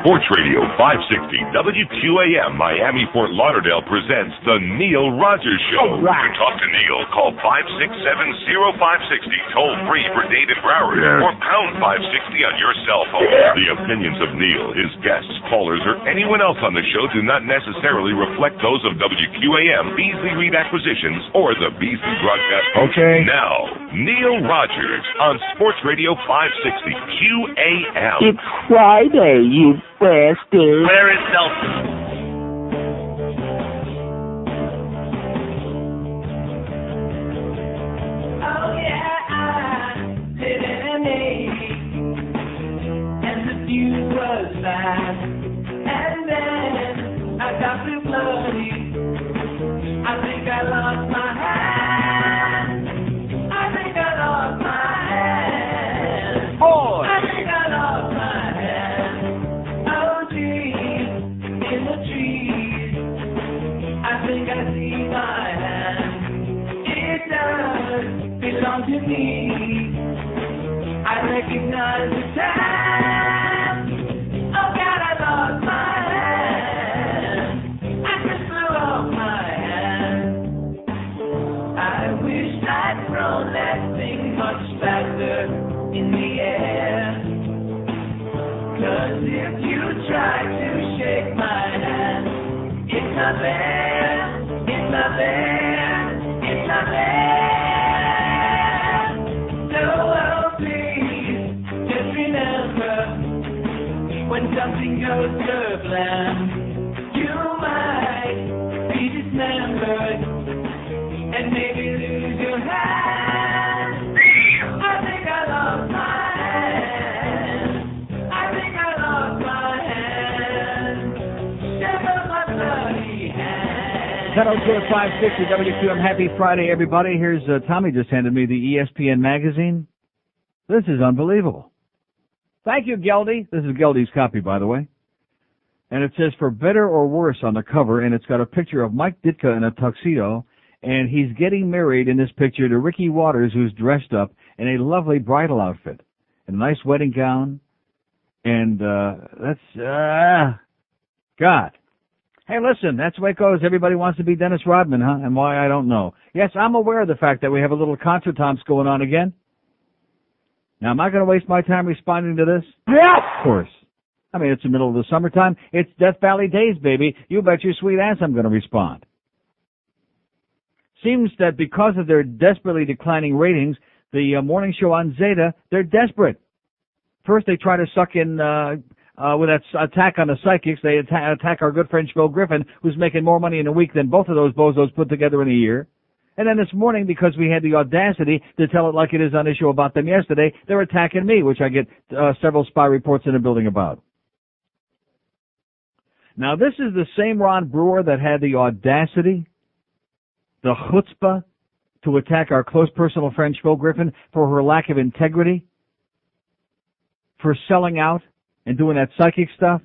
Sports Radio 560 WQAM Miami Fort Lauderdale presents The Neil Rogers Show. Right. To talk to Neil, call 567-0560, toll free for Dade and Broward, or pound 560 on your cell phone. The opinions of Neil, his guests, callers, or anyone else on the show do not necessarily reflect those of WQAM, Beasley Reed Acquisitions, or the Beasley Broadcast. Okay. Now, Neil Rogers on Sports Radio 560 QAM. It's Friday, you bastard. Where is Nelson? Oh yeah, I did an 80, and the feud was fine. And then I got too bloody. I think I lost my hand. I think I lost my hand. Boy. I think I lost my hand. Oh geez, in the trees, I think I see my hand. It does belong to me. I recognize the time. Oh God, I lost my hand. I just blew off my hand. I wish I'd thrown that thing much faster in the air. 'Cause if you try to shake my hand, it's not there, it's not there, it's not there. So please, just remember, when something goes kerflam, you might be dismembered and maybe lose your hand. I think I lost my hand. I think I lost my hand. Step up my bloody hand. 702-560 WQM. Happy Friday, everybody. Here's Tommy just handed me the ESPN magazine. This is unbelievable. Thank you, Geldy. This is Geldy's copy, by the way. And it says, for better or worse on the cover, and it's got a picture of Mike Ditka in a tuxedo, and he's getting married in this picture to Ricky Waters, who's dressed up in a lovely bridal outfit, and a nice wedding gown, and God. Hey, listen, that's the way it goes. Everybody wants to be Dennis Rodman, huh? And why, I don't know. Yes, I'm aware of the fact that we have a little contretemps going on again. Now, am I going to waste my time responding to this? Yes. Of course. I mean, it's the middle of the summertime. It's Death Valley days, baby. You bet your sweet ass I'm going to respond. Seems that because of their desperately declining ratings, the morning show on Zeta, they're desperate. First, they try to suck in with that attack on the psychics. They attack our good friend Phil Griffin, who's making more money in a week than both of those bozos put together in a year. And then this morning, because we had the audacity to tell it like it is on the show about them yesterday, they're attacking me, which I get several spy reports in the building about. Now, this is the same Ron Brewer that had the audacity, the chutzpah, to attack our close personal friend Phil Griffin for her lack of integrity, for selling out and doing that psychic stuff.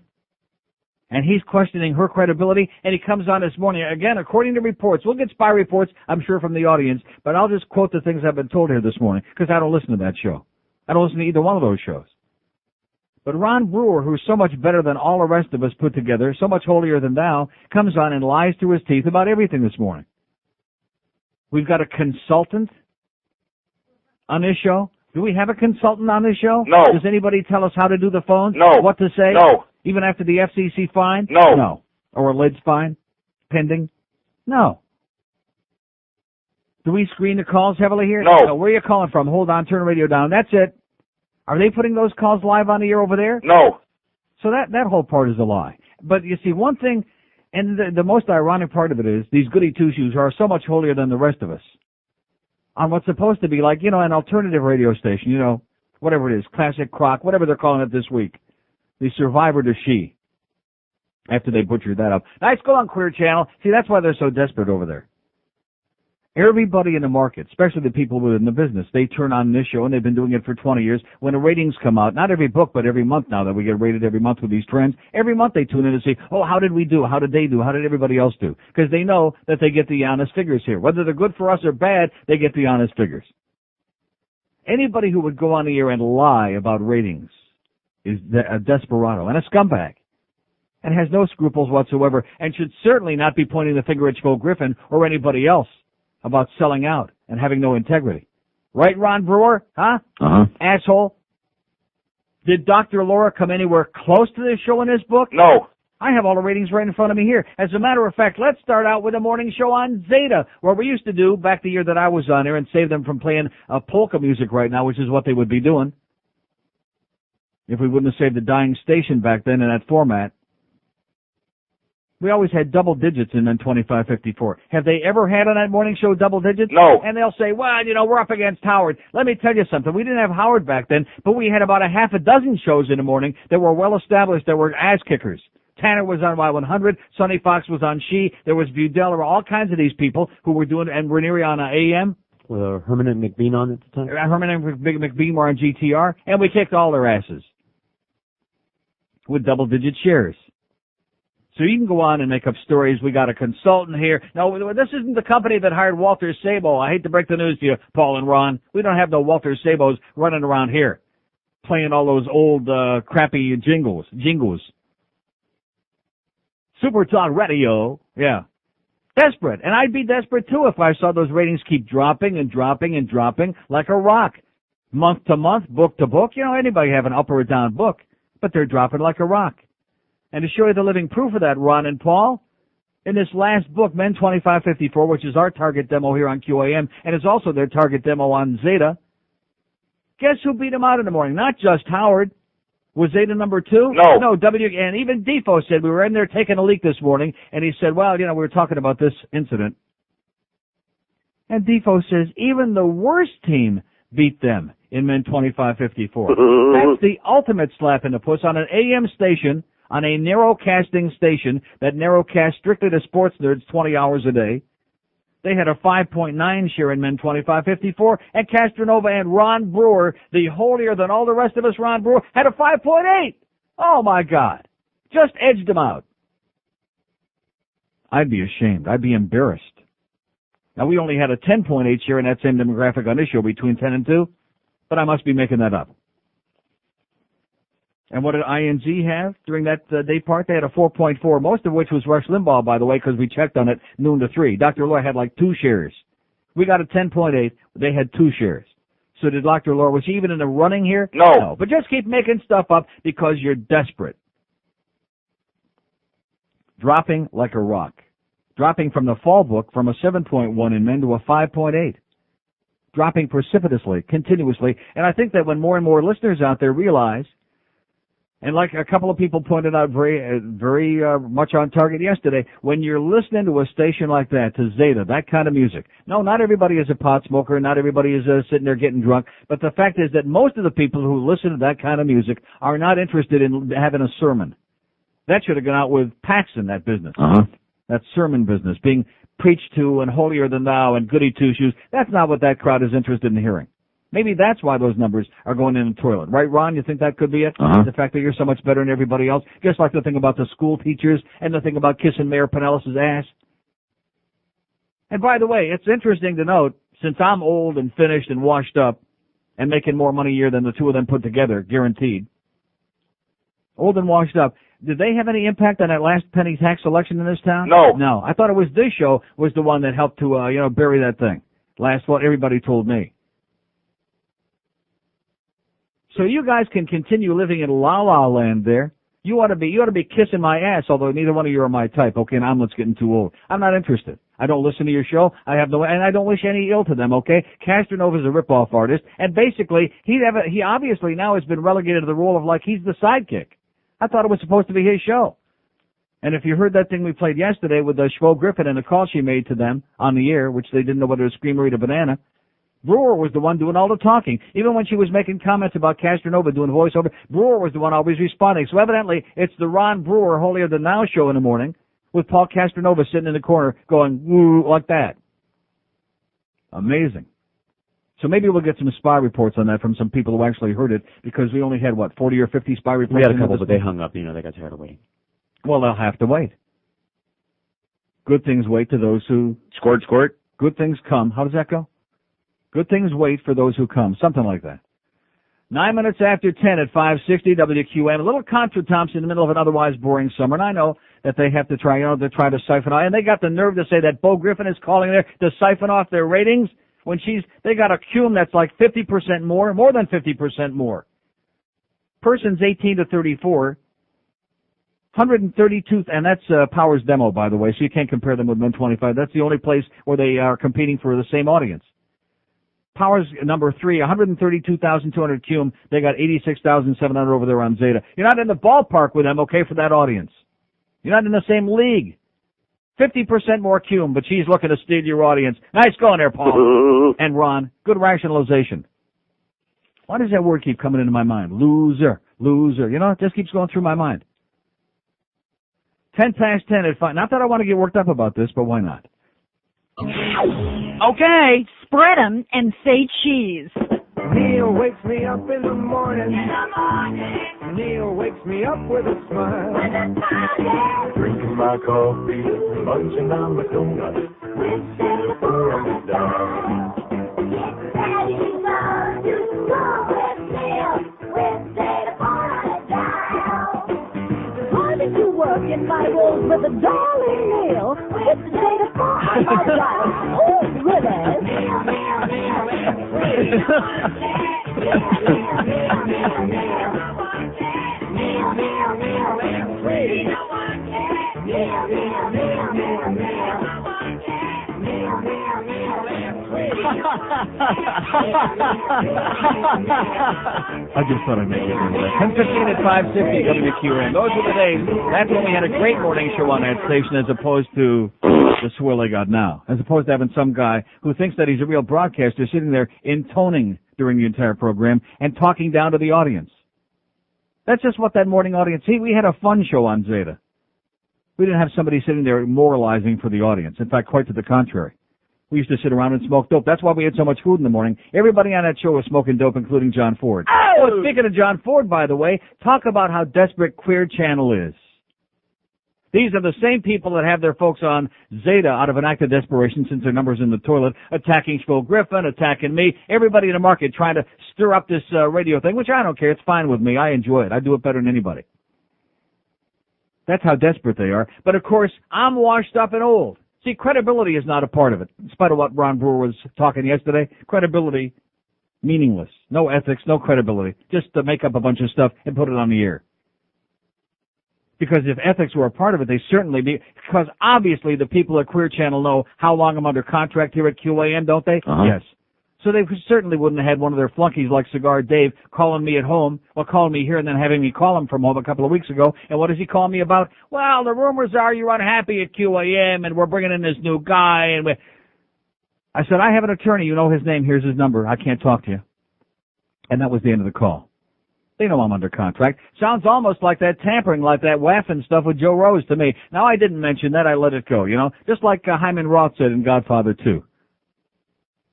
And he's questioning her credibility, and he comes on this morning. Again, according to reports, we'll get spy reports, I'm sure, from the audience, but I'll just quote the things I've been told here this morning, because I don't listen to that show. I don't listen to either one of those shows. But Ron Brewer, who's so much better than all the rest of us put together, so much holier than thou, comes on and lies through his teeth about everything this morning. We've got a consultant on this show. Do we have a consultant on this show? No. Does anybody tell us how to do the phones? No. What to say? No. Even after the FCC fine? No. No. Or a lid's fine? Pending? No. Do we screen the calls heavily here? No. Where are you calling from? Hold on, turn the radio down. That's it. Are they putting those calls live on the air over there? No. So that whole part is a lie. But you see, one thing, and the most ironic part of it is, these goody two-shoes are so much holier than the rest of us. On what's supposed to be like, an alternative radio station, whatever it is, classic crock, whatever they're calling it this week. The Survivor to She. After they butchered that up. Nice go on Queer Channel. See, that's why they're so desperate over there. Everybody in the market, especially the people within the business, they turn on this show, and they've been doing it for 20 years. When the ratings come out, not every book, but every month now that we get rated every month with these trends, every month they tune in and say, oh, how did we do? How did they do? How did everybody else do? Because they know that they get the honest figures here. Whether they're good for us or bad, they get the honest figures. Anybody who would go on the air and lie about ratings is a desperado and a scumbag. and has no scruples whatsoever, and should certainly not be pointing the finger at Schmo Griffin or anybody else about selling out and having no integrity. Right, Ron Brewer? Huh? Asshole. Did Dr. Laura come anywhere close to this show in his book? No. I have all the ratings right in front of me here. As a matter of fact, let's start out with a morning show on Zeta, where we used to do, back the year that I was on there, and save them from playing polka music right now, which is what they would be doing if we wouldn't have saved the dying station back then in that format. We always had double digits in then 2554. Have they ever had on that morning show double digits? No. And they'll say, well, we're up against Howard. Let me tell you something. We didn't have Howard back then, but we had about a half a dozen shows in the morning that were well established, that were ass kickers. Tanner was on Y100. Sonny Fox was on She. There was Budell. There were all kinds of these people who were doing, and Ranieri on AM. Were Herman and McBean on at the time? Herman and McBean were on GTR, and we kicked all their asses with double-digit shares. So you can go on and make up stories. We got a consultant here. No, this isn't the company that hired Walter Sabo. I hate to break the news to you, Paul and Ron. We don't have no Walter Sabos running around here playing all those old crappy jingles. Super Talk Radio. Yeah. Desperate. And I'd be desperate, too, if I saw those ratings keep dropping and dropping and dropping like a rock. Month to month, book to book. Anybody have an up or a down book, but they're dropping like a rock. And to show you the living proof of that, Ron and Paul, in this last book, Men 2554, which is our target demo here on QAM, and is also their target demo on Zeta, guess who beat him out in the morning? Not just Howard. Was Zeta number 2? No. And even Defoe said, we were in there taking a leak this morning, and he said, well, we were talking about this incident. And Defoe says, even the worst team beat them in Men 2554. That's the ultimate slap in the puss on an AM station, on a narrowcasting station that narrowcasts strictly to sports nerds 20 hours a day. They had a 5.9 share in Men 2554, and Castronovo and Ron Brewer, the holier than all the rest of us Ron Brewer, had a 5.8. Oh, my God. Just edged them out. I'd be ashamed. I'd be embarrassed. Now, we only had a 10.8 share in that same demographic on this show between 10 and 2, but I must be making that up. And what did ING have during that day part? They had a 4.4, most of which was Rush Limbaugh, by the way, because we checked on it noon to 3. Dr. Laura had like 2 shares. We got a 10.8. They had 2 shares. So did Dr. Laura, was she even in the running here? No. But just keep making stuff up because you're desperate. Dropping like a rock. Dropping from the fall book from a 7.1 in Men to a 5.8. Dropping precipitously, continuously. And I think that when more and more listeners out there realize, and like a couple of people pointed out very much on target yesterday, when you're listening to a station like that, to Zeta, that kind of music. No, not everybody is a pot smoker. Not everybody is sitting there getting drunk. But the fact is that most of the people who listen to that kind of music are not interested in having a sermon. That should have gone out with Paxson, that business. That sermon business, being preached to and holier than thou and goody two-shoes. That's not what that crowd is interested in hearing. Maybe that's why those numbers are going in the toilet. Right, Ron? You think that could be it? The fact that you're so much better than everybody else? Just like the thing about the school teachers and the thing about kissing Mayor Pinellas' ass. And by the way, it's interesting to note, since I'm old and finished and washed up and making more money a year than the two of them put together, guaranteed. Old and washed up. Did they have any impact on that last penny tax election in this town? No. No. I thought it was this show was the one that helped to, bury that thing. Last what everybody told me. So you guys can continue living in la-la land there. You ought to be kissing my ass, although neither one of you are my type. Okay, and omelet's getting too old. I'm not interested. I don't listen to your show. And I don't wish any ill to them, okay? Castronovo is a rip-off artist, and basically, he obviously now has been relegated to the role of like he's the sidekick. I thought it was supposed to be his show. And if you heard that thing we played yesterday with Schmo Griffin and the call she made to them on the air, which they didn't know whether it was Scream or Eat a Banana, Brewer was the one doing all the talking. Even when she was making comments about Castronovo doing voiceover, Brewer was the one always responding. So evidently, it's the Ron Brewer Holier Than Thou show in the morning with Paul Castronovo sitting in the corner going, woo, like that. Amazing. So maybe we'll get some spy reports on that from some people who actually heard it, because we only had, 40 or 50 spy reports? We had a couple, but they hung up. They got tired of waiting. Well, they'll have to wait. Good things wait to those who... Squirt. Good things come. How does that go? Good things wait for those who come. Something like that. 9 minutes after 10 at 560 WQAM. A little contretemps in the middle of an otherwise boring summer. And I know that they have to try, to try to siphon off. And they got the nerve to say that Bo Griffin is calling there to siphon off their ratings when they got a cum that's like 50% more than 50% more. Persons 18 to 34. 132, and that's Power's demo, by the way, so you can't compare them with 125. That's the only place where they are competing for the same audience. Power's number 3, 132,200 cum. They got 86,700 over there on Zeta. You're not in the ballpark with them, okay, for that audience. You're not in the same league. 50% more cum, but she's looking to steal your audience. Nice going there, Paul. And Ron, good rationalization. Why does that word keep coming into my mind? Loser, loser. It just keeps going through my mind. 10 past 10 at 5. Not that I want to get worked up about this, but why not? Okay. Spread 'em and say cheese. Neil wakes me up in the morning. Neil wakes me up with a smile. Drinking my coffee, munching on my donut. With Zeta on the dial. Get ready to go with Neil. With Zeta on the dial. Barbecue work in my rolls with a darling Neil. With Zeta on the dial. Oh, really? I just thought I'd make it into that. 10:15 at 560 WQAM. Those were the days. That's when we had a great morning show on that station as opposed to the swirl they got now. As opposed to having some guy who thinks that he's a real broadcaster sitting there intoning during the entire program and talking down to the audience. That's just what that morning audience... See, we had a fun show on Zeta. We didn't have somebody sitting there moralizing for the audience. In fact, quite to the contrary. We used to sit around and smoke dope. That's why we had so much food in the morning. Everybody on that show was smoking dope, including John Ford. Oh, speaking of John Ford, by the way, talk about how desperate Queer Channel is. These are the same people that have their folks on Zeta out of an act of desperation since their number's in the toilet, attacking Phil Griffin, attacking me, everybody in the market trying to stir up this radio thing, which I don't care. It's fine with me. I enjoy it. I do it better than anybody. That's how desperate they are. But, of course, I'm washed up and old. See, credibility is not a part of it. In spite of what Ron Brewer was talking yesterday, credibility, meaningless. No ethics, no credibility. Just to make up a bunch of stuff and put it on the air. Because if ethics were a part of it, they certainly be. Because obviously the people at Queer Channel know how long I'm under contract here at QAM, don't they? Uh-huh. Yes. So they certainly wouldn't have had one of their flunkies like Cigar Dave calling me at home, or calling me here and then having me call him from home a couple of weeks ago. And what does he call me about? Well, the rumors are you're unhappy at QAM and we're bringing in this new guy. And I said, I have an attorney. You know his name. Here's his number. I can't talk to you. And that was the end of the call. They know I'm under contract. Sounds almost like that tampering, like that waffing stuff with Joe Rose to me. Now, I didn't mention that. I let it go, just like Hyman Roth said in Godfather 2.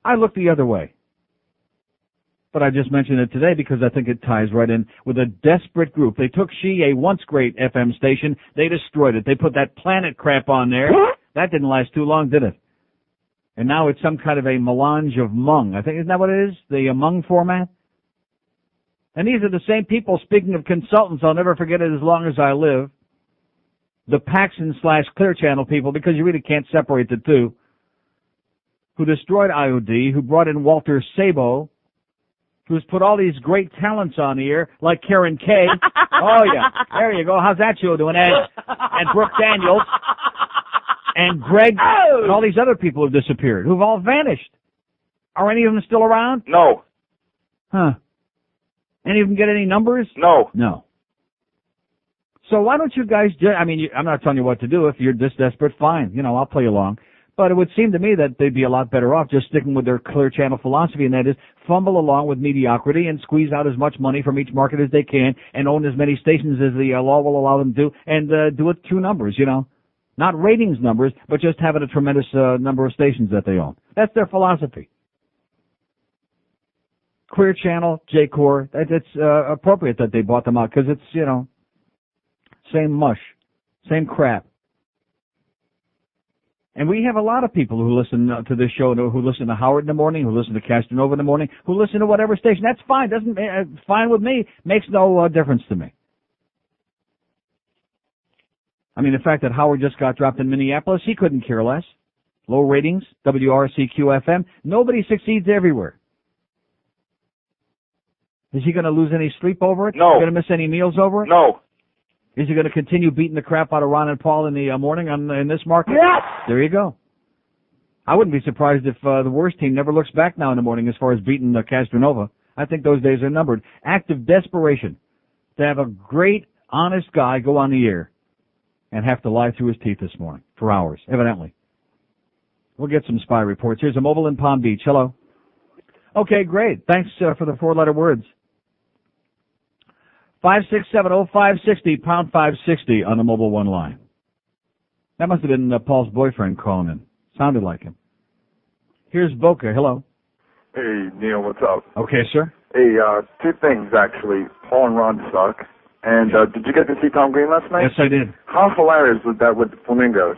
I look the other way. But I just mentioned it today because I think it ties right in with a desperate group. They took a once great FM station. They destroyed it. They put that Planet crap on there. That didn't last too long, did it? And now it's some kind of a melange of Hmong. I think, isn't that what it is? The Hmong format? And these are the same people, speaking of consultants, I'll never forget it as long as I live. The Paxson/Clear Channel people, because you really can't separate the two, who destroyed IOD, who brought in Walter Sabo, who's put all these great talents on the air, like Karen Kay. Oh, yeah. There you go. How's that show doing, Ed? And Brooke Daniels. And Greg. And all these other people have disappeared, who've all vanished. Are any of them still around? No. Huh. Any of them get any numbers? No. No. So why don't you guys I'm not telling you what to do. If you're this desperate, fine. I'll play along. But it would seem to me that they'd be a lot better off just sticking with their Clear Channel philosophy, and that is fumble along with mediocrity and squeeze out as much money from each market as they can and own as many stations as the law will allow them to do, and do it through numbers, Not ratings numbers, but just having a tremendous number of stations that they own. That's their philosophy. Queer Channel, J-Core, it's appropriate that they bought them out because it's, same mush, same crap. And we have a lot of people who listen to this show, who listen to Howard in the morning, who listen to Castronovo in the morning, who listen to whatever station. That's fine. Fine with me. Makes no difference to me. I mean, the fact that Howard just got dropped in Minneapolis, he couldn't care less. Low ratings, WRCQ-FM. Nobody succeeds everywhere. Is he going to lose any sleep over it? No. Going to miss any meals over it? No. Is he going to continue beating the crap out of Ron and Paul in the morning in this market? Yes. There you go. I wouldn't be surprised if the worst team never looks back now in the morning as far as beating Castronovo. I think those days are numbered. Act of desperation to have a great, honest guy go on the air and have to lie through his teeth this morning for hours, evidently. We'll get some spy reports. Here's a mobile in Palm Beach. Hello. Okay, great. Thanks for the four-letter words. 5670560, pound 560 on the mobile one line. That must have been Paul's boyfriend calling in. Sounded like him. Here's Boca. Hello. Hey, Neil, what's up? Okay, sir. Hey, two things, actually. Paul and Ron suck. And did you get to see Tom Green last night? Yes, I did. How hilarious was that with the flamingos?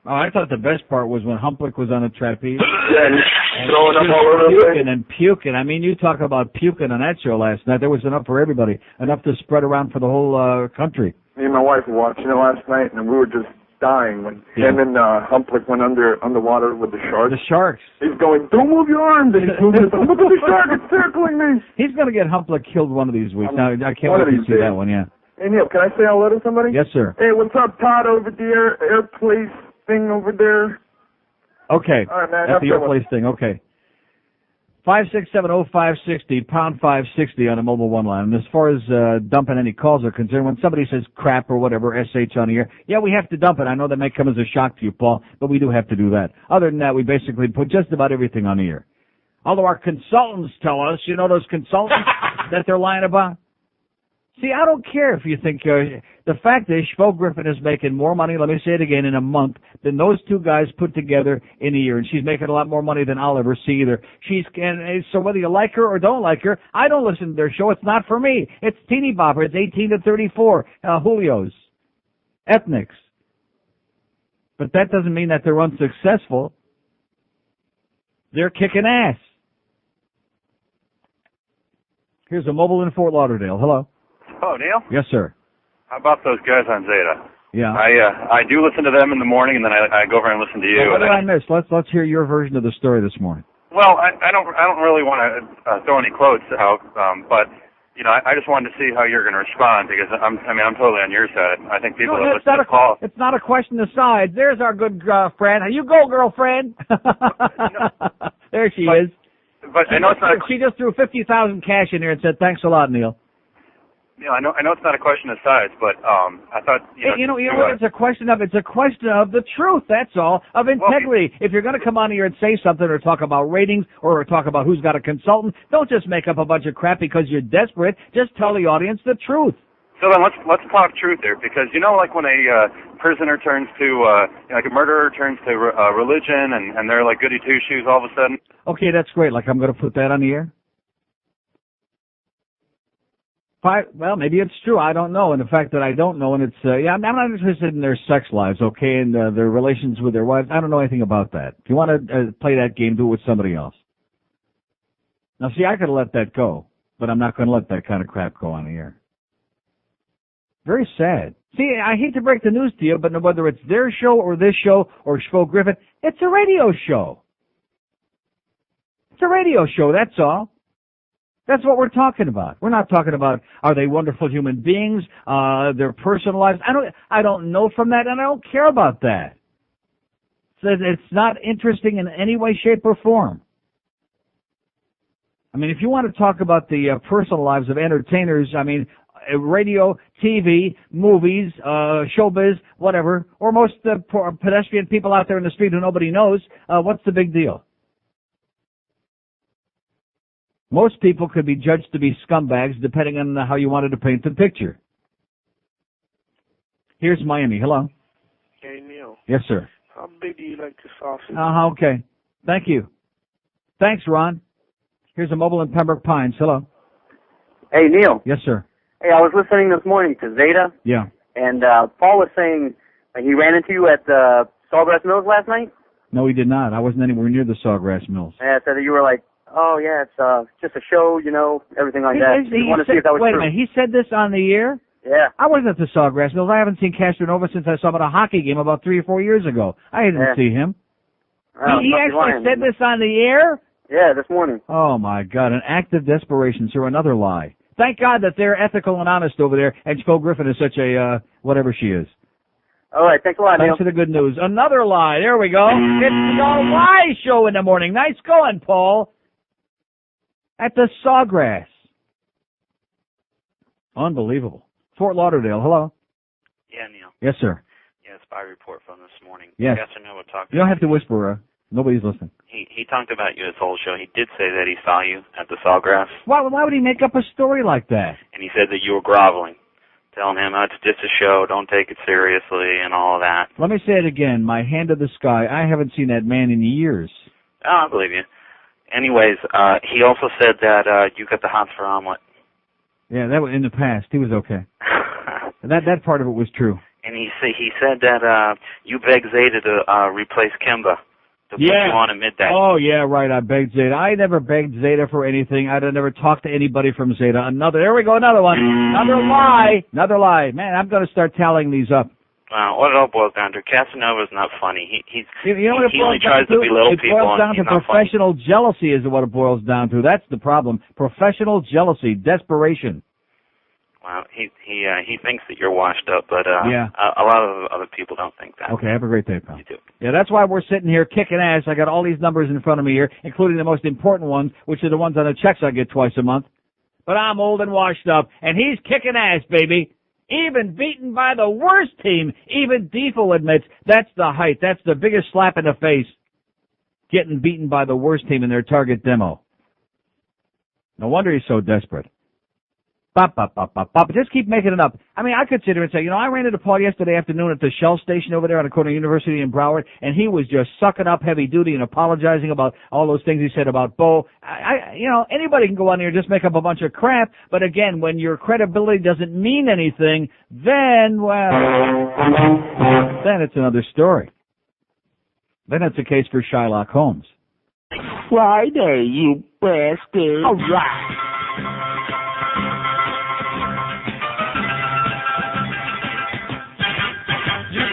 Oh, I thought the best part was when Humplick was on a trapeze. Yeah, he's throwing up all over the place. Puking and puking. I mean, you talk about puking on that show last night. There was enough for everybody, enough to spread around for the whole country. Me and my wife were watching it last night, and we were just dying when him and Humplick went underwater with the sharks. The sharks. He's going, don't move your arms. And he's moving, look at the shark, it's circling me. He's going to get Humplick killed one of these weeks. Now, I can't wait to see that one, yeah. Hey, Neil, can I say hello to somebody? Yes, sir. Hey, what's up, Todd, over the air place thing over there? Okay. All right, man. That's the air place thing. Okay. 5670560, pound 560 on a mobile one line. And as far as dumping any calls are concerned, when somebody says crap or whatever, SH on the air, yeah, we have to dump it. I know that may come as a shock to you, Paul, but we do have to do that. Other than that, we basically put just about everything on the air. Although our consultants tell us, you know those consultants that they're lying about? See, I don't care if you think the fact is Schvo Griffin is making more money, let me say it again, in a month than those two guys put together in a year. And she's making a lot more money than I'll ever see either. So whether you like her or don't like her, I don't listen to their show. It's not for me. It's teeny bopper. It's 18 to 34. Julios. Ethnics. But that doesn't mean that they're unsuccessful. They're kicking ass. Here's a mobile in Fort Lauderdale. Hello. Oh, Neil? Yes, sir. How about those guys on Zeta? Yeah. I do listen to them in the morning, and then I go over and listen to you. What did I miss? Let's hear your version of the story this morning. Well, I don't really want to throw any quotes out, but you know, I just wanted to see how you're going to respond because I'm totally on your side. I think people that listen to Paul. It's not a question of sides. There's our good friend. You go, girlfriend. There she is. But I know it's not. She just threw 50,000 cash in here and said, "Thanks a lot, Neil." Yeah, I know it's not a question of size, but I thought you know what? It's a question of the truth. That's all, of integrity. If you're going to come on here and say something or talk about ratings or talk about who's got a consultant, don't just make up a bunch of crap because you're desperate. Just tell the audience the truth. So then let's talk truth here, because you know, like when a prisoner turns to like a murderer turns to religion, and they're like goody two shoes all of a sudden. Okay, that's great. Like I'm going to put that on the air. Well, maybe it's true. I don't know. And the fact that I don't know, and it's, I'm not interested in their sex lives, okay, and their relations with their wives. I don't know anything about that. If you want to play that game, do it with somebody else. Now, see, I could have let that go, but I'm not going to let that kind of crap go on the air. Very sad. See, I hate to break the news to you, but whether it's their show or this show or Schvo Griffin, it's a radio show. It's a radio show, that's all. That's what we're talking about. We're not talking about are they wonderful human beings, their personal lives. I don't know from that, and I don't care about that. It's not interesting in any way, shape, or form. I mean, if you want to talk about the personal lives of entertainers, I mean, radio, TV, movies, showbiz, whatever, or most pedestrian people out there in the street who nobody knows, what's the big deal? Most people could be judged to be scumbags depending on how you wanted to paint the picture. Here's Miami. Hello. Hey, Neil. Yes, sir. How big do you like the sausage? Okay. Thank you. Thanks, Ron. Here's a mobile in Pembroke Pines. Hello. Hey, Neil. Yes, sir. Hey, I was listening this morning to Zeta. Yeah. And Paul was saying he ran into you at the Sawgrass Mills last night? No, he did not. I wasn't anywhere near the Sawgrass Mills. Yeah, said that you were like, oh, yeah, it's just a show, you know, everything like that. Just want to see if that was wait true. a minute, he said this on the air? Yeah. I wasn't at the Sawgrass Mills. I haven't seen Castronovo since I saw him at a hockey game about 3 or 4 years ago. I didn't see him. He actually said this on the air? Yeah, this morning. Oh, my God, an act of desperation, sir, another lie. Thank God that they're ethical and honest over there, and Phil Griffin is such a, whatever she is. All right, thanks a lot, Neil. Thanks for the good news. Another lie. There we go. It's the lie show in the morning. Nice going, Paul. At the Sawgrass. Unbelievable. Fort Lauderdale, hello. Yeah, Neil. Yes, sir. Yeah, spy report from this morning. Yes. Castronovo talked. You don't have to whisper. Nobody's listening. He talked about you his whole show. He did say that he saw you at the Sawgrass. Why would he make up a story like that? And he said that you were groveling, telling him, oh, it's just a show, don't take it seriously, and all of that. Let me say it again. My hand to the sky. I haven't seen that man in years. Oh, I believe you. Anyways, he also said that you got the hots for omelet. Yeah, that was in the past. He was okay. that part of it was true. And he said that you begged Zeta to replace Kimba. To put you on at midday. Oh, yeah, right. I begged Zeta. I never begged Zeta for anything. I'd never talked to anybody from Zeta. There we go, another one. Another lie. Man, I'm going to start tallying these up. What it all boils down to, Castronovo's not funny. He only down tries to belittle people. It boils down and to he's not professional jealousy is what it boils down to. That's the problem. Professional jealousy, desperation. Well, he thinks that you're washed up, but yeah. A lot of other people don't think that. Okay, have a great day, pal. You too. Yeah, that's why we're sitting here kicking ass. I got all these numbers in front of me here, including the most important ones, which are the ones on the checks I get twice a month. But I'm old and washed up, and he's kicking ass, baby. Even beaten by the worst team. Even Defo admits that's the height. That's the biggest slap in the face. Getting beaten by the worst team in their target demo. No wonder he's so desperate. Just keep making it up. I mean, I could sit here and say, I ran into Paul yesterday afternoon at the Shell station over there on the corner of University and Broward, and he was just sucking up heavy duty and apologizing about all those things he said about Bo. Anybody can go on here and just make up a bunch of crap, but again, when your credibility doesn't mean anything, then it's another story. Then it's a case for Shylock Holmes. Friday, you bastard. All right.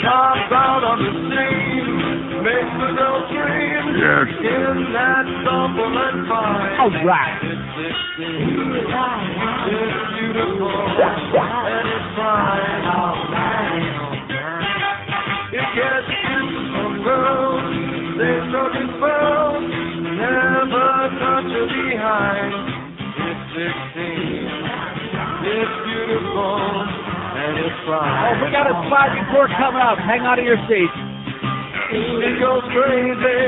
Pops out on the scene, makes the girl scream. Yes. In that stumbling fine. All right. It's 16. It's beautiful. And it's fine. It gets you some girls. They struck and spell. Never touch her behind. It's 16. It's beautiful. And it's fine. Oh, we got a spot report coming up. Hang on to your seats. It goes crazy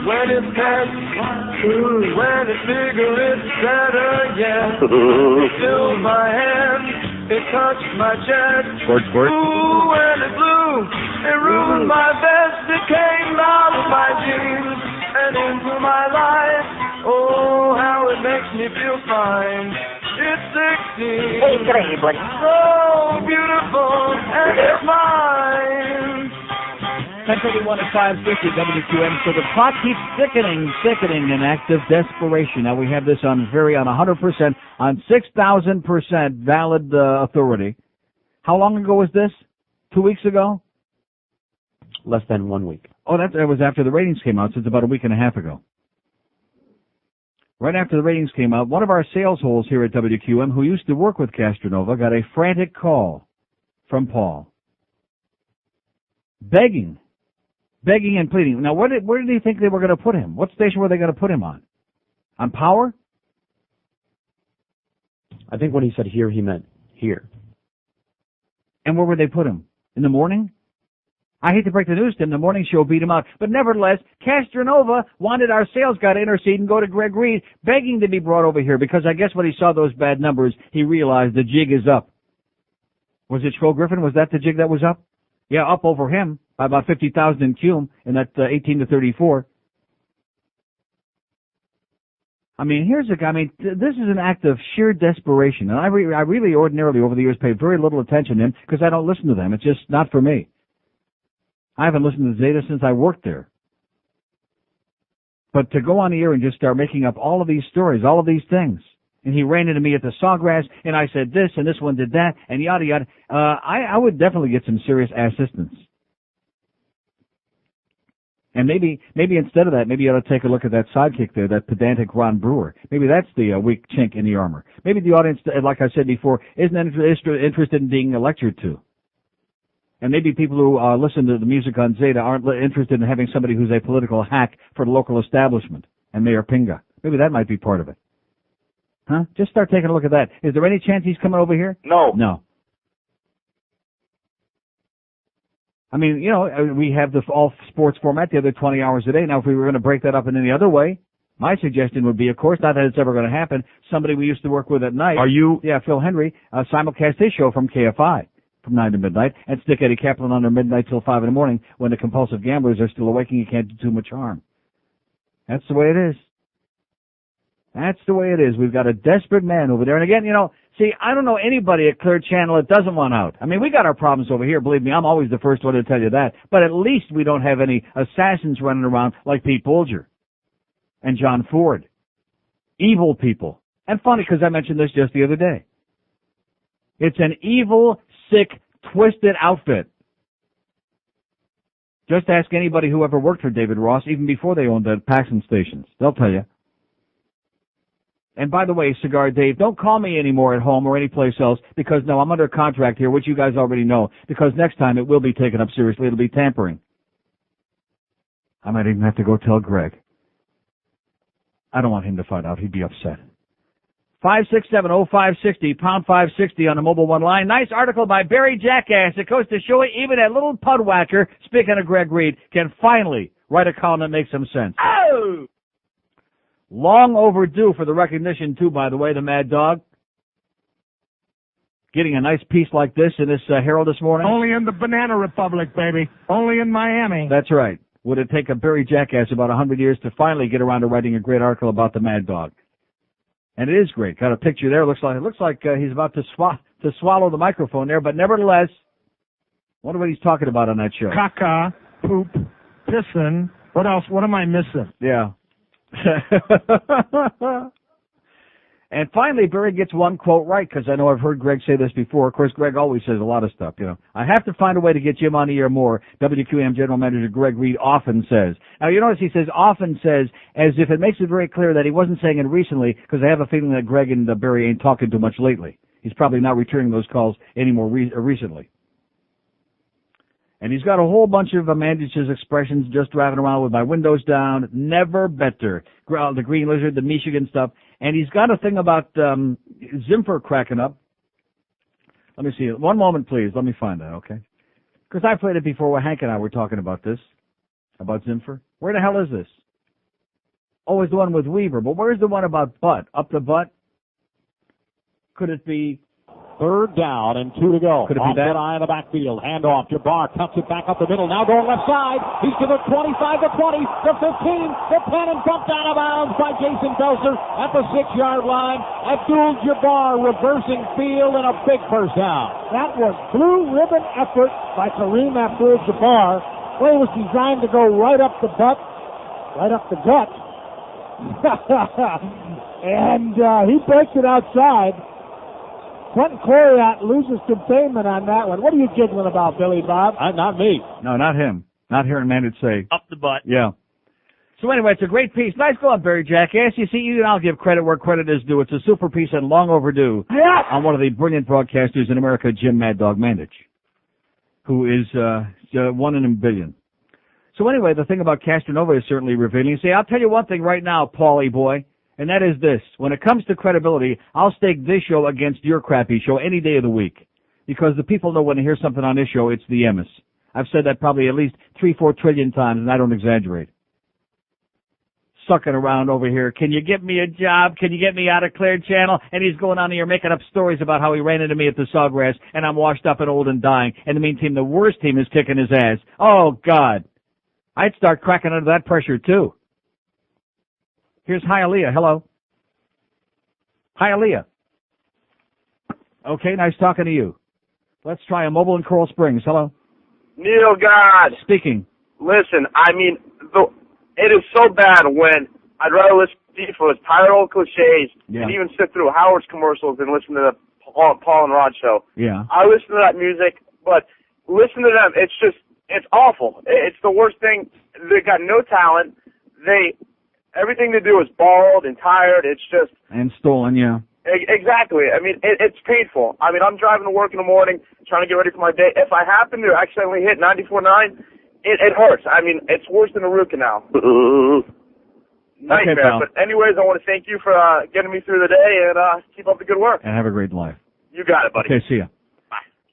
when it's past. When it's bigger, it's better, yeah. It filled my hand, it touched my chest. Squirt. Ooh, when it blew, it ruined my vest. It came out of my jeans and into my life. Oh, how it makes me feel fine. It's 16. Hey, good day, buddy. So beautiful, and it's mine. 1031 at 550 WQM. So the clock keeps thickening in active desperation. Now we have this on 100%, on 6,000% valid authority. How long ago was this? 2 weeks ago? Less than 1 week. Oh, that was after the ratings came out, so it's about a week and a half ago. Right after the ratings came out, one of our sales holes here at WQM who used to work with Castronovo got a frantic call from Paul. Begging and pleading. Now, where did he think they were going to put him? What station were they going to put him on? On Power? I think when he said here, he meant here. And where would they put him? In the morning? I hate to break the news to him. The morning show beat him out. But nevertheless, Castronovo wanted our sales guy to intercede and go to Greg Reed, begging to be brought over here because I guess when he saw those bad numbers, he realized the jig is up. Was it Schroll Griffin? Was that the jig that was up? Yeah, up over him by about 50,000 in Cume in that 18 to 34. I mean, this is an act of sheer desperation. And I really ordinarily over the years paid very little attention to him because I don't listen to them. It's just not for me. I haven't listened to Zeta since I worked there. But to go on the air and just start making up all of these stories, all of these things, and he ran into me at the Sawgrass, and I said this, and this one did that, and yada yada, I would definitely get some serious assistance. And maybe instead of that, maybe you ought to take a look at that sidekick there, that pedantic Ron Brewer. Maybe that's the weak chink in the armor. Maybe the audience, like I said before, isn't interested in being lectured to. And maybe people who listen to the music on Zeta aren't interested in having somebody who's a political hack for the local establishment and Mayor Pinga. Maybe that might be part of it. Huh? Just start taking a look at that. Is there any chance he's coming over here? No. No. I mean, you know, we have the all sports format the other 20 hours a day. Now, if we were going to break that up in any other way, my suggestion would be, of course, not that it's ever going to happen, somebody we used to work with at night. Are you? Yeah, Phil Henry, simulcast his show from KFI from 9 to midnight and stick Eddie Kaplan on there midnight till 5 in the morning when the compulsive gamblers are still awake and you can't do too much harm. That's the way it is. That's the way it is. We've got a desperate man over there. And again, you know, see, I don't know anybody at Clear Channel that doesn't want out. I mean, we got our problems over here. Believe me, I'm always the first one to tell you that. But at least we don't have any assassins running around like Pete Bolger and John Ford. Evil people. And funny, because I mentioned this just the other day. It's an evil, sick, twisted outfit. Just ask anybody who ever worked for David Ross, even before they owned the Paxson stations. They'll tell you. And by the way, Cigar Dave, don't call me anymore at home or anyplace else because, no, I'm under contract here, which you guys already know, because next time it will be taken up seriously. It'll be tampering. I might even have to go tell Greg. I don't want him to find out. He'd be upset. 567-0560, pound 560 on the mobile one line. Nice article by Barry Jackass. It goes to show you even that little pudwhacker, speaking of Greg Reed, can finally write a column that makes some sense. Oh! Long overdue for the recognition, too, by the way, the Mad Dog. Getting a nice piece like this in this Herald this morning. Only in the Banana Republic, baby. Only in Miami. That's right. Would it take a Barry Jackass about 100 years to finally get around to writing a great article about the Mad Dog? And it is great. Got a picture there. It looks like he's about to swallow the microphone there, but nevertheless, wonder what he's talking about on that show. Caca, poop, pissin'. What else? What am I missing? Yeah. And finally, Barry gets one quote right, because I know I've heard Greg say this before. Of course, Greg always says a lot of stuff, you know. I have to find a way to get Jim on the air more, WQAM General Manager Greg Reed often says. Now, you notice he says often says as if it makes it very clear that he wasn't saying it recently, because I have a feeling that Greg and Barry ain't talking too much lately. He's probably not returning those calls any more recently. And he's got a whole bunch of Mandish's expressions, just driving around with my windows down, never better. The Green Lizard, the Michigan stuff. And he's got a thing about Zimfer cracking up. Let me see. One moment, please. Let me find that, okay? Because I played it before where Hank and I were talking about this, about Zimfer. Where the hell is this? Oh, it's the one with Weaver. But where's the one about butt? Up the butt? Could it be... Third down and 2 to go. Could it be that? Eye in the backfield. Hand off to Barr. Cuts it back up the middle. Now going left side. He's to the 25, the 20, the 15, the 10, and bumped out of bounds by Jason Belser at the 6-yard line. Abdul-Jabbar reversing field and a big first down. That was blue ribbon effort by Kareem Abdul-Jabbar. Play was designed to go right up the butt, right up the gut. And he breaks it outside. Quentin Coriat loses containment on that one. What are you giggling about, Billy Bob? Not me. No, not him. Not hearing Mandich say. Up the butt. Yeah. So anyway, it's a great piece. Nice going, Barry Jackass. You see, you and I'll give credit where credit is due. It's a super piece and long overdue on one of the brilliant broadcasters in America, Jim Mad Dog Mandich, who is 1 in a billion. So anyway, the thing about Castronovo is certainly revealing. See, I'll tell you one thing right now, Paulie boy. And that is this. When it comes to credibility, I'll stake this show against your crappy show any day of the week. Because the people know when they hear something on this show, it's the Emmis. I've said that probably at least 3-4 trillion times, and I don't exaggerate. Sucking around over here. Can you get me a job? Can you get me out of Clear Channel? And he's going on here making up stories about how he ran into me at the Sawgrass, and I'm washed up and old and dying. And the mean team, the worst team, is kicking his ass. Oh, God. I'd start cracking under that pressure, too. Here's Hialeah. Hello. Hialeah. Okay, nice talking to you. Let's try a mobile in Coral Springs. Hello. Neil God. Speaking. Listen, I mean, it is so bad when I'd rather listen to you for those tired old cliches and even sit through Howard's commercials and listen to the Paul and Rod show. Yeah. I listen to that music, but listen to them. It's awful. It's the worst thing. They got no talent. Everything they do is bald and tired. It's just. And stolen, yeah. Exactly. I mean, it's painful. I mean, I'm driving to work in the morning, trying to get ready for my day. If I happen to accidentally hit 94.9, it hurts. I mean, it's worse than a root canal. Nightmare. Okay, pal. But anyways, I want to thank you for getting me through the day, and keep up the good work. And have a great life. You got it, buddy. Okay, see ya.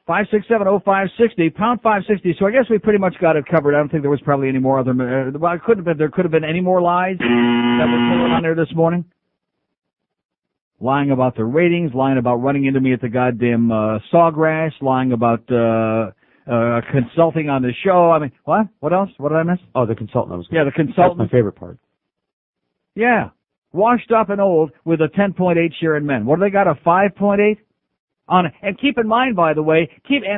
5670560, pound 560. So I guess we pretty much got it covered. I don't think there was probably any more other. Well, there could have been any more lies that were put on there this morning. Lying about the ratings, lying about running into me at the goddamn Sawgrass, lying about consulting on the show. I mean, what? What else? What did I miss? Oh, the consultant. Yeah, the consultant. That's my favorite part. Yeah, washed up and old with a 10.8 share in men. What do they got? A 5.8. On it. And keep in mind, by the way,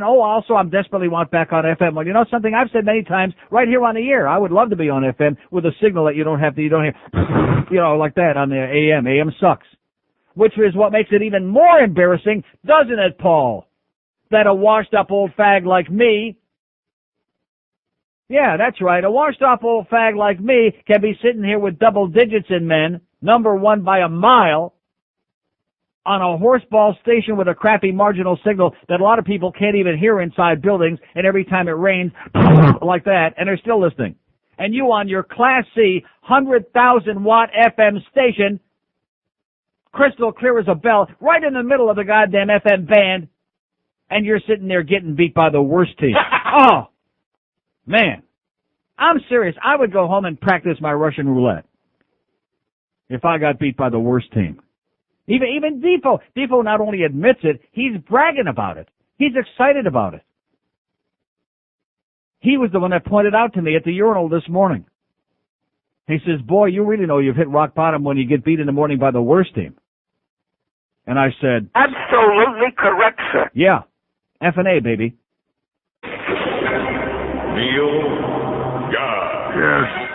also I'm desperately want back on FM. Well, you know something I've said many times right here on the air. I would love to be on FM with a signal that you don't hear, like that on the AM. AM sucks. Which is what makes it even more embarrassing, doesn't it, Paul? That a washed up old fag like me, yeah, that's right, a washed up old fag like me can be sitting here with double digits in men, number one by a mile, on a horseball station with a crappy marginal signal that a lot of people can't even hear inside buildings, and every time it rains, like that, and they're still listening. And you on your Class C 100,000-watt FM station, crystal clear as a bell, right in the middle of the goddamn FM band, and you're sitting there getting beat by the worst team. Oh, man. I'm serious. I would go home and practice my Russian roulette if I got beat by the worst team. Even Defoe. Defoe not only admits it, he's bragging about it. He's excited about it. He was the one that pointed out to me at the urinal this morning. He says, boy, you really know you've hit rock bottom when you get beat in the morning by the worst team. And I said, absolutely correct, sir. Yeah. F&A, baby. Neil God. Yes.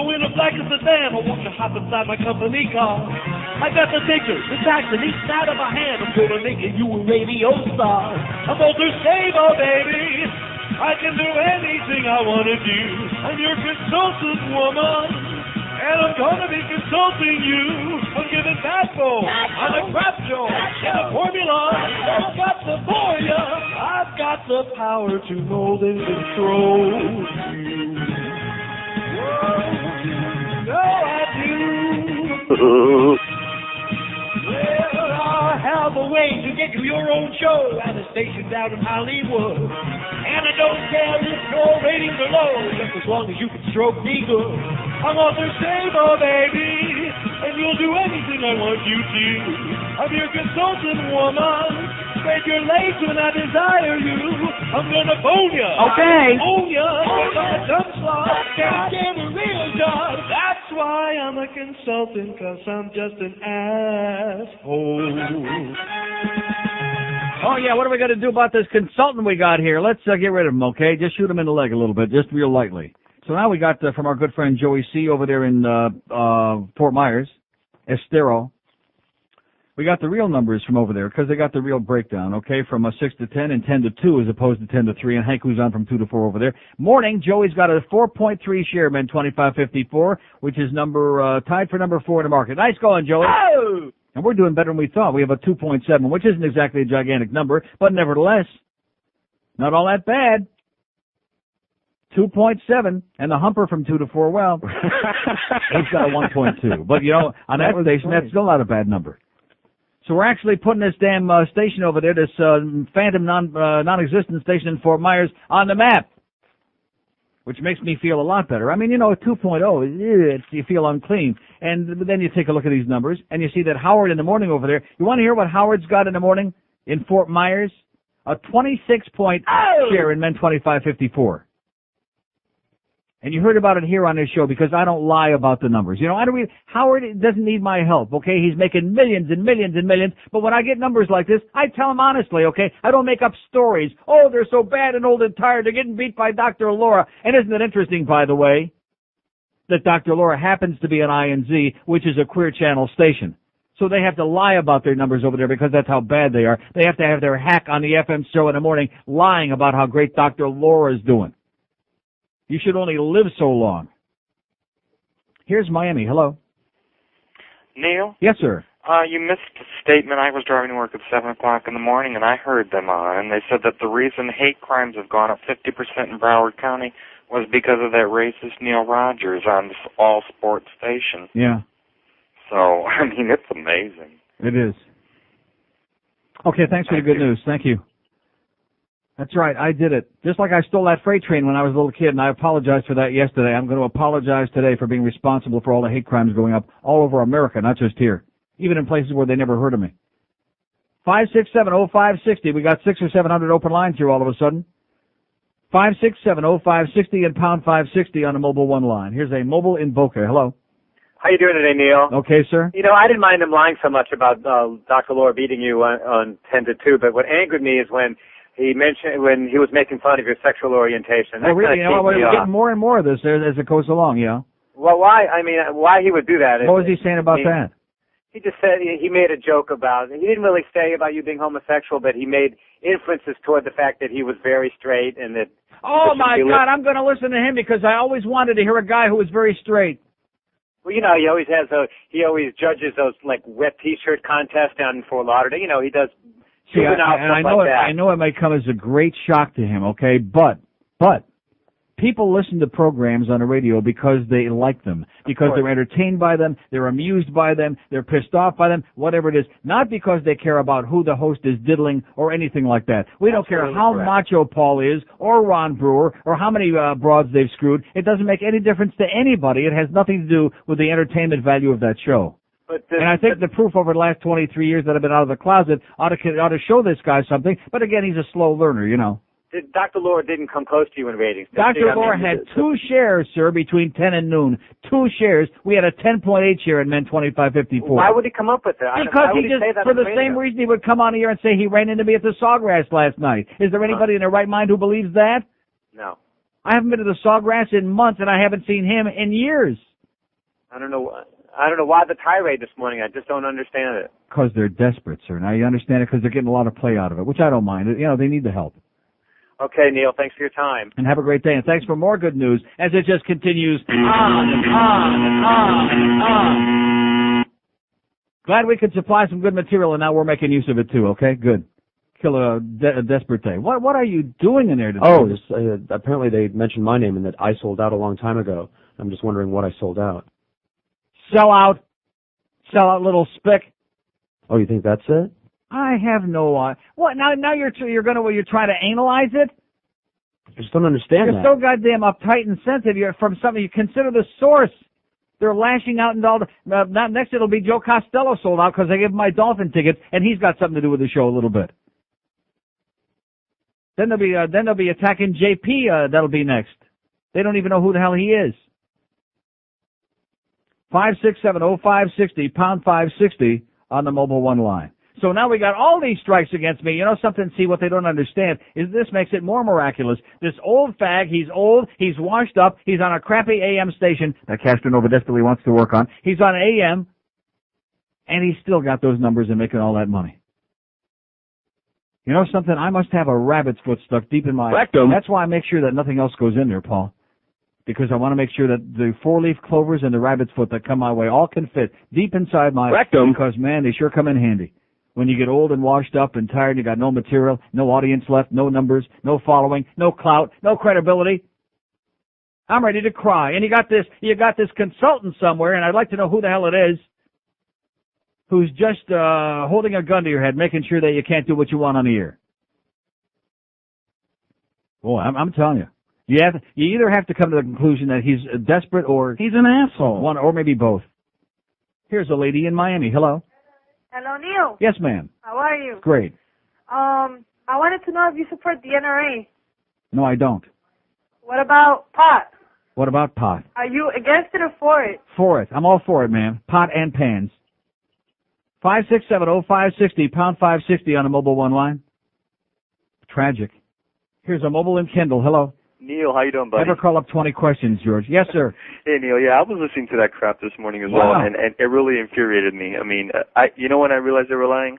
In a black sedan, I want to hop inside my company car. I got the ticker, the tax, and each side of my hand. I'm gonna make you a radio star. I'm Walter Sabo, baby. I can do anything I wanna do. I'm your consultant woman, and I'm gonna be consulting you. I'm giving backbone on a crap show and a formula. I've got the formula. I've got the power to mold and control you. No, I do. Well, I have a way to get you your own show at a station down in Hollywood. And I don't care if your ratings are low, just as long as you can stroke me good. I'm Walter Sabo, baby, and you'll do anything I want you to. I'm your consultant woman. Spread your legs when I desire you. I'm gonna bone ya. Okay. Bone ya. I'm a dumb slot. Can't get a real job. That's why I'm a consultant, 'cause I'm just an asshole. Oh, yeah, what are we going to do about this consultant we got here? Let's get rid of him, okay? Just shoot him in the leg a little bit, just real lightly. So now we got from our good friend Joey C. over there in Fort Myers, Estero. We got the real numbers from over there because they got the real breakdown, okay, from 6 to 10 and 10 to 2 as opposed to 10 to 3, and Hank who's on from 2 to 4 over there. Morning, Joey's got a 4.3 share, men 25.54, which is tied for number 4 in the market. Nice going, Joey. Oh! And we're doing better than we thought. We have a 2.7, which isn't exactly a gigantic number, but nevertheless, not all that bad. 2.7, and the humper from 2 to 4, well, he's got a 1.2. But, you know, on that station, that's still not a bad number. So we're actually putting this damn station over there, this phantom non-existent station in Fort Myers, on the map, which makes me feel a lot better. I mean, you know, 2.0, you feel unclean. And then you take a look at these numbers, and you see that Howard in the morning over there, you want to hear what Howard's got in the morning in Fort Myers? A 26-point share in men 25-54. And you heard about it here on this show because I don't lie about the numbers. You know, Howard doesn't need my help, okay? He's making millions and millions and millions. But when I get numbers like this, I tell him honestly, okay? I don't make up stories. Oh, they're so bad and old and tired. They're getting beat by Dr. Laura. And isn't it interesting, by the way, that Dr. Laura happens to be an INZ, which is a queer channel station. So they have to lie about their numbers over there because that's how bad they are. They have to have their hack on the FM show in the morning lying about how great Dr. Laura is doing. You should only live so long. Here's Miami. Hello. Neil? Yes, sir. You missed a statement. I was driving to work at 7 o'clock in the morning, and I heard them on, and they said that the reason hate crimes have gone up 50% in Broward County was because of that racist Neil Rogers on this all-sports station. Yeah. So, I mean, it's amazing. It is. Okay, thanks for the good news. Thank you. That's right, I did it. Just like I stole that freight train when I was a little kid, and I apologized for that yesterday. I'm going to apologize today for being responsible for all the hate crimes going up all over America, not just here, even in places where they never heard of me. 567-0560. We got 600 or 700 open lines here all of a sudden. 567-0560 and pound 560 on the mobile one line. Here's a mobile in Boca. Hello. How you doing today, Neil? Okay, sir. You know, I didn't mind him lying so much about Dr. Laura beating you on 10-2, but what angered me is when he was making fun of your sexual orientation. Oh, really? You know, we're getting more and more of this as it goes along, yeah. Well, why he would do that? What was he saying about that? He just said he made a joke about it. He didn't really say about you being homosexual, but he made inferences toward the fact that he was very straight and that. Oh, my God, I'm going to listen to him because I always wanted to hear a guy who was very straight. Well, you know, he always judges those, like, wet T-shirt contests down in Fort Lauderdale. You know, he does. See, I know it may come as a great shock to him, okay? But people listen to programs on the radio because they like them, because they're entertained by them, they're amused by them, they're pissed off by them, whatever it is, not because they care about who the host is diddling or anything like that. We don't care how macho Paul is or Ron Brewer or how many broads they've screwed. It doesn't make any difference to anybody. It has nothing to do with the entertainment value of that show. And I think the proof over the last 23 years that I've been out of the closet ought to show this guy something. But again, he's a slow learner, you know. Dr. Laura didn't come close to you in ratings. Dr. Laura had 2 shares, sir, between 10 and noon. 2 shares. We had a 10.8 share in men 25-54. Why would he come up with that? Because he just, for the same reason he would come on here and say he ran into me at the Sawgrass last night. Is there anybody in their right mind who believes that? No. I haven't been to the Sawgrass in months, and I haven't seen him in years. I don't know why the tirade this morning. I just don't understand it. Because they're desperate, sir. Now you understand it because they're getting a lot of play out of it, which I don't mind. You know, they need the help. Okay, Neil, thanks for your time. And have a great day. And thanks for more good news as it just continues on and on and on and on. Glad we could supply some good material, and now we're making use of it, too, okay? Good. Kill a desperate day. What are you doing in there today? Oh, apparently they mentioned my name and that I sold out a long time ago. I'm just wondering what I sold out. Sell out little spick. Oh, you think that's it? I have no idea. What now? You're trying to analyze it. I just don't understand You're so goddamn uptight and sensitive. You're from something. You consider the source. They're lashing out and all. Next, it'll be Joe Costello sold out because I gave him my Dolphin tickets, and he's got something to do with the show a little bit. Then they'll be attacking JP. That'll be next. They don't even know who the hell he is. 567-0560, pound 560 on the mobile one line. So now we got all these strikes against me. You know something? See, what they don't understand is this makes it more miraculous. This old fag, he's old, he's washed up, he's on a crappy AM station that Castronovo desperately wants to work on. He's on AM, and he's still got those numbers and making all that money. You know something? I must have a rabbit's foot stuck deep in my rectum. That's why I make sure that nothing else goes in there, Paul. Because I want to make sure that the 4-leaf clovers and the rabbit's foot that come my way all can fit deep inside my rectum. Because, man, they sure come in handy. When you get old and washed up and tired, you got no material, no audience left, no numbers, no following, no clout, no credibility. I'm ready to cry. And you got this consultant somewhere, and I'd like to know who the hell it is, who's just holding a gun to your head, making sure that you can't do what you want on the air. Boy, I'm telling you. You either have to come to the conclusion that he's desperate or he's an asshole. One or maybe both. Here's a lady in Miami. Hello. Hello, Neil. Yes, ma'am. How are you? Great. I wanted to know if you support the NRA. No, I don't. What about pot? What about pot? Are you against it or for it? For it. I'm all for it, man. Pot and pans. 5670560, pound 560 on a mobile one line. Tragic. Here's a mobile in Kendall. Hello. Neil, how you doing, buddy? Never call up 20 questions, George. Yes, sir. Hey, Neil. Yeah, I was listening to that crap this morning as well, and it really infuriated me. I mean, you know when I realized they were lying?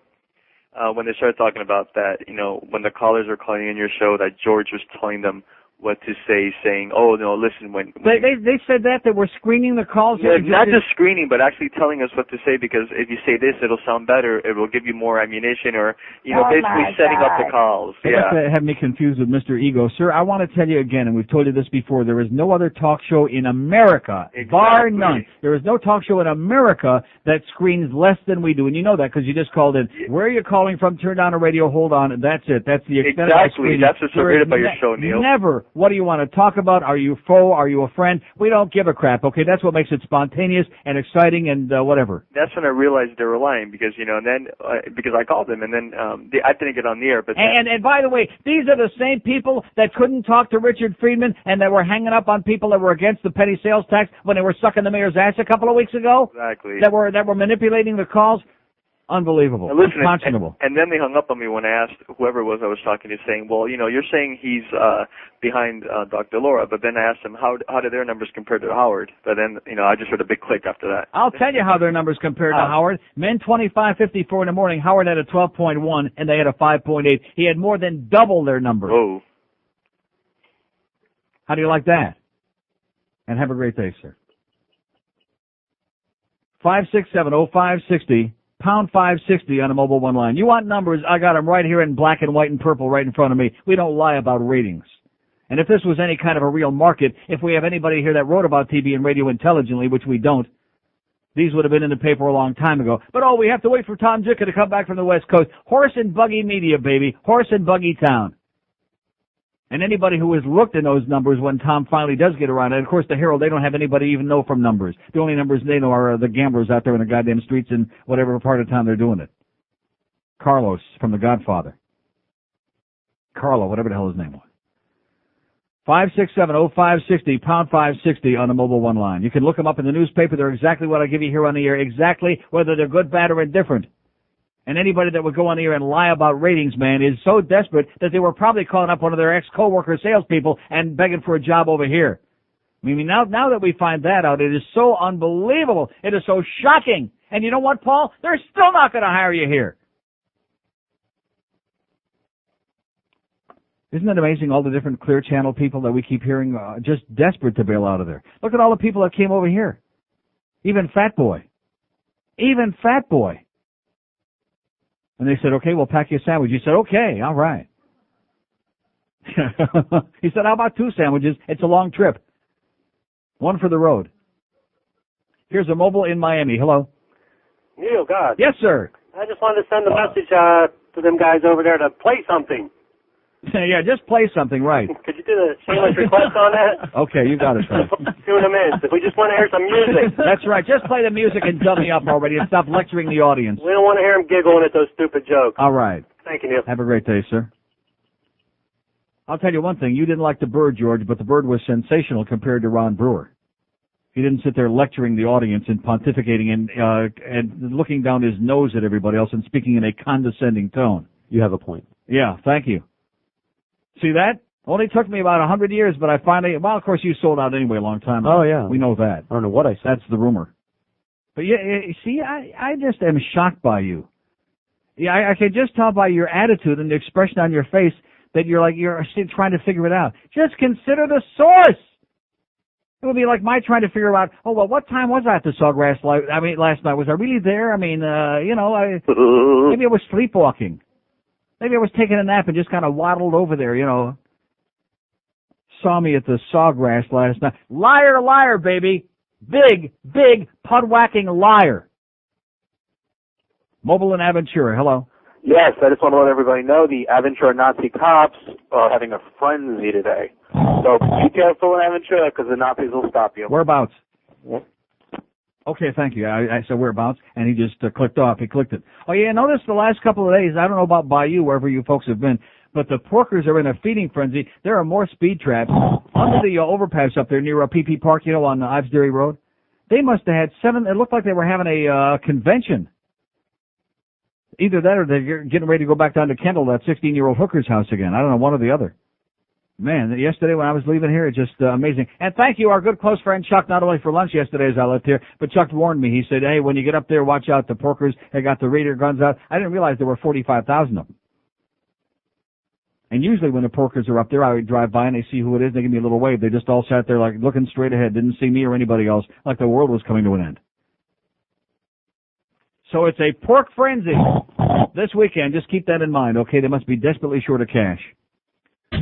When they started talking about that, you know, when the callers were calling in your show, that George was telling them what to say, saying, "Oh no, listen." When they said that they were screening the calls. Yeah, not just screening, but actually telling us what to say, because if you say this, it'll sound better. It will give you more ammunition, or basically setting up the calls. That have me confused with Mr. Ego, sir. I want to tell you again, and we've told you this before. There is no other talk show in America, bar none. There is no talk show in America that screens less than we do, and you know that because you just called in. Where are you calling from? Turn down a radio. Hold on. That's it. That's the extent of Exactly. That's what's so great about your show, Neil. Never. What do you want to talk about? Are you foe? Are you a friend? We don't give a crap, okay? That's what makes it spontaneous and exciting and whatever. That's when I realized they were lying, because, and then, because I called them, and then I didn't get on the air. But and by the way, these are the same people that couldn't talk to Richard Friedman and that were hanging up on people that were against the petty sales tax when they were sucking the mayor's ass a couple of weeks ago? Exactly. That were manipulating the calls? Unbelievable. Now listen, unconscionable. And then they hung up on me when I asked whoever it was I was talking to, saying, well, you're saying he's behind Dr. Laura, but then I asked them, how do their numbers compare to Howard? But then, I just heard a big click after that. I'll tell you how their numbers compare to Howard. Men 25-54 in the morning. Howard had a 12.1, and they had a 5.8. He had more than double their numbers. Whoa. How do you like that? And have a great day, sir. 5670560. Pound 560 on a mobile one line. You want numbers? I got them right here in black and white and purple right in front of me. We don't lie about ratings. And if this was any kind of a real market, if we have anybody here that wrote about TV and radio intelligently, which we don't, these would have been in the paper a long time ago. But we have to wait for Tom Jicha to come back from the West Coast. Horse and buggy media, baby. Horse and buggy town. And anybody who has looked in those numbers when Tom finally does get around, and of course the Herald, they don't have anybody even know from numbers. The only numbers they know are the gamblers out there in the goddamn streets in whatever part of town they're doing it. Carlos from The Godfather. Carlo, whatever the hell his name was. 5670560, pound 560 on the mobile one line. You can look them up in the newspaper. They're exactly what I give you here on the air, exactly whether they're good, bad, or indifferent. And anybody that would go on the air and lie about ratings, man, is so desperate that they were probably calling up one of their ex-co-worker salespeople and begging for a job over here. I mean, now that we find that out, it is so unbelievable. It is so shocking. And you know what, Paul? They're still not going to hire you here. Isn't it amazing, all the different Clear Channel people that we keep hearing just desperate to bail out of there? Look at all the people that came over here. Even Fat Boy. And they said, okay, we'll pack you a sandwich. You said, okay, all right. He said, how about 2 sandwiches? It's a long trip. 1 for the road. Here's a mobile in Miami. Hello. Neil, God. Yes, sir. I just wanted to send a message to them guys over there to play something. Yeah, just play something, right. Could you do the shameless request on that? Okay, you got it, sir. Tune them in. If we just want to hear some music. That's right. Just play the music and dumb me up already and stop lecturing the audience. We don't want to hear them giggling at those stupid jokes. All right. Thank you, Neil. Have a great day, sir. I'll tell you one thing. You didn't like the Bird, George, but the Bird was sensational compared to Ron Brewer. He didn't sit there lecturing the audience and pontificating and looking down his nose at everybody else and speaking in a condescending tone. You have a point. Yeah, thank you. See that? Only took me about 100 years, but I finally, well, of course you sold out anyway a long time ago. Oh, yeah. We know that. I don't know what I said. That's the rumor. But yeah, see, I just am shocked by you. Yeah, I can just tell by your attitude and the expression on your face that you're still trying to figure it out. Just consider the source. It would be like my trying to figure out, what time was I at the Sawgrass last night? Was I really there? I mean, maybe I was sleepwalking. Maybe I was taking a nap and just kind of waddled over there, Saw me at the Sawgrass last night. Liar, liar, baby. Big, big, pud-whacking liar. Mobile in Aventura, hello. Yes, I just want to let everybody know the Aventura Nazi cops are having a frenzy today. So be careful in Aventura because the Nazis will stop you. Whereabouts? Okay, thank you. I said whereabouts, and he just clicked off. He clicked it. Oh, yeah, notice the last couple of days, I don't know about by you, wherever you folks have been, but the porkers are in a feeding frenzy. There are more speed traps under the overpass up there near PP Park, on Ives Dairy Road. They must have had 7. It looked like they were having a convention. Either that or they're getting ready to go back down to Kendall, that 16-year-old hooker's house again. I don't know, one or the other. Man, yesterday when I was leaving here, it's just amazing. And thank you, our good close friend Chuck, not only for lunch yesterday as I left here, but Chuck warned me. He said, hey, when you get up there, watch out, the porkers, they got the raider guns out. I didn't realize there were 45,000 of them. And usually when the porkers are up there, I would drive by and they see who it is, they give me a little wave. They just all sat there like looking straight ahead, didn't see me or anybody else, like the world was coming to an end. So it's a pork frenzy this weekend. Just keep that in mind, okay? They must be desperately short of cash. Oh!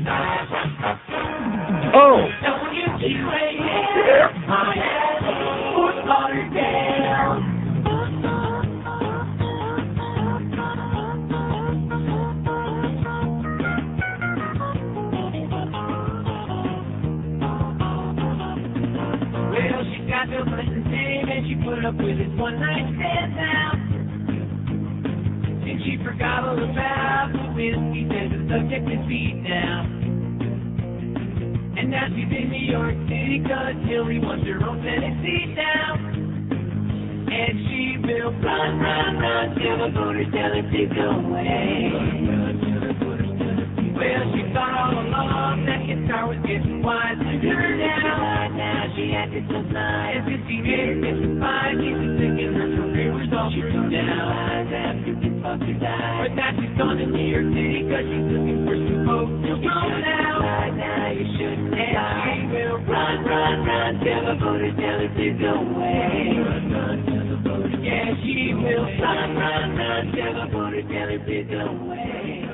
Well, she got the blessing name and she put up with it one night stand now. And she forgot all about the whiskey as the subject is beat now. And now she's in New York City 'cause Hillary wants her own Senate seat now. And she will run, run, run till the voters tell her to go away. Well, she thought all along that guitar was getting wise to her now. Now she acted so nice. As 15 years, 55, she's a thinking her career was all through now. But now she's gone to New York City 'cause she's looking for some folks to go now. Now you shouldn't. And she will run, run, run till the voters tell her to go away. Yeah, she will run, run, run till the voters tell her to go away.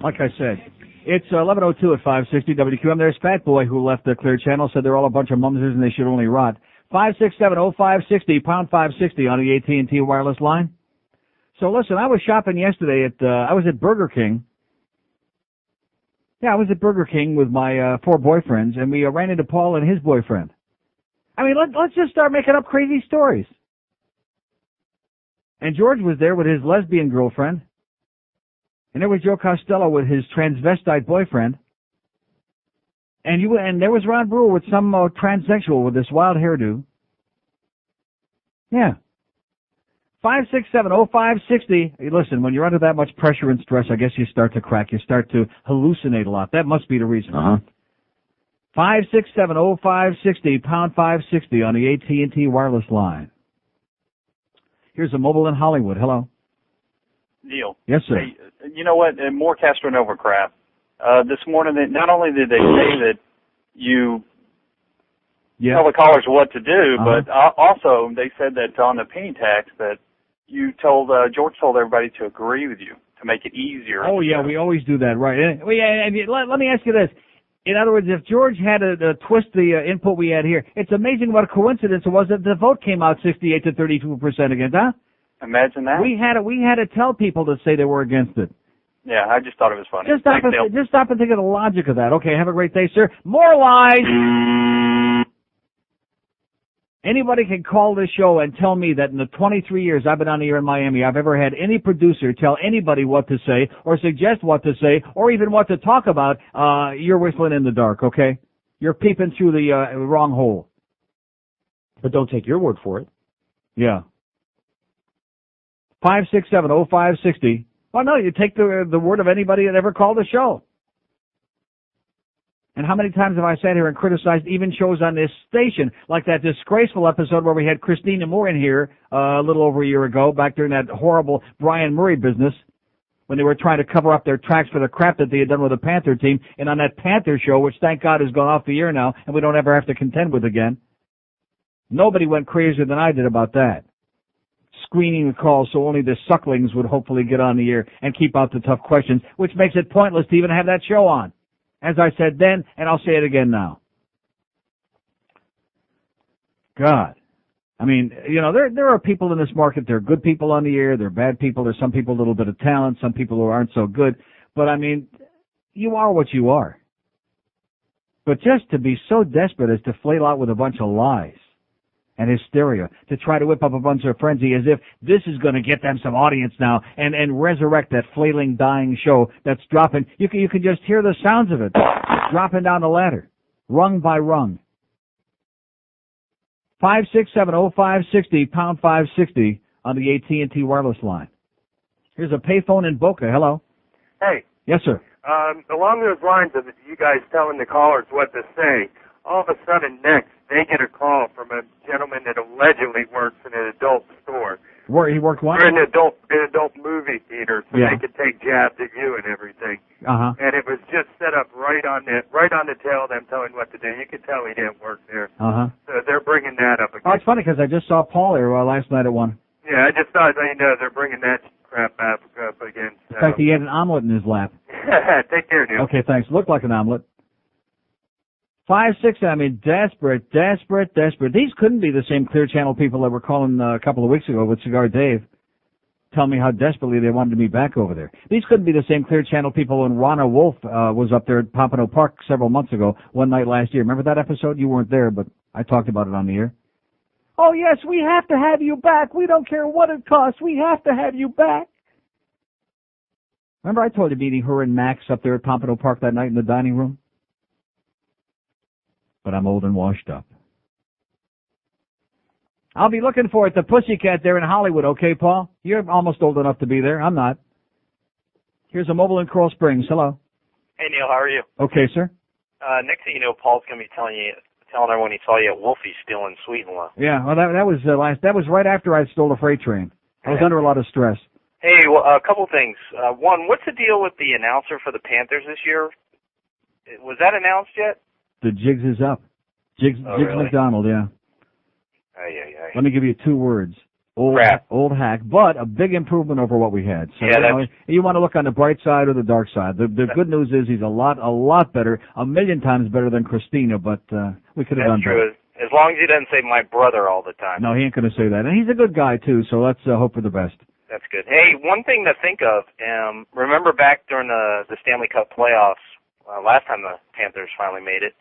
Like I said, it's 11:02 at 560 WQM. There's Fat Boy who left the Clear Channel, said they're all a bunch of mumsers and they should only rot. 567-0560, pound 560 on the AT&T wireless line. So listen, I was shopping yesterday I was at Burger King. Yeah, I was at Burger King with my 4 boyfriends, and we ran into Paul and his boyfriend. I mean, let's just start making up crazy stories. And George was there with his lesbian girlfriend. And there was Joe Costello with his transvestite boyfriend. And there was Ron Brewer with some transsexual with this wild hairdo. Yeah. 567-0560. Hey, listen, when you're under that much pressure and stress, I guess you start to crack. You start to hallucinate a lot. That must be the reason. 567-0560, pound 560 on the AT&T wireless line. Here's a mobile in Hollywood. Hello. Neil. Yes, sir. Hey, you know what? More Castronovo crap. This morning, not only did they say that you tell the callers what to do, but also they said that on the penny tax that you told George told everybody to agree with you to make it easier. Oh yeah, we always do that, right? And let me ask you this. In other words, if George had to twist the input we had here, it's amazing what a coincidence it was that the vote came out 68 to 32% against, huh? Imagine that. We had to tell people to say they were against it. Yeah, I just thought it was funny. Just stop and think of the logic of that. Okay, have a great day, sir. More lies. Anybody can call this show and tell me that in the 23 years I've been on the air in Miami, I've ever had any producer tell anybody what to say or suggest what to say or even what to talk about. You're whistling in the dark, okay? You're peeping through the wrong hole. But don't take your word for it. Yeah. 567-0560. Well, no, you take the word of anybody that ever called the show. And how many times have I sat here and criticized even shows on this station, like that disgraceful episode where we had Christina Moore in here a little over a year ago, back during that horrible Brian Murray business, when they were trying to cover up their tracks for the crap that they had done with the Panther team, and on that Panther show, which thank God has gone off the air now, and we don't ever have to contend with again. Nobody went crazier than I did about that. Screening the calls so only the sucklings would hopefully get on the air and keep out the tough questions, which makes it pointless to even have that show on. As I said then, and I'll say it again now. God. I mean, you know, there are people in this market, there are good people on the air, there are bad people, there's some people with a little bit of talent, some people who aren't so good. But I mean, you are what you are. But just to be so desperate as to flail out with a bunch of lies and hysteria to try to whip up a bunch of frenzy as if this is going to get them some audience now and resurrect that flailing, dying show that's dropping. You can just hear the sounds of it dropping down the ladder, rung by rung. 5670560, pound 560 on the AT&T wireless line. Here's a payphone in Boca. Hello. Hey. Yes, sir. Along those lines of you guys telling the callers what to say, all of a sudden next they get a call from a gentleman that allegedly works in an adult store. Where he worked what? Or an adult movie theater, so they could take jabs at you and everything. Uh-huh. And it was just set up right on the tail of them telling what to do. You could tell he didn't work there. Uh-huh. So they're bringing that up again. Oh, it's funny because I just saw Paul here last night at 1. Yeah, I just thought they're bringing that crap up again. So. In fact, he had an omelet in his lap. Take care, Neil. Okay, thanks. Looked like an omelet. 5-6, I mean, desperate. These couldn't be the same Clear Channel people that were calling a couple of weeks ago with Cigar Dave. Tell me how desperately they wanted me back over there. These couldn't be the same Clear Channel people when Rana Wolf was up there at Pompano Park several months ago, one night last year. Remember that episode? You weren't there, but I talked about it on the air. Oh, yes, we have to have you back. We don't care what it costs. We have to have you back. Remember I told you meeting her and Max up there at Pompano Park that night in the dining room? But I'm old and washed up. I'll be looking for it, the Pussycat there in Hollywood, okay, Paul? You're almost old enough to be there. I'm not. Here's a mobile in Coral Springs. Hello. Hey, Neil, how are you? Okay, sir. Next thing you know, Paul's going to be telling everyone he saw you at Wolfie's stealing Sweet and Low. Yeah, well, that was right after I stole the freight train. I was under a lot of stress. Hey, well, a couple things. One, what's the deal with the announcer for the Panthers this year? Was that announced yet? The Jigs is up. Jigs really? McDonald, yeah. Aye. Let me give you 2 words. Old hack, but a big improvement over what we had. So you want to look on the bright side or the dark side. The good news is he's a lot better, a million times better than Christina, but we could have done better. That's true. As long as he doesn't say my brother all the time. No, he ain't going to say that. And he's a good guy, too, so let's hope for the best. That's good. Hey, one thing to think of, remember back during the Stanley Cup playoffs, last time the Panthers finally made it,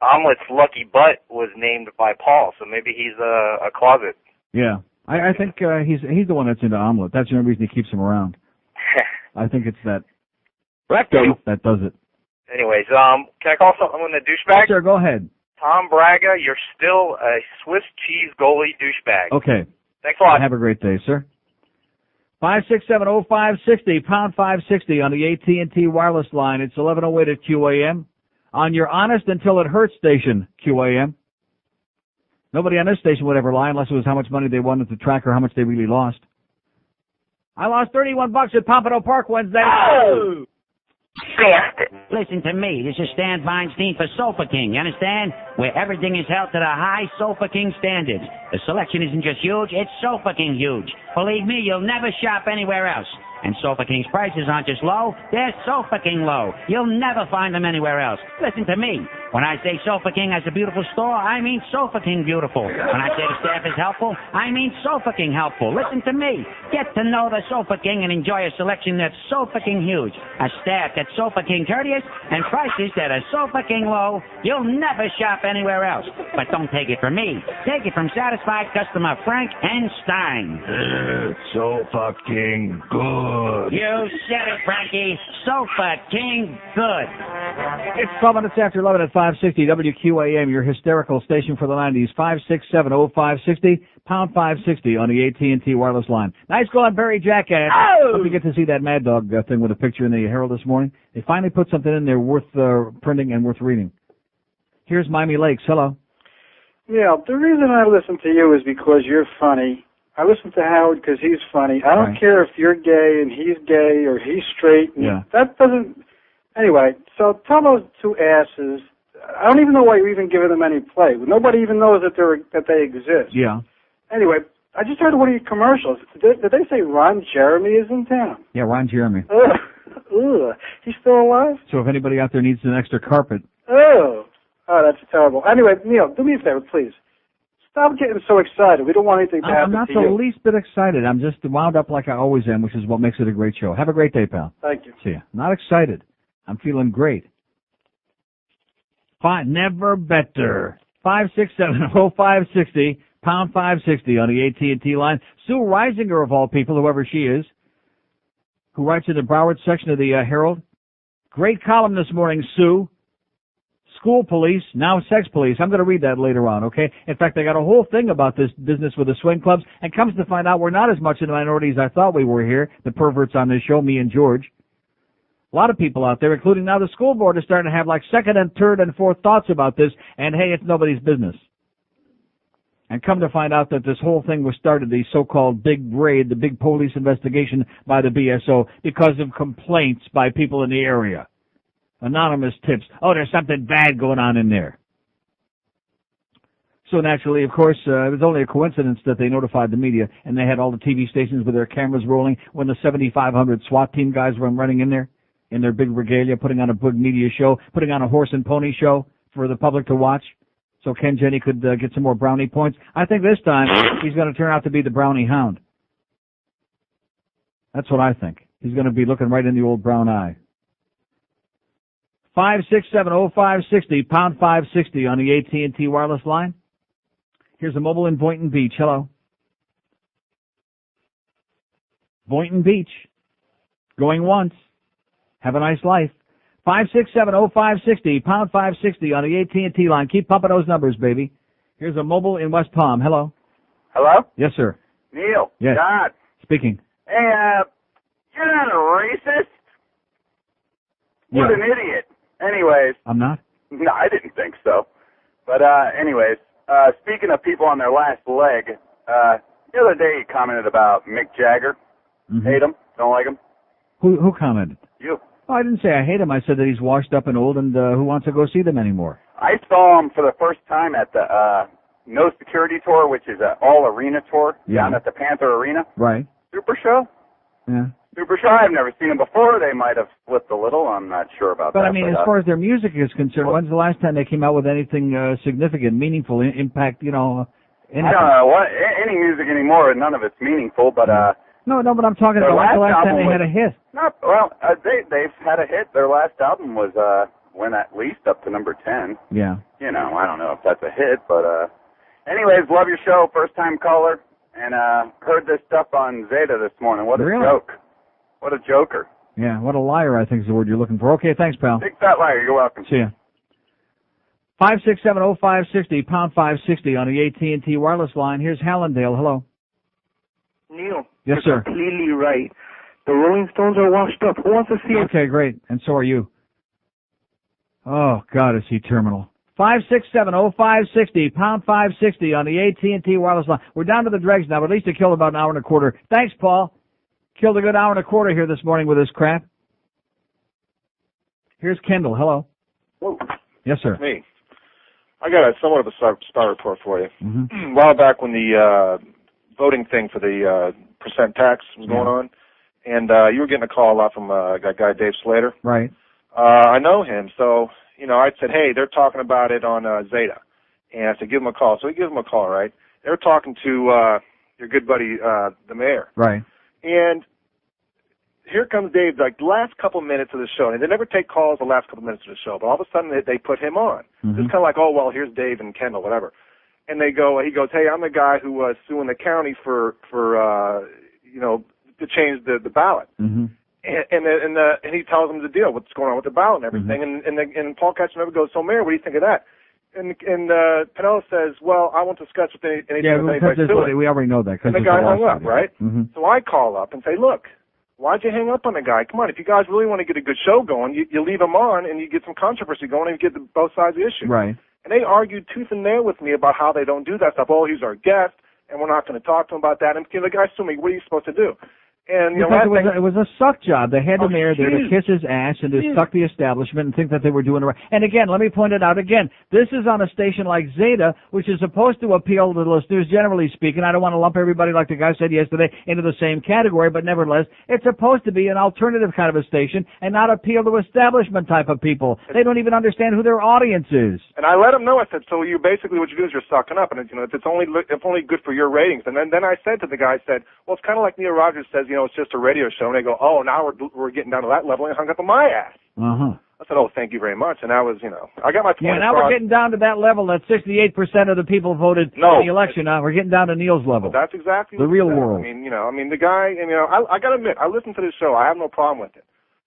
Omelet's lucky butt was named by Paul, so maybe he's a closet. Yeah, I think he's the one that's into Omelet. That's the only reason he keeps him around. I think it's that rectum that does it. Anyways, can I call someone a douchebag? Sure, go ahead. Tom Braga, you're still a Swiss cheese goalie douchebag. Okay. Thanks a lot. Have a great day, sir. 5670560, pound 560 on the AT&T wireless line. It's 11:08 at QAM. On your honest until it hurts station, QAM. Nobody on this station would ever lie unless it was how much money they wanted to track or how much they really lost. I lost $31 at Pompano Park Wednesday. Oh! Listen to me. This is Stan Feinstein for Sofa King. You understand? Where everything is held to the high Sofa King standards. The selection isn't just huge, it's Sofa King huge. Believe me, you'll never shop anywhere else. And Sofa King's prices aren't just low, they're Sofa King low. You'll never find them anywhere else. Listen to me. When I say Sofa King has a beautiful store, I mean Sofa King beautiful. When I say the staff is helpful, I mean Sofa King helpful. Listen to me. Get to know the Sofa King and enjoy a selection that's Sofa King huge. A staff that's Sofa King courteous and prices that are Sofa King low. You'll never shop anywhere else. But don't take it from me. Take it from satisfied customer Frank N. Stein. Sofa King good. You said it, Frankie. Sofa King good. It's 12 minutes after 11 at 560 WQAM, your hysterical station for the 90s. 5670560, pound 560 on the AT&T wireless line. Nice going, Barry Jackass. Oh! Hope you get to see that Mad Dog thing with a picture in the Herald this morning. They finally put something in there worth printing and worth reading. Here's Miami Lakes. Hello. Yeah, the reason I listen to you is because you're funny. I listen to Howard because he's funny. I don't care if you're gay and he's gay or he's straight. Yeah. That doesn't... Anyway, so tell those two asses... I don't even know why you're even giving them any play. Nobody even knows that they exist. Yeah. Anyway, I just heard one of your commercials. Did they say Ron Jeremy is in town? Yeah, Ron Jeremy. Ugh. He's still alive? So if anybody out there needs an extra carpet. Oh, that's terrible. Anyway, Neil, do me a favor, please. Stop getting so excited. We don't want anything to happen to you. I'm not the least bit excited. I'm just wound up like I always am, which is what makes it a great show. Have a great day, pal. Thank you. See ya. Not excited. I'm feeling great. Fine. Never better. 567-0560, pound 560 on the AT&T line. Sue Reisinger, of all people, whoever she is, who writes in the Broward section of the Herald. Great column this morning, Sue. School police, now sex police. I'm going to read that later on, okay? In fact, I got a whole thing about this business with the swing clubs, and comes to find out we're not as much in the minority as I thought we were here, the perverts on this show, me and George. A lot of people out there, including now the school board, is starting to have like second and third and fourth thoughts about this, and hey, it's nobody's business. And come to find out that this whole thing was started, the so-called big raid, the big police investigation by the BSO, because of complaints by people in the area. Anonymous tips. Oh, there's something bad going on in there. So naturally, of course, it was only a coincidence that they notified the media, and they had all the TV stations with their cameras rolling when the 7,500 SWAT team guys were running in there, in their big regalia, putting on a big media show, putting on a horse and pony show for the public to watch, so Ken Jenne could get some more brownie points. I think this time he's going to turn out to be the brownie hound. That's what I think. He's going to be looking right in the old brown eye. 567-0560, pound 560 on the AT&T wireless line. Here's a mobile in Boynton Beach. Hello. Boynton Beach. Going once. Have a nice life. 567-0560, pound 560 on the AT&T line. Keep pumping those numbers, baby. Here's a mobile in West Palm. Hello. Hello? Yes, sir. Neil. Yes. God. Speaking. Hey, you're not a racist? What Yeah. an idiot. Anyways. I'm not? No, I didn't think so. But, anyways, speaking of people on their last leg, the other day you commented about Mick Jagger. Mm-hmm. Hate him? Don't like him? Who commented? You. Oh, I didn't say I hate him. I said that he's washed up and old, and who wants to go see them anymore? I saw him for the first time at the No Security Tour, which is an all-arena tour down at the Panther Arena. Right. Super Show? Yeah. Super Show. I've never seen him before. They might have flipped a little. I'm not sure about But that. I mean, as far as their music is concerned, when's the last time they came out with anything significant, meaningful, impact, anything? I don't know what any music anymore. None of it's meaningful, but No, but I'm talking about when's the last time they had a hit. No, well, they've had a hit. Their last album was went at least up to number 10. Yeah. You know, I don't know if that's a hit, but anyways, love your show, first time caller, and heard this stuff on Zeta this morning. What a joke! What a joker! Yeah, what a liar, I think is the word you're looking for. Okay, thanks, pal. Big fat liar. You're welcome. See ya. 567-0560, pound 560 on the AT&T wireless line. Here's Hallandale. Hello. Neil. Yes, you're sir. completely right. The Rolling Stones are washed up. Who wants to see it? Okay, great. And so are you. Oh, God, is he terminal. 567-0560, pound 560 on the AT&T wireless line. We're down to the dregs now, but at least it killed about an hour and a quarter. Thanks, Paul. Killed a good hour and a quarter here this morning with this crap. Here's Kendall. Hello. Whoa. Yes, sir. That's me. I got a somewhat of a star report for you. Mm-hmm. A while back when the voting thing for the percent tax was going on, and you were getting a call a lot from that guy Dave Slater. Right. I know him, so, I said, hey, they're talking about it on Zeta. And I said, give him a call. So we give him a call, right? They were talking to your good buddy, the mayor. Right. And here comes Dave, like the last couple minutes of the show. And they never take calls the last couple minutes of the show, but all of a sudden they put him on. Mm-hmm. It's kind of like, oh, well, here's Dave and Kendall, whatever. And he goes, hey, I'm the guy who was suing the county for to change the ballot. Mm-hmm. And he tells them the deal, what's going on with the ballot and everything. Mm-hmm. And Paul Castronovo goes, so Mayor, what do you think of that? And Pinella says, well, I won't discuss with anything with anybody. We already know that. And the guy hung up, right? Mm-hmm. So I call up and say, look, why'd you hang up on the guy? Come on, if you guys really want to get a good show going, you leave him on and you get some controversy going and you get both sides of the issue. Right. And they argued tooth and nail with me about how they don't do that stuff. Oh, he's our guest, and we're not going to talk to him about that. And the guy sued me. What are you supposed to do? And it was a suck job. They had the mayor there to kiss his ass and to suck the establishment and think that they were doing it right. And again, let me point it out again. This is on a station like Zeta, which is supposed to appeal to the listeners, generally speaking. I don't want to lump everybody, like the guy said yesterday, into the same category, but nevertheless, it's supposed to be an alternative kind of a station and not appeal to establishment type of people. They don't even understand who their audience is. And I let them know. I said, so you basically what you do is you're sucking up, and it's only good for your ratings. And then I said to the guy, well, it's kind of like Neil Rogers says, it's just a radio show. And they go, oh, now we're getting down to that level, and hung up on my ass. Uh-huh. I said, oh, thank you very much. And I was, I got my point now across. we're getting down to that level that 68% of the people voted in the election. Now we're getting down to Neil's level. That's exactly the what real he said. world. The guy, I got to admit, I listen to this show. I have no problem with it.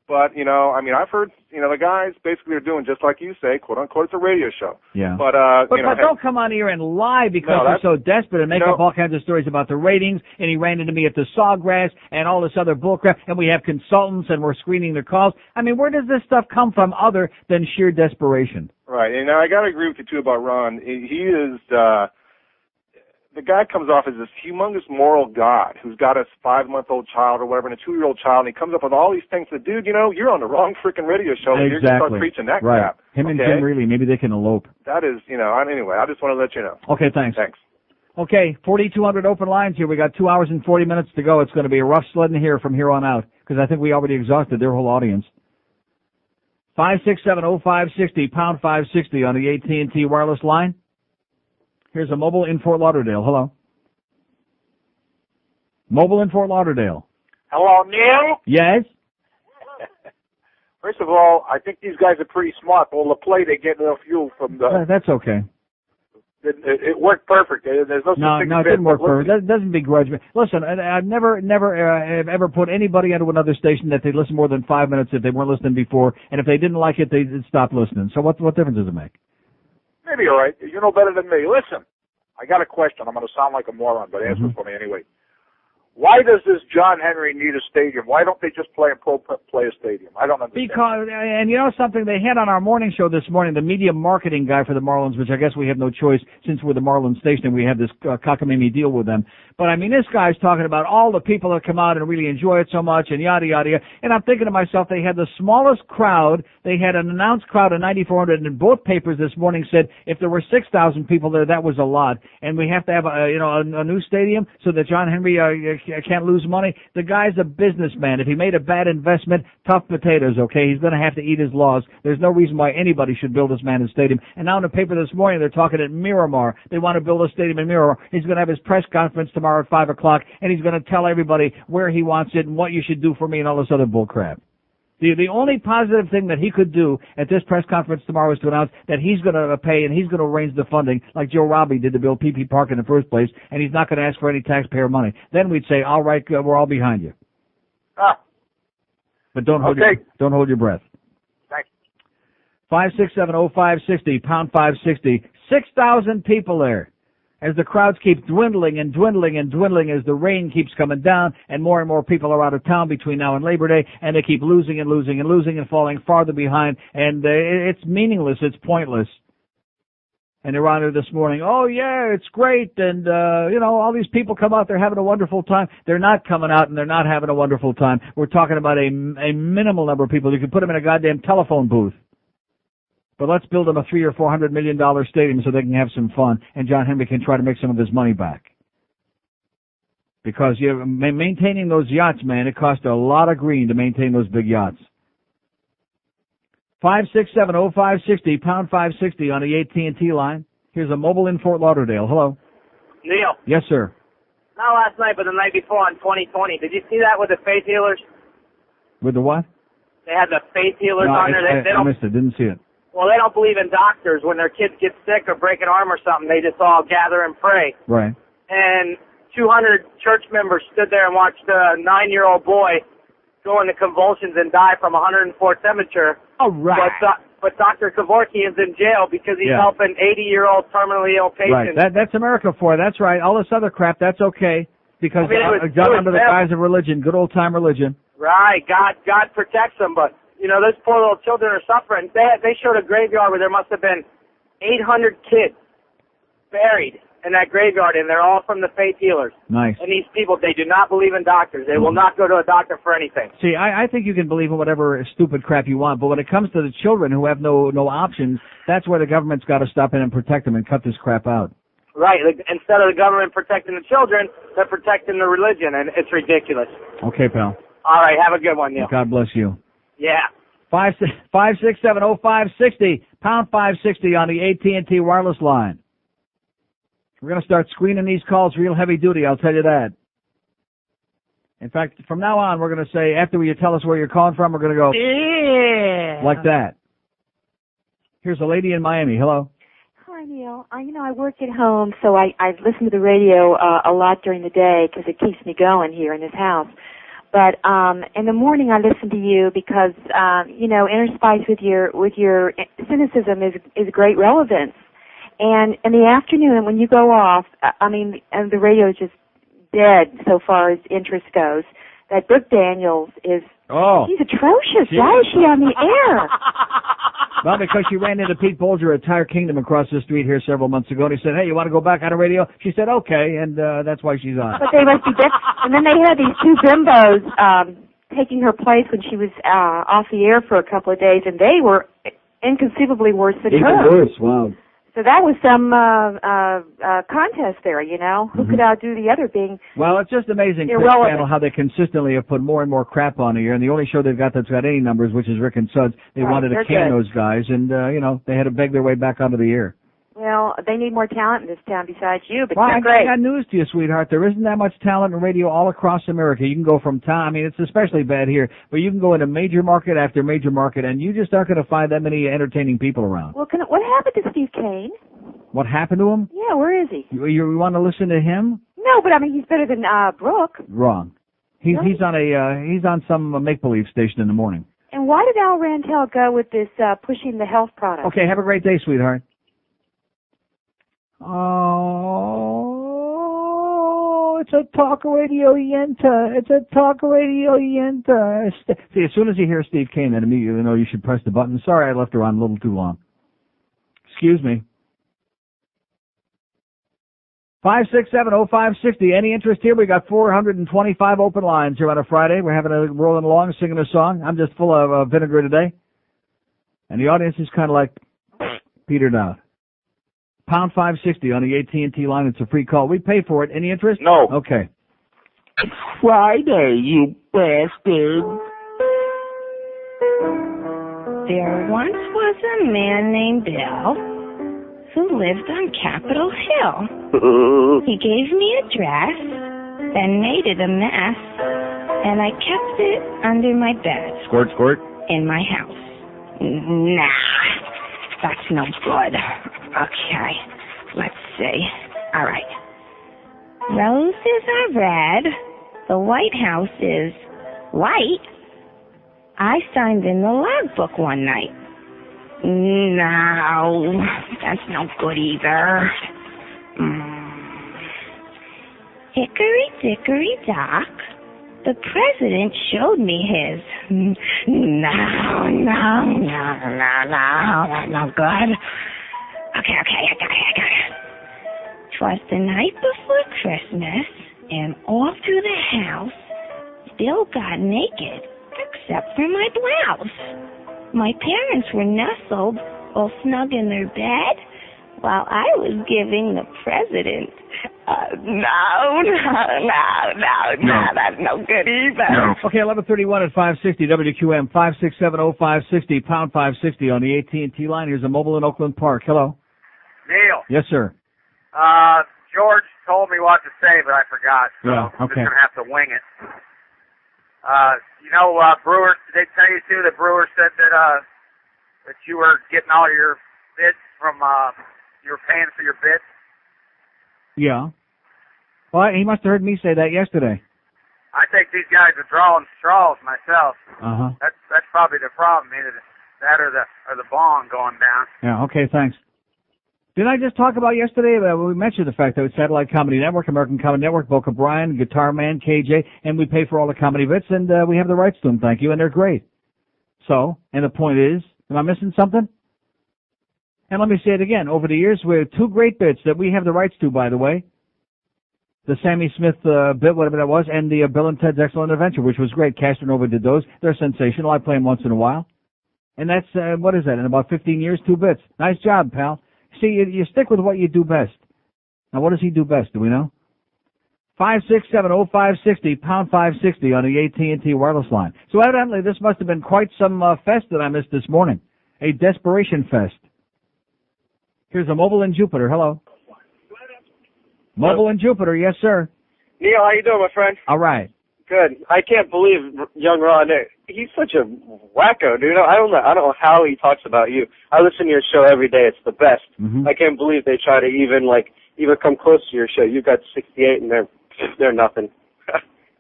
But, I've heard, the guys basically are doing just like you say, quote unquote, it's a radio show. Yeah. But, but don't come on here and lie because you're so desperate and make up all kinds of stories about the ratings, and he ran into me at the Sawgrass and all this other bullcrap, and we have consultants and we're screening their calls. I mean, where does this stuff come from other than sheer desperation? Right. And I got to agree with you, too, about Ron. He is, the guy comes off as this humongous moral god who's got a 5-month-old child or whatever and a 2-year-old child, and he comes up with all these things that, dude, you're on the wrong freaking radio show. Exactly. You're going to start preaching that crap. Him and Jim Reilly, maybe they can elope. That is, anyway, I just want to let you know. Okay, thanks. Thanks. Okay, 4,200 open lines here. We got 2 hours and 40 minutes to go. It's going to be a rough sledding here from here on out because I think we already exhausted their whole audience. 5670560, pound 560 on the AT&T wireless line. Here's a mobile in Fort Lauderdale. Hello. Mobile in Fort Lauderdale. Hello, Neil? Yes? First of all, I think these guys are pretty smart. All the play they get enough fuel from the... That's okay. It worked perfect. There's no such thing No, it didn't work perfect. That doesn't begrudge me. Listen, I've never have ever put anybody into another station that they listen more than 5 minutes if they weren't listening before, and if they didn't like it, they'd stop listening. So what difference does it make? Maybe all right. You know better than me. Listen, I got a question. I'm going to sound like a moron, but answer for me anyway. Why does this John Henry need a stadium? Why don't they just play in Pro Player Stadium? I don't understand. Because, and you know something, they had on our morning show this morning, the media marketing guy for the Marlins, which I guess we have no choice since we're the Marlins station and we have this cockamamie deal with them. But I mean, this guy's talking about all the people that come out and really enjoy it so much and yada, yada, yada. And I'm thinking to myself, they had the smallest crowd. They had an announced crowd of 9,400, and both papers this morning said if there were 6,000 people there, that was a lot. And we have to have a new stadium so that John Henry can't lose money. The guy's a businessman. If he made a bad investment, tough potatoes, okay? He's going to have to eat his laws. There's no reason why anybody should build this man a stadium. And now in the paper this morning, they're talking at Miramar. They want to build a stadium in Miramar. He's going to have his press conference tomorrow at 5 o'clock, and he's going to tell everybody where he wants it and what you should do for me and all this other bull crap. The only positive thing that he could do at this press conference tomorrow is to announce that he's going to pay and he's going to arrange the funding like Joe Robbie did to build PP Park in the first place, and he's not going to ask for any taxpayer money. Then we'd say, all right, we're all behind you. But don't hold your breath. Thanks. 5670560, pound 560. 6,000 people there. As the crowds keep dwindling and dwindling and dwindling as the rain keeps coming down and more people are out of town between now and Labor Day, and they keep losing and losing and losing and falling farther behind, and it's meaningless, it's pointless. And they're on there this morning, oh yeah, it's great, and all these people come out, they're having a wonderful time. They're not coming out and they're not having a wonderful time. We're talking about a minimal number of people. You can put them in a goddamn telephone booth. But let's build them a $300 or $400 million stadium so they can have some fun, and John Henry can try to make some of his money back. Because maintaining those yachts, man, it costs a lot of green to maintain those big yachts. 5670560, pound 560 on the AT&T line. Here's a mobile in Fort Lauderdale. Hello. Neil. Yes, sir. Not last night, but the night before on 2020. Did you see that with the faith healers? With the what? They had the faith healers No, on there. They I missed it. Didn't see it. Well, they don't believe in doctors. When their kids get sick or break an arm or something, they just all gather and pray. Right. And 200 church members stood there and watched a 9-year-old boy go into convulsions and die from 104th temperature. All right. But Dr. Kevorkian is in jail because he's helping 80-year-old terminally ill patients. Right. That's America for you. That's right. All this other crap, that's okay. Because done under the guise of religion, good old-time religion. Right. God protects them, but... those poor little children are suffering. They showed a graveyard where there must have been 800 kids buried in that graveyard, and they're all from the faith healers. Nice. And these people, they do not believe in doctors. They will not go to a doctor for anything. See, I think you can believe in whatever stupid crap you want, but when it comes to the children who have no options, that's where the government's got to step in and protect them and cut this crap out. Right. Instead of the government protecting the children, they're protecting the religion, and it's ridiculous. Okay, pal. All right. Have a good one, Neil. God bless you. Yeah. 5670560, pound 560 on the AT&T wireless line. We're going to start screening these calls real heavy duty, I'll tell you that. In fact, from now on, we're going to say, after you tell us where you're calling from, we're going to go, like that. Here's a lady in Miami. Hello. Hi, Neil. I work at home, so I listen to the radio a lot during the day because it keeps me going here in this house. But in the morning, I listen to you because interspiced with your cynicism is great relevance. And in the afternoon, when you go off, and the radio is just dead so far as interest goes. That Brooke Daniels is. Oh. She's atrocious. Why is she on the air? Well, because she ran into Pete Bolger at Tire Kingdom across the street here several months ago, and he said, "Hey, you want to go back on the radio?" She said, "Okay," and that's why she's on. But they must be dead. And then they had these two bimbos taking her place when she was off the air for a couple of days, and they were inconceivably worse than her. Even worse, wow. So that was some contest there, Who could outdo the other being... Well, it's just amazing, irrelevant. Channel, how they consistently have put more and more crap on the air, and the only show they've got that's got any numbers, which is Rick and Suds, they wanted to can those guys, and, they had to beg their way back onto the air. Well, they need more talent in this town besides you, but Well, you're I great. got news to you, sweetheart. There isn't that much talent in radio all across America. You can go from town. It's especially bad here, but you can go into major market after major market, and you just aren't going to find that many entertaining people around. Well, what happened to Steve Kane? What happened to him? Yeah, where is he? You want to listen to him? No, but he's better than Brooke. Wrong. He's on some make-believe station in the morning. And why did Al Rantel go with this pushing the health product? Okay, have a great day, sweetheart. Oh, it's a talk radio yenta. It's a talk radio yenta. See, as soon as you hear Steve Kane, then immediately you know you should press the button. Sorry, I left her on a little too long. Excuse me. 567-0560. Any interest here? We got 425 open lines here on a Friday. We're having a rolling along, singing a song. I'm just full of vinegar today. And the audience is kind of like petered out. Pound 560 on the AT&T line. It's a free call. We pay for it. Any interest? No. Okay. It's Friday, you bastard. There once was a man named Bill who lived on Capitol Hill. He gave me a dress, then made it a mess, and I kept it under my bed. Squirt, squirt. In my house. Nah, that's no good. Okay, let's see. All right. Roses are red. The White House is white. I signed in the logbook one night. No, that's no good either. Hickory dickory dock. The president showed me his. No, that's no good. Okay, I got it. 'Twas the night before Christmas, and all through the house, Bill got naked, except for my blouse. My parents were nestled, all snug in their bed, while I was giving the president. No, that's no good either. No. Okay, 11:31 at 560 WQM 567-0560 pound 560 on the AT&T line. Here's a mobile in Oakland Park. Hello. Neil. Yes, sir. George told me what to say, but I forgot. So Yeah, I'm just okay. gonna have to wing it. Brewer. Did they tell you too that Brewer said that you were getting all your bits from you were paying for your bits? Yeah. Well, he must have heard me say that yesterday. I think these guys are drawing straws myself. Uh-huh. That's probably the problem. Either that or the bong going down. Yeah, okay, thanks. Didn't I just talk about yesterday? We mentioned the fact that it's Satellite Comedy Network, American Comedy Network, Boca Brian, Guitar Man, KJ, and we pay for all the comedy bits, and we have the rights to them, thank you, and they're great. So, and the point is, am I missing something? And let me say it again. Over the years, we have two great bits that we have the rights to, by the way. The Sammy Smith bit, whatever that was, and the Bill and Ted's Excellent Adventure, which was great. Castronovo did those. They're sensational. I play them once in a while. And that's, what is that, in about 15 years, 2 bits. Nice job, pal. See, you stick with what you do best. Now, what does he do best? Do we know? 567-0560, pound 560 on the AT&T wireless line. So evidently, this must have been quite some fest that I missed this morning. A desperation fest. Here's a mobile in Jupiter. Hello. Mobile in Jupiter. Yes, sir. Neil, how you doing, my friend? All right. Good. I can't believe young Ron. He's such a wacko, dude. I don't know how he talks about you. I listen to your show every day. It's the best. Mm-hmm. I can't believe they try to even come close to your show. You've got 68 and they're nothing.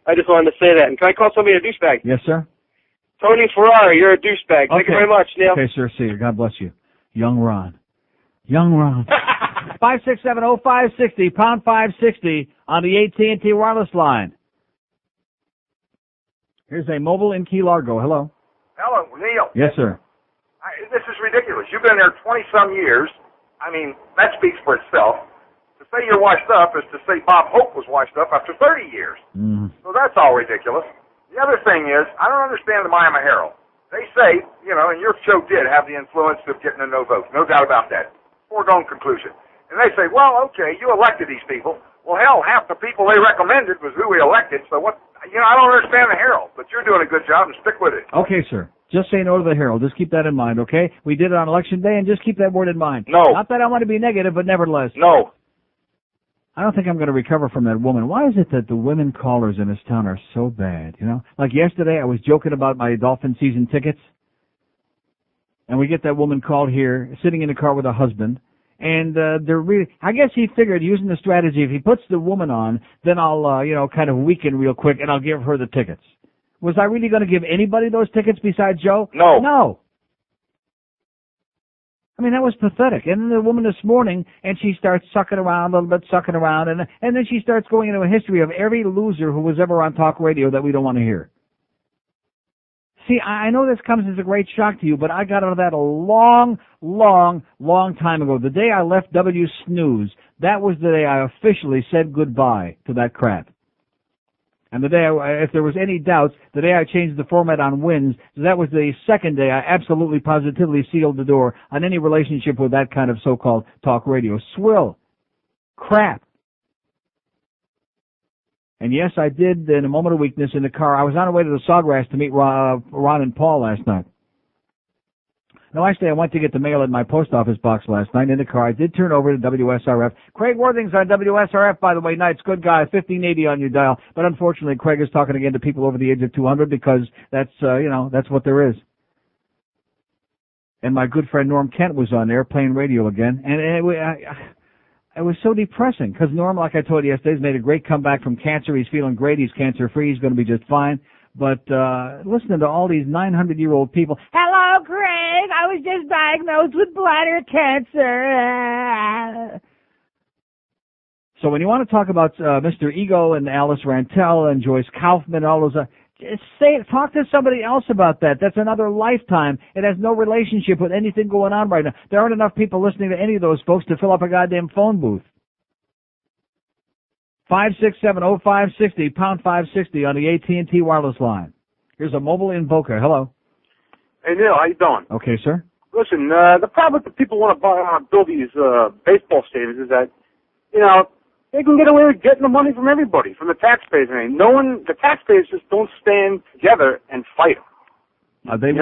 I just wanted to say that. And can I call somebody a douchebag? Yes, sir. Tony Ferrari, you're a douchebag. Thank you very much, Neil. Okay, sir. See you. God bless you. Young Ron. Young Ron. 5670560, pound 560 on the AT&T wireless line. Here's a mobile in Key Largo. Hello. Hello, Neil. Yes, sir. This is ridiculous. You've been there 20-some years. I mean, that speaks for itself. To say you're washed up is to say Bob Hope was washed up after 30 years. So that's all ridiculous. The other thing is, I don't understand the Miami Herald. They say, and your show did have the influence of getting a no vote. No doubt about that. Foregone conclusion. And they say, well, okay, you elected these people. Well, hell, half the people they recommended was who we elected. So what, I don't understand the Herald, but you're doing a good job and stick with it. Okay, sir. Just say no to the Herald. Just keep that in mind, okay? We did it on Election Day, and just keep that word in mind. No. Not that I want to be negative, but nevertheless. No. I don't think I'm going to recover from that woman. Why is it that the women callers in this town are so bad, Like yesterday, I was joking about my Dolphin season tickets, and we get that woman called here, sitting in the car with her husband, and they're really, I guess he figured using the strategy, if he puts the woman on, then I'll, kind of weaken real quick, and I'll give her the tickets. Was I really going to give anybody those tickets besides Joe? No. No. I mean, that was pathetic. And then the woman this morning, and she starts sucking around a little bit, and then she starts going into a history of every loser who was ever on talk radio that we don't want to hear. See, I know this comes as a great shock to you, but I got out of that a long time ago. The day I left W Snooze, that was the day I officially said goodbye to that crap. And the day, if there was any doubts, the day I changed the format on wins, that was the second day I absolutely positively sealed the door on any relationship with that kind of so-called talk radio. Swill. Crap. And yes, I did, in a moment of weakness in the car. I was on the way to the Sawgrass to meet Ron and Paul last night. No, actually, I went to get the mail in my post office box last night in the car. I did turn over to WSRF. Craig Worthing's on WSRF, by the way, nights. Good guy, 1580 on your dial. But unfortunately, Craig is talking again to people over the age of 200 because that's, that's what there is. And my good friend Norm Kent was on there playing radio again. And it was so depressing because Norm, like I told you yesterday, has made a great comeback from cancer. He's feeling great. He's cancer-free. He's going to be just fine. But listening to all these 900-year-old people, hello, Craig, I was just diagnosed with bladder cancer. So when you want to talk about Mr. Ego and Alice Rantel and Joyce Kaufman and all those, talk to somebody else about that. That's another lifetime. It has no relationship with anything going on right now. There aren't enough people listening to any of those folks to fill up a goddamn phone booth. 5670560, pound 560 on the AT&T wireless line. Here's a mobile in Boca. Hello. Hey, Neil, how you doing? Okay, sir. Listen, the problem with the people want to build these baseball stadiums is that, they can get away with getting the money from everybody, from the taxpayers. I mean, the taxpayers just don't stand together and fight them. They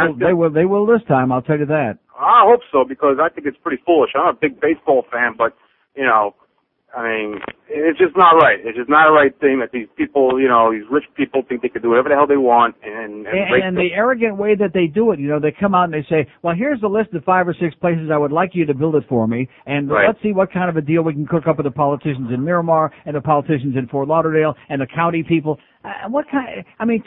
will this time, I'll tell you that. I hope so, because I think it's pretty foolish. I'm a big baseball fan, but, I mean, it's just not right. It's just not a right thing that these people, these rich people think they can do whatever the hell they want. And the arrogant way that they do it, they come out and they say, well, here's the list of 5 or 6 places I would like you to build it for me, and let's see what kind of a deal we can cook up with the politicians in Miramar and the politicians in Fort Lauderdale and the county people.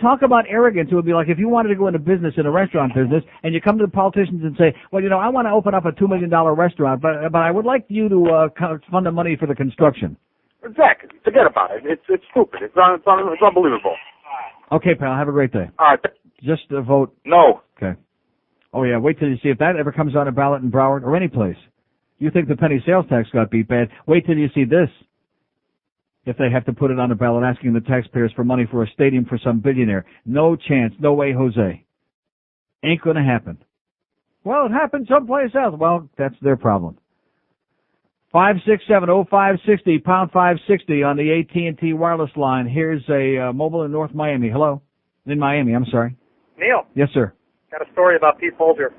Talk about arrogance. It would be like if you wanted to go into business, in a restaurant business, and you come to the politicians and say, well, I want to open up a $2 million restaurant, but I would like you to fund the money for the construction. Exactly. Forget about it. It's stupid. It's unbelievable. Okay, pal. Have a great day. All right. Just vote. No. Okay. Oh, yeah. Wait till you see if that ever comes on a ballot in Broward or any place. You think the penny sales tax got beat bad. Wait till you see this. If they have to put it on a ballot asking the taxpayers for money for a stadium for some billionaire. No chance. No way, Jose. Ain't going to happen. Well, it happened someplace else. Well, that's their problem. 5670560, pound 560 on the AT&T wireless line. Here's a mobile in North Miami. Hello? In Miami, I'm sorry. Neil. Yes, sir. Got a story about Pete Folger.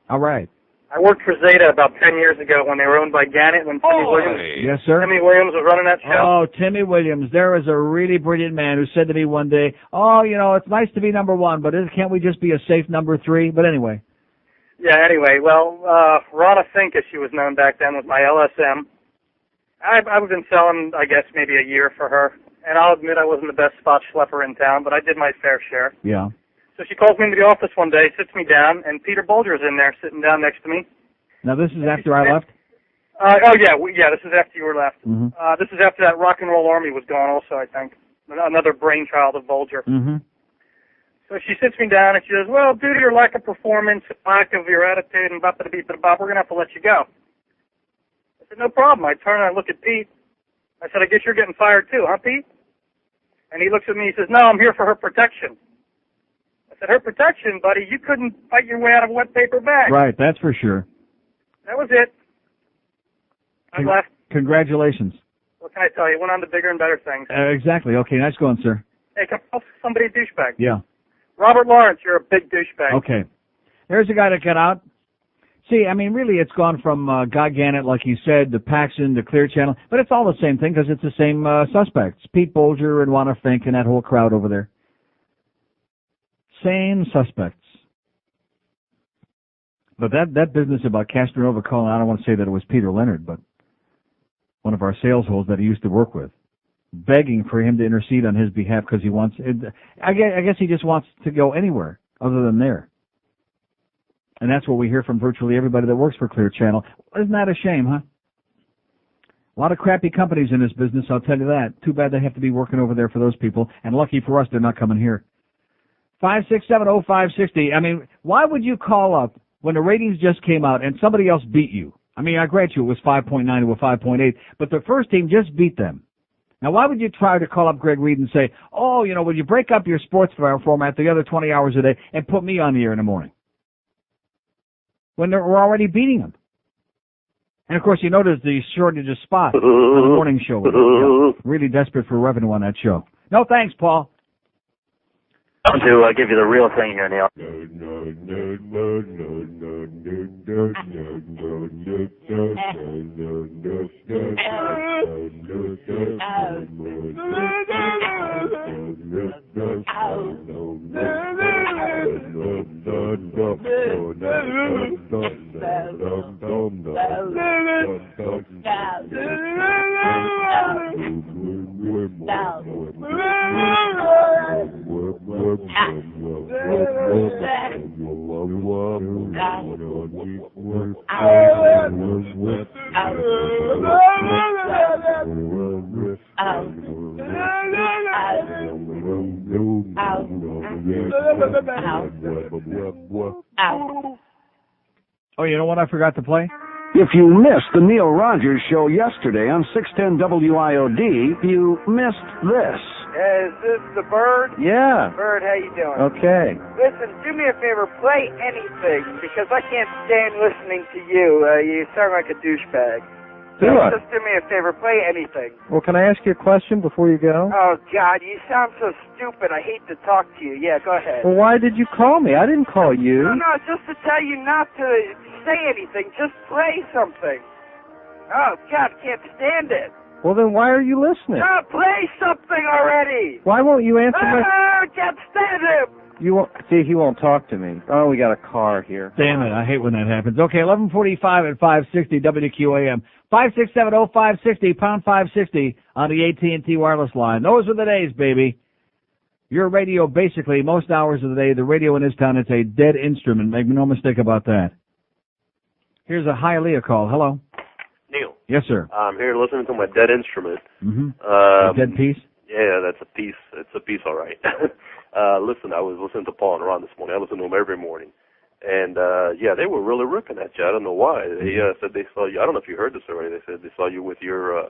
All right. I worked for Zeta about 10 years ago when they were owned by Gannett, when Timmy Williams. Yes, sir. Timmy Williams was running that show. Oh, Timmy Williams. There was a really brilliant man who said to me one day, "Oh, you know, it's nice to be number one, but can't we just be a safe number 3?" But anyway. Yeah, anyway, well, Ronna Fink, as she was known back then, was my LSM. I've been selling, I guess, maybe a year for her. And I'll admit I wasn't the best spot schlepper in town, but I did my fair share. Yeah. So she calls me into the office one day, sits me down, and Peter Bolger's in there sitting down next to me. Now, this is after I left? This is after you were left. Mm-hmm. This is after that rock and roll army was gone also, I think. Another brainchild of Bolger. Mm-hmm. So she sits me down and she says, well, due to your lack of performance, lack of your attitude, and bop-a-da-beep-a-da-bop, we're going to have to let you go. I said, no problem. I turn and I look at Pete. I said, I guess you're getting fired too, huh, Pete? And he looks at me and he says, no, I'm here for her protection. I said, her protection, buddy, you couldn't fight your way out of a wet paper bag. Right, that's for sure. That was it. I left. Congratulations. What can I tell you? Went on to bigger and better things. Exactly. Okay, nice going, sir. Hey, can I call somebody a douchebag? Yeah. Robert Lawrence, you're a big douchebag. Okay. There's a guy that got out. See, I mean, really, it's gone from Guy Gannett, like you said, to Paxson, to Clear Channel, but it's all the same thing because it's the same suspects. Pete Bolger and Ronna Fink and that whole crowd over there. Same suspects. But that business about Castronovo calling, I don't want to say that it was Peter Leonard, but one of our sales holes that he used to work with, begging for him to intercede on his behalf because he wants, I guess he just wants to go anywhere other than there. And that's what we hear from virtually everybody that works for Clear Channel. Isn't that a shame, huh? A lot of crappy companies in this business, I'll tell you that. Too bad they have to be working over there for those people. And lucky for us, they're not coming here. 5670560. I mean, why would you call up when the ratings just came out and somebody else beat you? I mean, I grant you it was 5.9 to a 5.8, but the first team just beat them. Now, why would you try to call up Greg Reed and say, oh, you know, will you break up your sports format the other 20 hours a day and put me on the air in the morning? When we're already beating them. And, of course, you notice the shortage of spot on the morning show. Yeah, really desperate for revenue on that show. No thanks, Paul. I want to give you the real thing here, Neil. Oh, you know what I forgot to play? If you missed the Neil Rogers show yesterday on 610 WIOD, you missed this. Is this the Bird? Yeah. Bird, how you doing? Okay. Listen, do me a favor, play anything, because I can't stand listening to you. You sound like a douchebag. Do it. Just do me a favor, play anything. Well, can I ask you a question before you go? Oh, God, you sound so stupid. I hate to talk to you. Yeah, go ahead. Well, why did you call me? I didn't call you. No, just to tell you not to say anything. Just play something. Oh, God, can't stand it. Well, then why are you listening? No, play something already. Why won't you answer my... I can't stand it. You won't... See, he won't talk to me. Oh, we got a car here. Damn it, I hate when that happens. Okay, 11:45 at 560 WQAM. 5670560, pound 560 on the AT&T wireless line. Those are the days, baby. Your radio, basically, most hours of the day, the radio in this town, it's a dead instrument. Make no mistake about that. Here's a Hialeah call. Hello. Neil. Yes, sir. I'm here listening to my dead instrument. Mm-hmm. A dead piece? Yeah, that's a piece. It's a piece, all right. Listen, I was listening to Paul and Ron this morning. I listen to them every morning. And, yeah, they were really ripping at you. I don't know why. They said they saw you. I don't know if you heard this already. They said they saw you with your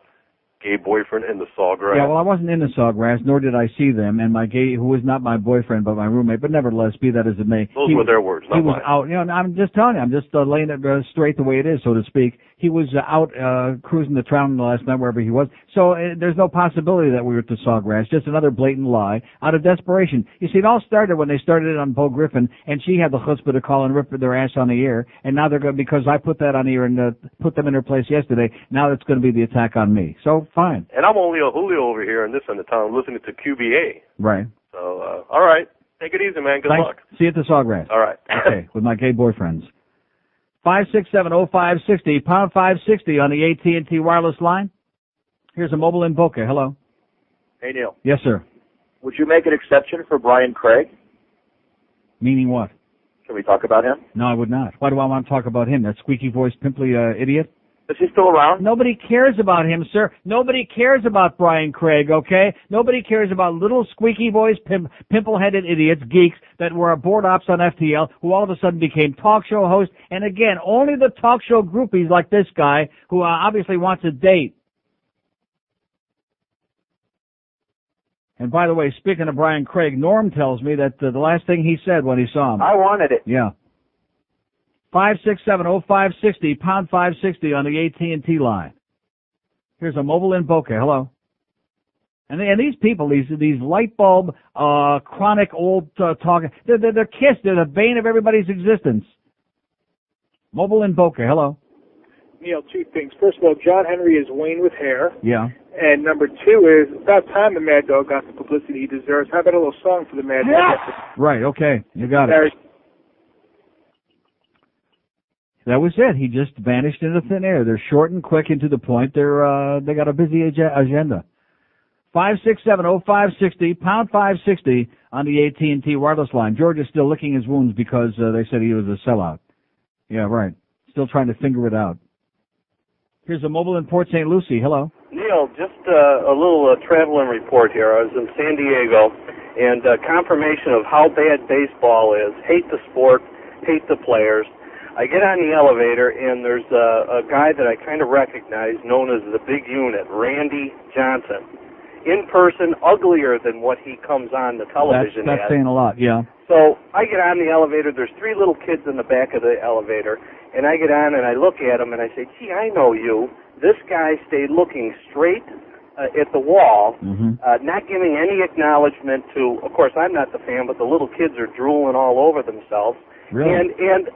gay boyfriend in the Sawgrass. Yeah, well, I wasn't in the Sawgrass, nor did I see them. And my gay, who was not my boyfriend but my roommate, but nevertheless, be that as it may. Those were their words, not He was mine. out. You know, I'm just telling you. I'm just laying it straight the way it is, so to speak. he was out cruising the town last night, wherever he was. So there's no possibility that we were at the Sawgrass. Just another blatant lie out of desperation. You see, it all started when they started it on Bo Griffin, and she had the chutzpah to call and rip their ass on the air. And now they're going to, because I put that on the air and put them in their place yesterday, now it's going to be the attack on me. So, fine. And I'm only a Julio over here in this end of town listening to QBA. Right. So, all right. Take it easy, man. Good Thanks. luck. See you at the Sawgrass. All right. Okay, with my gay boyfriends. 5670560, pound 560 on the AT&T wireless line. Here's a mobile in Boca. Hello. Hey, Neil. Yes, sir. Would you make an exception for Brian Craig? Meaning what? Can we talk about him? No, I would not. Why do I want to talk about him? That squeaky-voiced, pimply idiot? Is he still around? Nobody cares about him, sir. Nobody cares about Brian Craig, okay? Nobody cares about little squeaky-voiced, pimple-headed idiots, geeks, that were board ops on FTL, who all of a sudden became talk show hosts. And again, only the talk show groupies like this guy, who obviously wants a date. And by the way, speaking of Brian Craig, Norm tells me that the last thing he said when he saw him. I wanted it. Yeah. 5670560, pound 560 on the AT&T line. Here's a mobile in Boca. Hello. And these people, these light bulb, chronic old talking, they're kissed. They're the bane of everybody's existence. Mobile in Boca. Hello. Neil, two things. First of all, John Henry is Wayne with hair. Yeah. And number two is, about time the Mad Dog got the publicity he deserves. How about a little song for the Mad Dog? Right, okay. You got it. That was it. He just vanished into thin air. They're short and quick and to the point. They got a busy agenda. 5670560, pound 560 on the AT&T wireless line. George is still licking his wounds because they said he was a sellout. Yeah, right. Still trying to figure it out. Here's a mobile in Port St. Lucie. Hello. Neil, just a little traveling report here. I was in San Diego, and confirmation of how bad baseball is. Hate the sport, hate the players. I get on the elevator, and there's a guy that I kind of recognize known as the Big Unit, Randy Johnson. In person, uglier than what he comes on the television That's as. saying a lot, yeah. So I get on the elevator. There's three little kids in the back of the elevator, and I get on and I look at them and I say, gee, I know you. This guy stayed looking straight at the wall, not giving any acknowledgement to, of course, I'm not the fan, but the little kids are drooling all over themselves. Really? And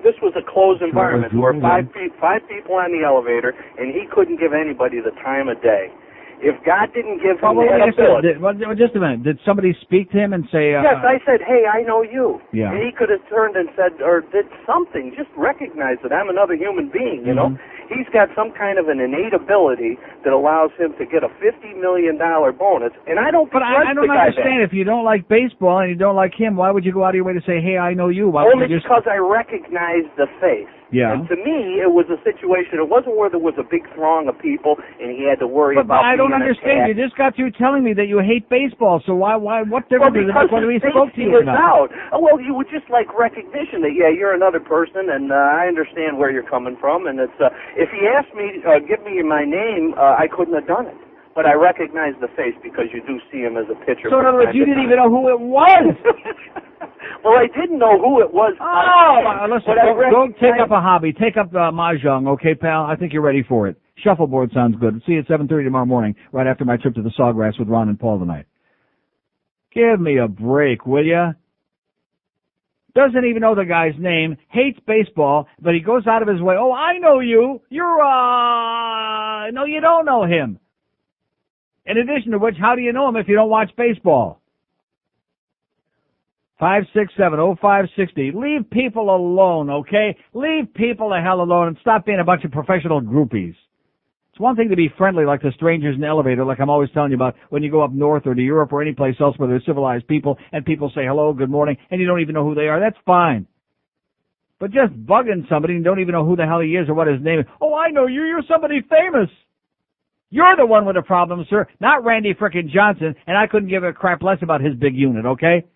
this was a closed environment. There were five people on the elevator, and he couldn't give anybody the time of day. If God didn't give him the ability... Just a minute. Did somebody speak to him and say... yes, I said, hey, I know you. Yeah. And he could have turned and said, or did something, just recognize that I'm another human being, you know? He's got some kind of an innate ability that allows him to get a $50 million bonus, and I don't But I don't understand. If you don't like baseball and you don't like him, why would you go out of your way to say, hey, I know you? Why Only would you just... because I recognize the face. Yeah. And to me, it was a situation, it wasn't where there was a big throng of people and he had to worry But about I don't being understand. attacked. You just got through telling me that you hate baseball, so what difference does it make whether he spoke to you or not? Out. Oh, well, you would just like recognition that, yeah, you're another person, and I understand where you're coming from, and it's, if he asked me, give me my name, I couldn't have done it. But I recognize the face because you do see him as a pitcher. So in other words, you didn't even know who it was. Well, I didn't know who it was. Listen, go take up a hobby. Take up mahjong, okay, pal? I think you're ready for it. Shuffleboard sounds good. See you at 7:30 tomorrow morning, right after my trip to the Sawgrass with Ron and Paul tonight. Give me a break, will ya? Doesn't even know the guy's name, hates baseball, but he goes out of his way. Oh, I know you. You're, no, you don't know him. In addition to which, how do you know him if you don't watch baseball? 5670560. Leave people alone, okay? Leave people the hell alone and stop being a bunch of professional groupies. It's one thing to be friendly like the strangers in the elevator, like I'm always telling you about when you go up north or to Europe or any place else where there's civilized people and people say hello, good morning, and you don't even know who they are. That's fine. But just bugging somebody and don't even know who the hell he is or what his name is. Oh, I know you. You're somebody famous. You're the one with the problem, sir, not Randy frickin' Johnson, and I couldn't give a crap less about his big unit, okay?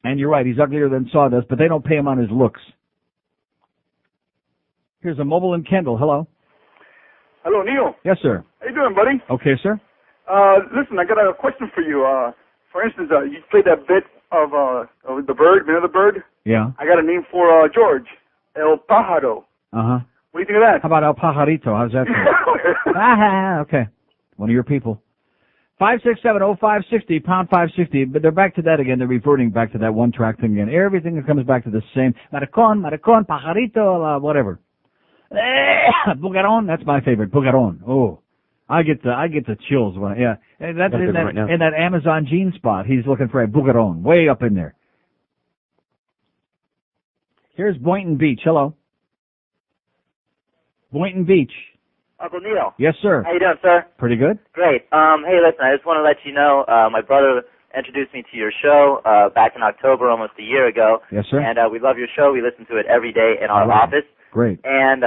And you're right, he's uglier than sawdust, but they don't pay him on his looks. Here's a mobile in Kendall. Hello. Hello, Neil. Yes, sir. How you doing, buddy? Okay, sir. Listen, I got a question for you. For instance, you played that bit of the bird, you know the bird? Yeah. I got a name for George, El Pájaro. Uh-huh. What do you think of that? How about El Pajarito? How's that sound? Okay. One of your people. 567-0560, pound 560. But they're back to that again. They're reverting back to that one-track thing again. Everything comes back to the same. Maricon, Pajarito, whatever. Bugaron, that's my favorite. Bugaron. Oh, I get the chills when yeah. And that's in that Amazon jean spot. He's looking for a Bugaron, way up in there. Here's Boynton Beach. Hello. Boynton Beach. Uncle Neil. Yes, sir. How you doing, sir? Pretty good. Great. Hey, listen, I just want to let you know, my brother introduced me to your show back in October, almost a year ago. Yes, sir. And we love your show. We listen to it every day in our office. Great. And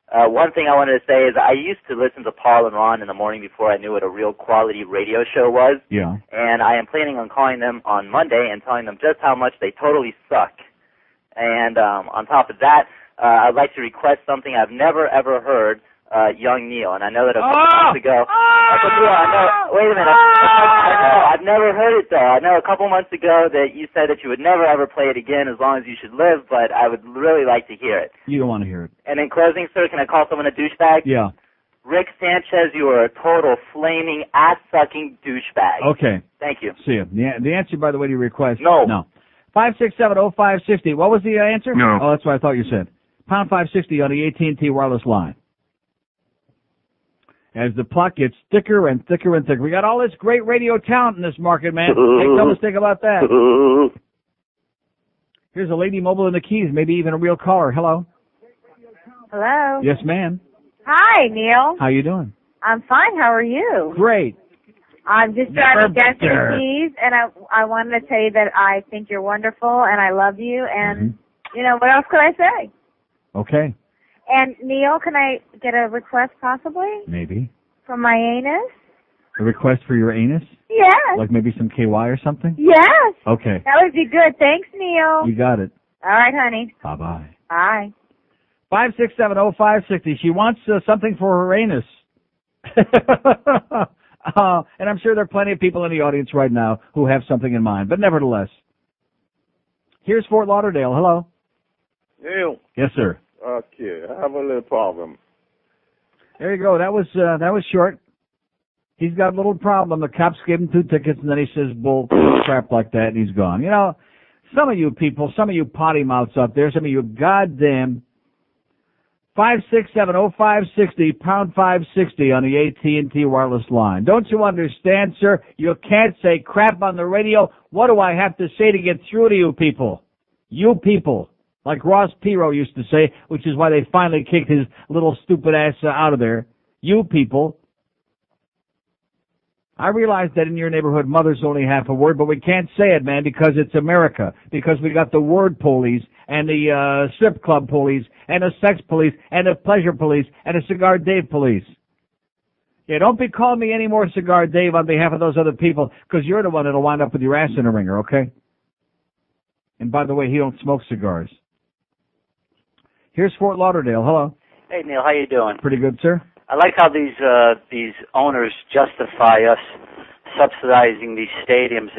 one thing I wanted to say is I used to listen to Paul and Ron in the morning before I knew what a real quality radio show was. Yeah. And I am planning on calling them on Monday and telling them just how much they totally suck. And on top of that, I'd like to request something I've never, ever heard, Young Neil. And I know that a couple months ago, wait a minute, I know, I've never heard it though. I know a couple months ago that you said that you would never ever play it again as long as you should live, but I would really like to hear it. You don't want to hear it. And in closing, sir, can I call someone a douchebag? Yeah. Rick Sanchez, you are a total flaming ass-sucking douchebag. Okay. Thank you. See you. The answer, by the way, to your request. No. No. 567-0560. What was the answer? No. Oh, that's what I thought you said. Pound 560 on the AT&T wireless line. As the puck gets thicker and thicker and thicker. We got all this great radio talent in this market, man. Make no mistake about that. Here's a lady mobile in the Keys, maybe even a real caller. Hello. Hello. Yes, ma'am. Hi, Neil. How you doing? I'm fine. How are you? Great. I'm just driving down to the Keys, and I wanted to tell you that I think you're wonderful, and I love you, and, you know, what else could I say? Okay. And, Neil, can I get a request possibly? Maybe. From my anus? A request for your anus? Yes. Like maybe some KY or something? Yes. Okay. That would be good. Thanks, Neil. You got it. All right, honey. Bye-bye. Bye. 567-0560. She wants something for her anus. And I'm sure there are plenty of people in the audience right now who have something in mind. But nevertheless, here's Fort Lauderdale. Hello. Neil. Yes, sir. Okay, I have a little problem. There you go. That was short. He's got a little problem. The cops gave him 2 tickets, and then he says bull crap like that, and he's gone. You know, some of you people, some of you potty mouths out there, some of you goddamn 567-0560, pound 560 on the AT&T wireless line. Don't you understand, sir? You can't say crap on the radio. What do I have to say to get through to you people? You people. Like Ross Perot used to say, which is why they finally kicked his little stupid ass out of there. You people. I realize that in your neighborhood, mother's only half a word, but we can't say it, man, because it's America. Because we got the word police and the strip club police and the sex police and the pleasure police and the Cigar Dave police. Yeah, don't be calling me any more Cigar Dave on behalf of those other people, because you're the one that'll wind up with your ass in a ringer, okay? And by the way, he don't smoke cigars. Here's Fort Lauderdale. Hello. Hey, Neil, how you doing? Pretty good, sir. I like how these owners justify us subsidizing these stadiums,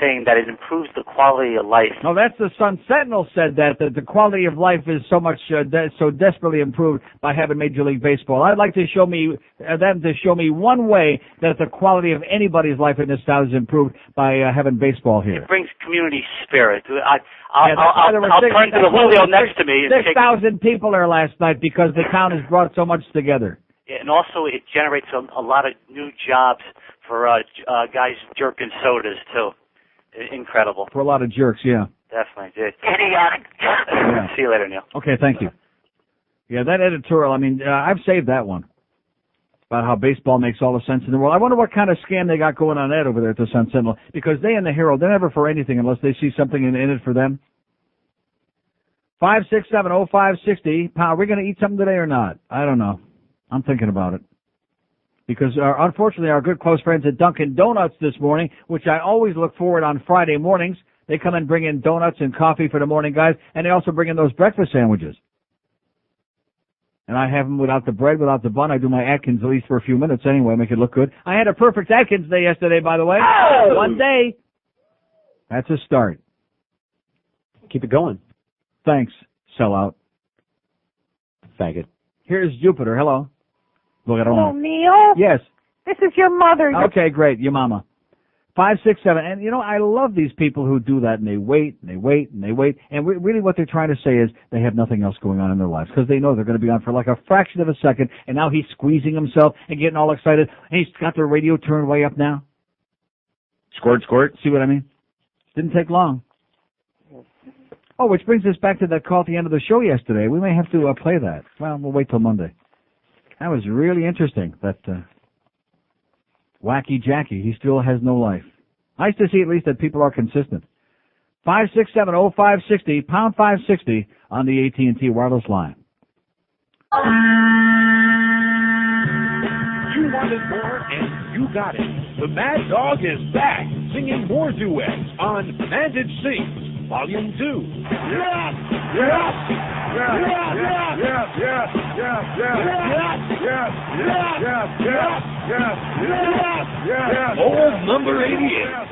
saying that it improves the quality of life. No, that's the Sun Sentinel said that the quality of life is so much so desperately improved by having Major League Baseball. I'd like to show me them to show me one way that the quality of anybody's life in this town is improved by having baseball here. It brings community spirit. I'll turn to the Julio next to me. 6,000 people there last night because the town has brought so much together. And also, it generates a lot of new jobs for guys jerking sodas, too. Incredible. For a lot of jerks, yeah. Definitely. Idiotic. Yeah. See you later, Neil. Okay, thank you. Yeah, that editorial, I mean, I've saved that one. About how baseball makes all the sense in the world. I wonder what kind of scam they got going on that over there at the Sun Sentinel. Because they and the Herald, they're never for anything unless they see something in it for them. 567-0560. Are we going to eat something today or not? I don't know. I'm thinking about it. Because unfortunately, our good close friends at Dunkin' Donuts this morning, which I always look forward on Friday mornings, they come and bring in donuts and coffee for the morning guys, and they also bring in those breakfast sandwiches. And I have them without the bread, without the bun. I do my Atkins at least for a few minutes anyway, make it look good. I had a perfect Atkins day yesterday, by the way. Oh! One day. That's a start. Keep it going. Thanks, sellout. Faggot. Here's Jupiter. Hello. Look, I don't Hello, know. Neil. Yes. This is your mother. Okay, great. Your mama. 567. And, I love these people who do that, and they wait, and they wait, and they wait. And really what they're trying to say is they have nothing else going on in their lives because they know they're going to be on for like a fraction of a second, and now he's squeezing himself and getting all excited, and he's got the radio turned way up now. Squirt, squirt. See what I mean? Didn't take long. Oh, which brings us back to that call at the end of the show yesterday. We may have to play that. Well, we'll wait till Monday. That was really interesting, that wacky Jackie. He still has no life. Nice to see at least that people are consistent. 567-0560, pound 560 on the AT&T wireless line. You wanted more, and you got it. The Mad Dog is back, singing more duets on Managed Sings, Volume 2. Yes! Yes! Yes! Yes! Yes! Yes! Yes! Yes! Yes! Yes! Yes! Yes! Yes! Old number 88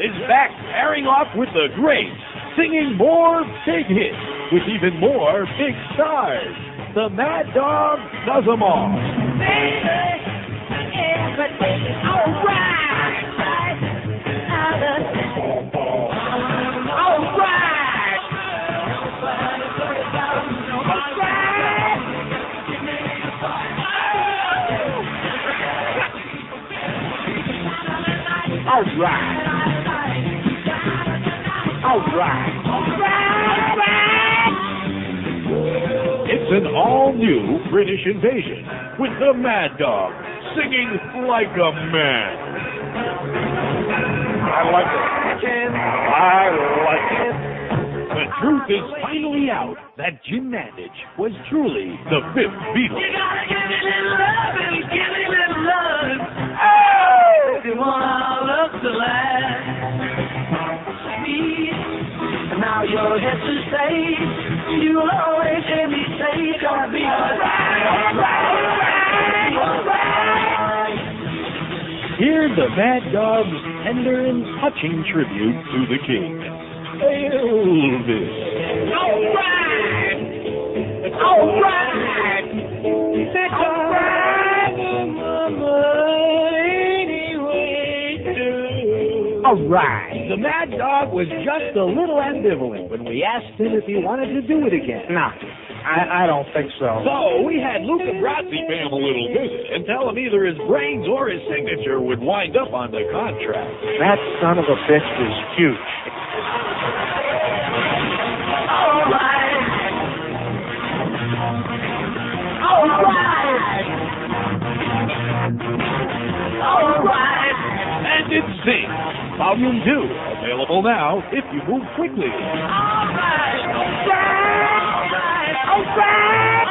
is back, pairing off with the greats, singing more big hits with even more big stars. The Mad Dog does them all. All right. It's an all-new British invasion with the Mad Dog singing like a man. I like it. I like it. The truth is finally out that Jim Mandich was truly the fifth Beatle. You gotta give me little love and give me little love. Oh! If you want our love to last. Sweet. Now you're here to stay. You'll always hear me say it's gonna be alright, alright, alright. Hear the Mad Dog's tender and touching tribute to the king, Elvis. Alright! Alright! That's alright! Alright. The Mad Dog was just a little ambivalent when we asked him if he wanted to do it again. Nah, I don't think so. So we had Luca Brasi pay him a little visit and tell him either his brains or his signature would wind up on the contract. That son of a bitch is huge. Alright! Alright! Alright! And it sings. Volume 2, available now if you move quickly. Alright! Alright! Alright!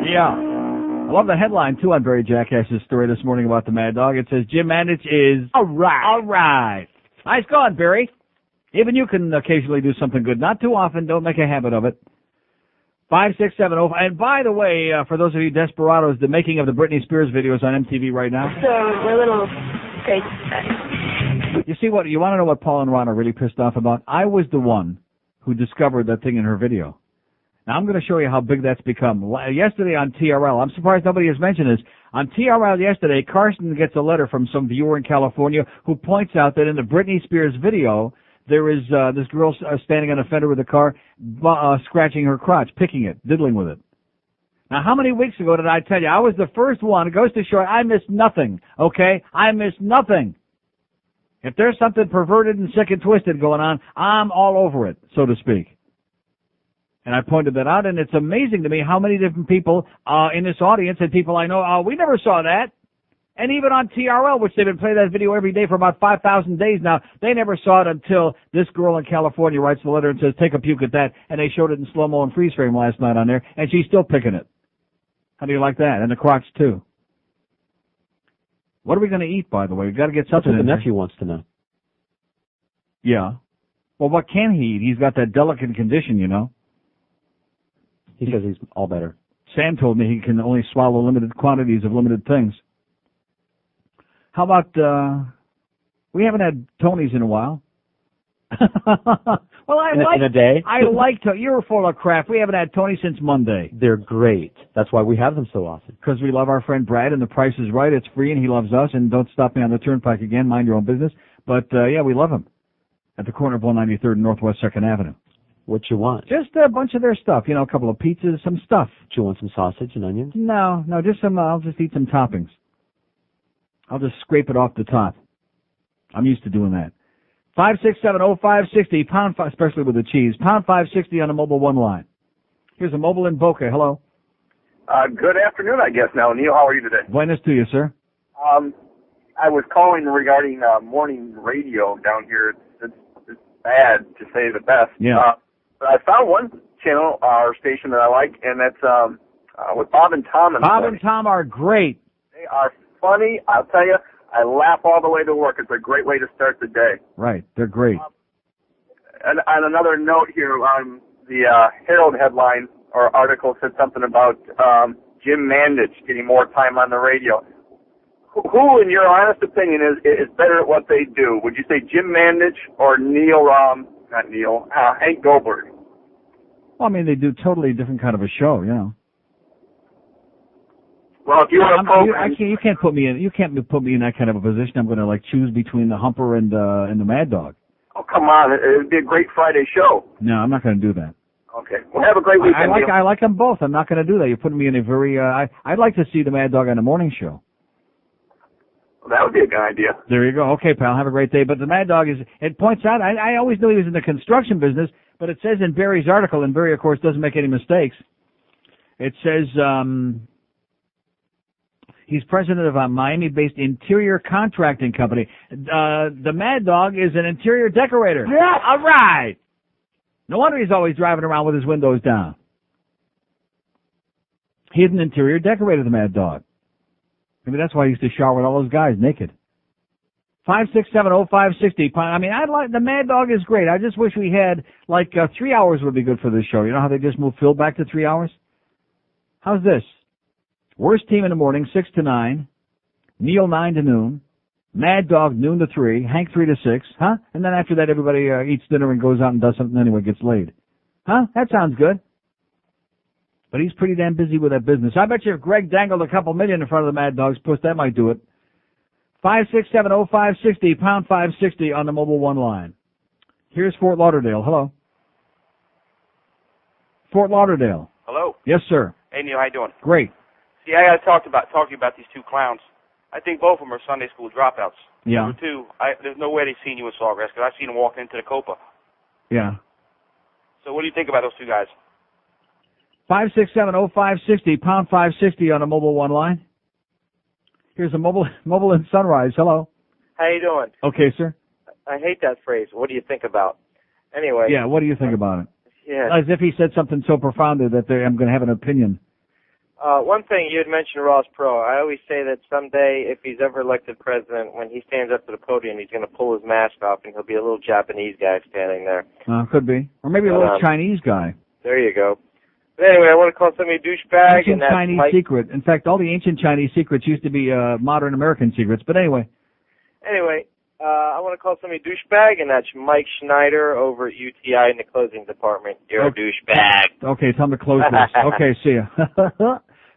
Yeah. I love the headline, too, on Barry Jackass's story this morning about the Mad Dog. It says, Jim Mandich is... All right. Nice going, Barry. Even you can occasionally do something good. Not too often. Don't make a habit of it. 56705. And by the way, for those of you desperados, the making of the Britney Spears videos on MTV right now. So we're a little crazy. You see what? You want to know what Paul and Ron are really pissed off about? I was the one who discovered that thing in her video. Now, I'm going to show you how big that's become. Yesterday on TRL, I'm surprised nobody has mentioned this. On TRL yesterday, Carson gets a letter from some viewer in California who points out that in the Britney Spears video, there is this girl standing on a fender with a car, scratching her crotch, picking it, diddling with it. Now, how many weeks ago did I tell you? I was the first one. It goes to show I miss nothing, okay? I miss nothing. If there's something perverted and sick and twisted going on, I'm all over it, so to speak. And I pointed that out, and it's amazing to me how many different people in this audience and people I know, we never saw that. And even on TRL, which they've been playing that video every day for about 5,000 days now, they never saw it until this girl in California writes the letter and says, take a puke at that. And they showed it in slow-mo and freeze frame last night on there, and she's still picking it. How do you like that? And the crotch, too. What are we going to eat, by the way? We've got to get something. That's what the nephew wants to know. Yeah. Well, what can he eat? He's got that delicate condition, you know. He says he's all better. Sam told me he can only swallow limited quantities of limited things. How about, we haven't had Tony's in a while. Well, in a day? I like to. You're full of crap. We haven't had Tony since Monday. They're great. That's why we have them so often. Because we love our friend Brad, and the price is right. It's free, and he loves us. And don't stop me on the turnpike again. Mind your own business. But, yeah, we love him. At the corner of 193rd and Northwest 2nd Avenue. What you want? Just a bunch of their stuff. You know, a couple of pizzas, some stuff. Do you want some sausage and onions? No, just some, I'll just eat some toppings. I'll just scrape it off the top. I'm used to doing that. 567-0560, pound 5, especially with the cheese. Pound 560 on the mobile one line. Here's a mobile in Boca. Hello. Good afternoon, I guess now. Neil, how are you today? Buenas to you, sir. I was calling regarding morning radio down here. It's bad, to say the best. Yeah. But I found one channel or station that I like, and that's with Bob and Tom. Bob and Tom are great. They are funny. I'll tell you, I laugh all the way to work. It's a great way to start the day. Right. They're great. And on another note here, the Herald headline or article said something about Jim Mandich getting more time on the radio. Who, in your honest opinion, is better at what they do? Would you say Jim Mandich or Hank Goldberg? Well, I mean, they do totally different kind of a show, you know. Well, if you were a program, you can't put me in that kind of a position. I'm going to like choose between the Humper and the Mad Dog. Oh, come on! It would be a great Friday show. No, I'm not going to do that. Okay. Well, have a great weekend. I like them both. I'm not going to do that. You're putting me in a very. I'd like to see the Mad Dog on the morning show. Well, that would be a good idea. There you go. Okay, pal. Have a great day. But the Mad Dog it points out. I always knew he was in the construction business, but it says in Barry's article, and Barry, of course, doesn't make any mistakes. It says. He's president of a Miami-based interior contracting company. The Mad Dog is an interior decorator. Yeah. All right. No wonder he's always driving around with his windows down. He's an interior decorator, the Mad Dog. Maybe that's why he used to shower with all those guys naked. 567-0560. I mean, the Mad Dog is great. I just wish we had, 3 hours would be good for this show. You know how they just moved Phil back to 3 hours? How's this? Worst team in the morning, 6 to 9. Neil, 9 to noon. Mad Dog, noon to 3. Hank, 3 to 6. Huh? And then after that, everybody eats dinner and goes out and does something anyway, gets laid. Huh? That sounds good. But he's pretty damn busy with that business. I bet you if Greg dangled a couple million in front of the Mad Dog's puss, that might do it. 567-0560, pound 560 on the mobile one line. Here's Fort Lauderdale. Hello. Fort Lauderdale. Hello. Yes, sir. Hey, Neil, how you doing? Great. See, I got to talk to you about these two clowns. I think both of them are Sunday school dropouts. Yeah. Number two, there's no way they've seen you at Sawgrass because I've seen them walking into the Copa. Yeah. So what do you think about those two guys? 567-0560, pound 560 on a mobile one line. Here's a mobile in Sunrise. Hello. How you doing? Okay, sir. I hate that phrase. What do you think about? Anyway. Yeah, what do you think about it? Yeah. As if he said something so profound that I'm going to have an opinion. One thing, you had mentioned Ross Perot. I always say that someday, if he's ever elected president, when he stands up to the podium, he's going to pull his mask off, and he'll be a little Japanese guy standing there. Could be. Or maybe a little Chinese guy. There you go. But anyway, I want to call somebody a douchebag. Ancient Chinese secret. In fact, all the ancient Chinese secrets used to be modern American secrets. But anyway. I want to call somebody a douchebag, and that's Mike Schneider over at UTI in the closing department. You're a douchebag. Okay, tell him to close this. Okay, see ya.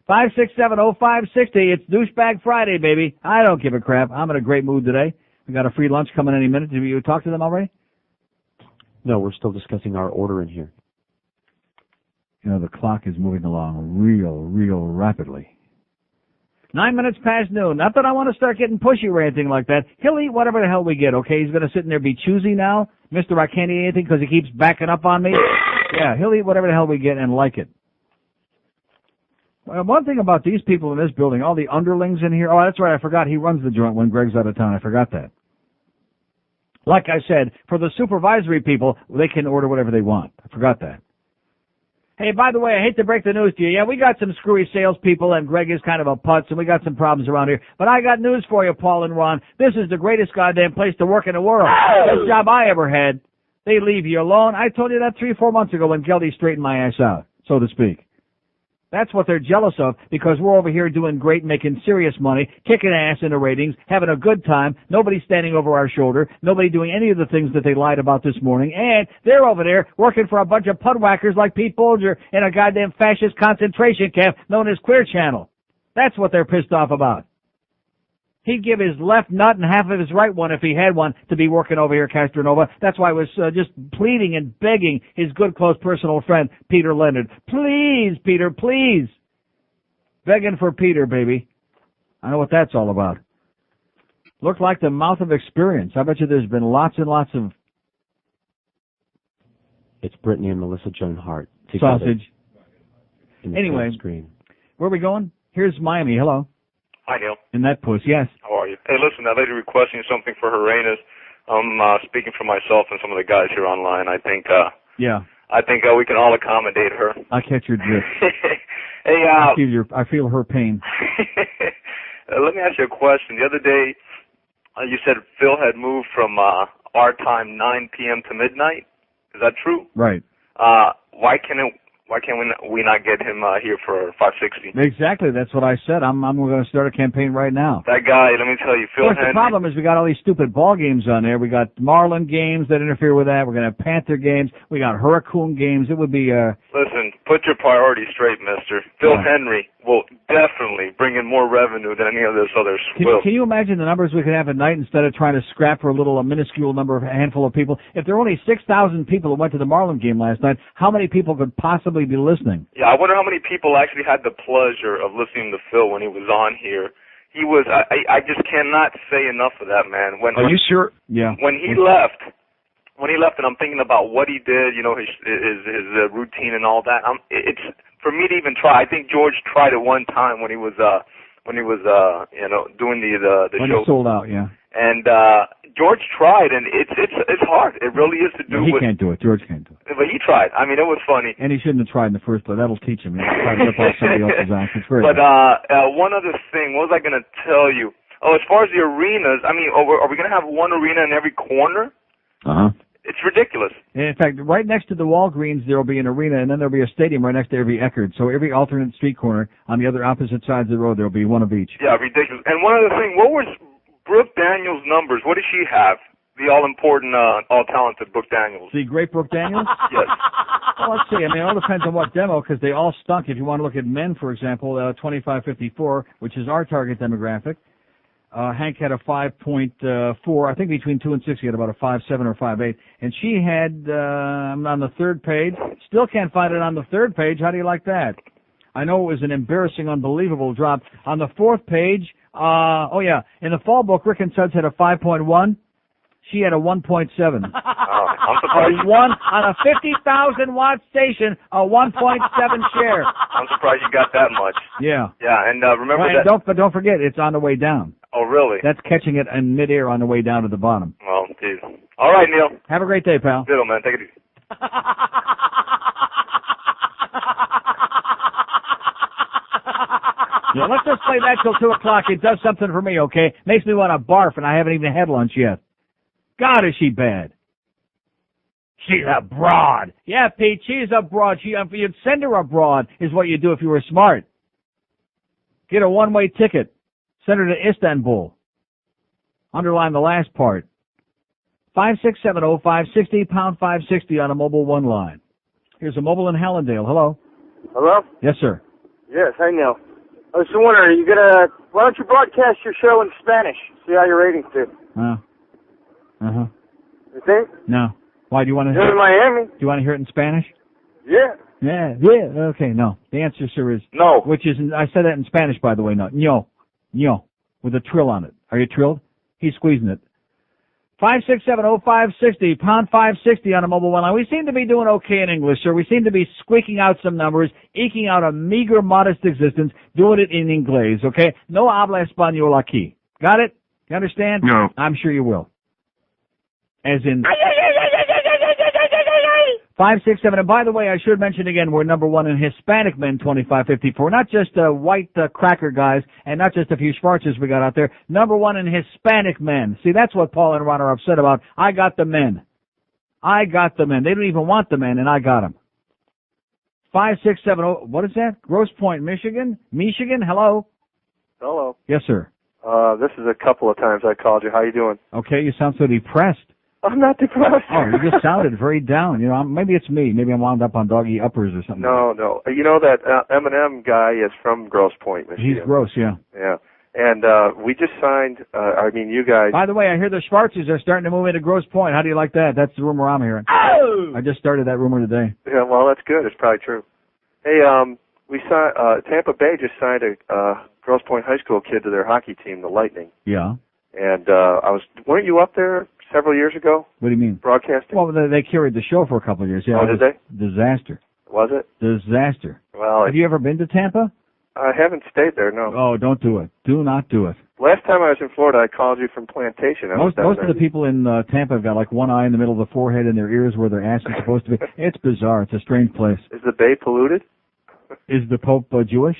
567-0560. It's Douchebag Friday, baby. I don't give a crap. I'm in a great mood today. We got a free lunch coming any minute. Have you talked to them already? No, we're still discussing our order in here. You know, the clock is moving along real rapidly. 9 minutes past noon. Not that I want to start getting pushy or anything like that. He'll eat whatever the hell we get, okay? He's going to sit in there be choosy now. Mr. I can't eat anything because he keeps backing up on me. Yeah, he'll eat whatever the hell we get and like it. Well, one thing about these people in this building, all the underlings in here. Oh, that's right. I forgot he runs the joint when Greg's out of town. I forgot that. Like I said, for the supervisory people, they can order whatever they want. I forgot that. Hey, by the way, I hate to break the news to you. Yeah, we got some screwy salespeople, and Greg is kind of a putz, and we got some problems around here. But I got news for you, Paul and Ron. This is the greatest goddamn place to work in the world. Best job I ever had. They leave you alone. I told you that 3-4 months ago when Geldy straightened my ass out, so to speak. That's what they're jealous of, because we're over here doing great, making serious money, kicking ass in the ratings, having a good time, nobody standing over our shoulder, nobody doing any of the things that they lied about this morning, and they're over there working for a bunch of pudwhackers like Pete Bolger in a goddamn fascist concentration camp known as Queer Channel. That's what they're pissed off about. He'd give his left nut and half of his right one if he had one to be working over here, Castronovo. That's why I was just pleading and begging his good, close personal friend, Peter Leonard. Please, Peter, please. Begging for Peter, baby. I know what that's all about. Looked like the mouth of experience. I bet you there's been lots and lots of... It's Brittany and Melissa Joan Hart. Sausage. Anyway, where are we going? Here's Miami. Hello. Hi, Neil. In that puss, yes. How are you? Hey, listen, that lady requesting something for her Rainas. I'm speaking for myself and some of the guys here online. I think we can all accommodate her. I catch your drift. Hey, I feel her pain. Let me ask you a question. The other day, you said Phil had moved from our time 9 p.m. to midnight. Is that true? Right. Why can't we not get him here for 560? Exactly. That's what I said. I'm going to start a campaign right now. That guy, let me tell you, Phil Henry. The problem is we got all these stupid ball games on there. We got Marlin games that interfere with that. We're going to have Panther games. We got Hurricane games. It would be... Listen, put your priorities straight, mister. Phil Henry will definitely bring in more revenue than any of this other swill. Can you imagine the numbers we could have at night instead of trying to scrap for a minuscule number of handful of people? If there were only 6,000 people who went to the Marlin game last night, how many people could possibly be listening? Yeah, I wonder how many people actually had the pleasure of listening to Phil when he was on here. He was, I just cannot say enough of that man. Are you sure? Yeah. When he left, and I'm thinking about what he did, you know, his routine and all that. It's for me to even try. I think George tried it one time when he was doing the when show. He sold out, yeah. And George tried, and it's hard. It really is to do. He can't do it. George can't do it. But he tried. I mean, it was funny. And he shouldn't have tried in the first place. That'll teach him. He'll try to rip off somebody else's act. It's very But one other thing, what was I going to tell you? Oh, as far as the arenas, I mean, are we going to have one arena in every corner? Uh-huh. It's ridiculous. In fact, right next to the Walgreens, there will be an arena, and then there will be a stadium right next to every Eckerd. So every alternate street corner on the other opposite sides of the road, there will be one of each. Yeah, ridiculous. And one other thing, what was Brooke Daniels' numbers? What does she have? The all-important, all-talented Brooke Daniels. The great Brooke Daniels? Yes. Well, let's see. I mean, it all depends on what demo, because they all stunk. If you want to look at men, for example, 25-54, which is our target demographic. Hank had a 5.4. I think between 2 and 6 he had about a 5.7 or 5.8. And she had on the third page. Still can't find it on the third page. How do you like that? I know it was an embarrassing, unbelievable drop. On the fourth page, in the fall book, Rick and Suds had a 5.1. She had a 1.7. I'm surprised. On a 50,000 watt station, a 1.7 share. I'm surprised you got that much. Yeah. Yeah, and remember that. But don't forget, it's on the way down. Oh, really? That's catching it in midair on the way down to the bottom. Well, geez. All right, Neil. Have a great day, pal. Ditto, man. Take it easy. Yeah, let's just play that till 2 o'clock. It does something for me, okay? Makes me want to barf, and I haven't even had lunch yet. God, is she bad. She's a broad. Yeah, Pete, she's a broad. You'd send her abroad is what you'd do if you were smart. Get a one-way ticket. Send her to Istanbul. Underline the last part. 5670560, pound 560 on a mobile one line. Here's a mobile in Hallandale. Hello. Hello? Yes, sir. Yes, hey Neil. I was wondering, why don't you broadcast your show in Spanish? See how your ratings do. Uh-huh. You think? No. Why, do you want to You're in Miami? Do you want to hear it in Spanish? Yeah. Yeah. Okay, no. The answer, sir, is no. Which is, I said that in Spanish, by the way, no. No. With a trill on it. Are you trilled? He's squeezing it. 5670560, pound 560 on a mobile one line. We seem to be doing okay in English, sir. We seem to be squeaking out some numbers, eking out a meager, modest existence, doing it in Inglés, okay? No habla español aquí. Got it? You understand? No. I'm sure you will. As in 567. And by the way, I should mention again, we're number one in Hispanic men 25-54. Not just white cracker guys and not just a few Schwarzes we got out there. Number one in Hispanic men. See, that's what Paul and Ron are upset about. I got the men. They don't even want the men, and I got them. 5670, what is that? Grosse Pointe, Michigan? Michigan, hello? Hello. Yes, sir. This is a couple of times I called you. How you doing? Okay, you sound so depressed. I'm not depressed. Oh, you just sounded very down. You know, maybe it's me. Maybe I'm wound up on doggy uppers or something. No. You know that M&M guy is from Grosse Pointe, Michigan. He's gross, yeah. Yeah. And we just signed, you guys. By the way, I hear the Schwarzes are starting to move into Grosse Pointe. How do you like that? That's the rumor I'm hearing. Oh! I just started that rumor today. Yeah, well, that's good. It's probably true. Hey, we signed, Tampa Bay just signed a Grosse Pointe High School kid to their hockey team, the Lightning. Yeah. And weren't you up there several years ago? What do you mean? Broadcasting? Well, they carried the show for a couple of years. Yeah. Oh, did they? Disaster. Was it? Disaster. Well, have you ever been to Tampa? I haven't stayed there, no. Oh, don't do it. Do not do it. Last time I was in Florida, I called you from Plantation. Most of the people in Tampa have got like one eye in the middle of the forehead and their ears where their ass is supposed to be. It's bizarre. It's a strange place. Is the bay polluted? Is the Pope Jewish?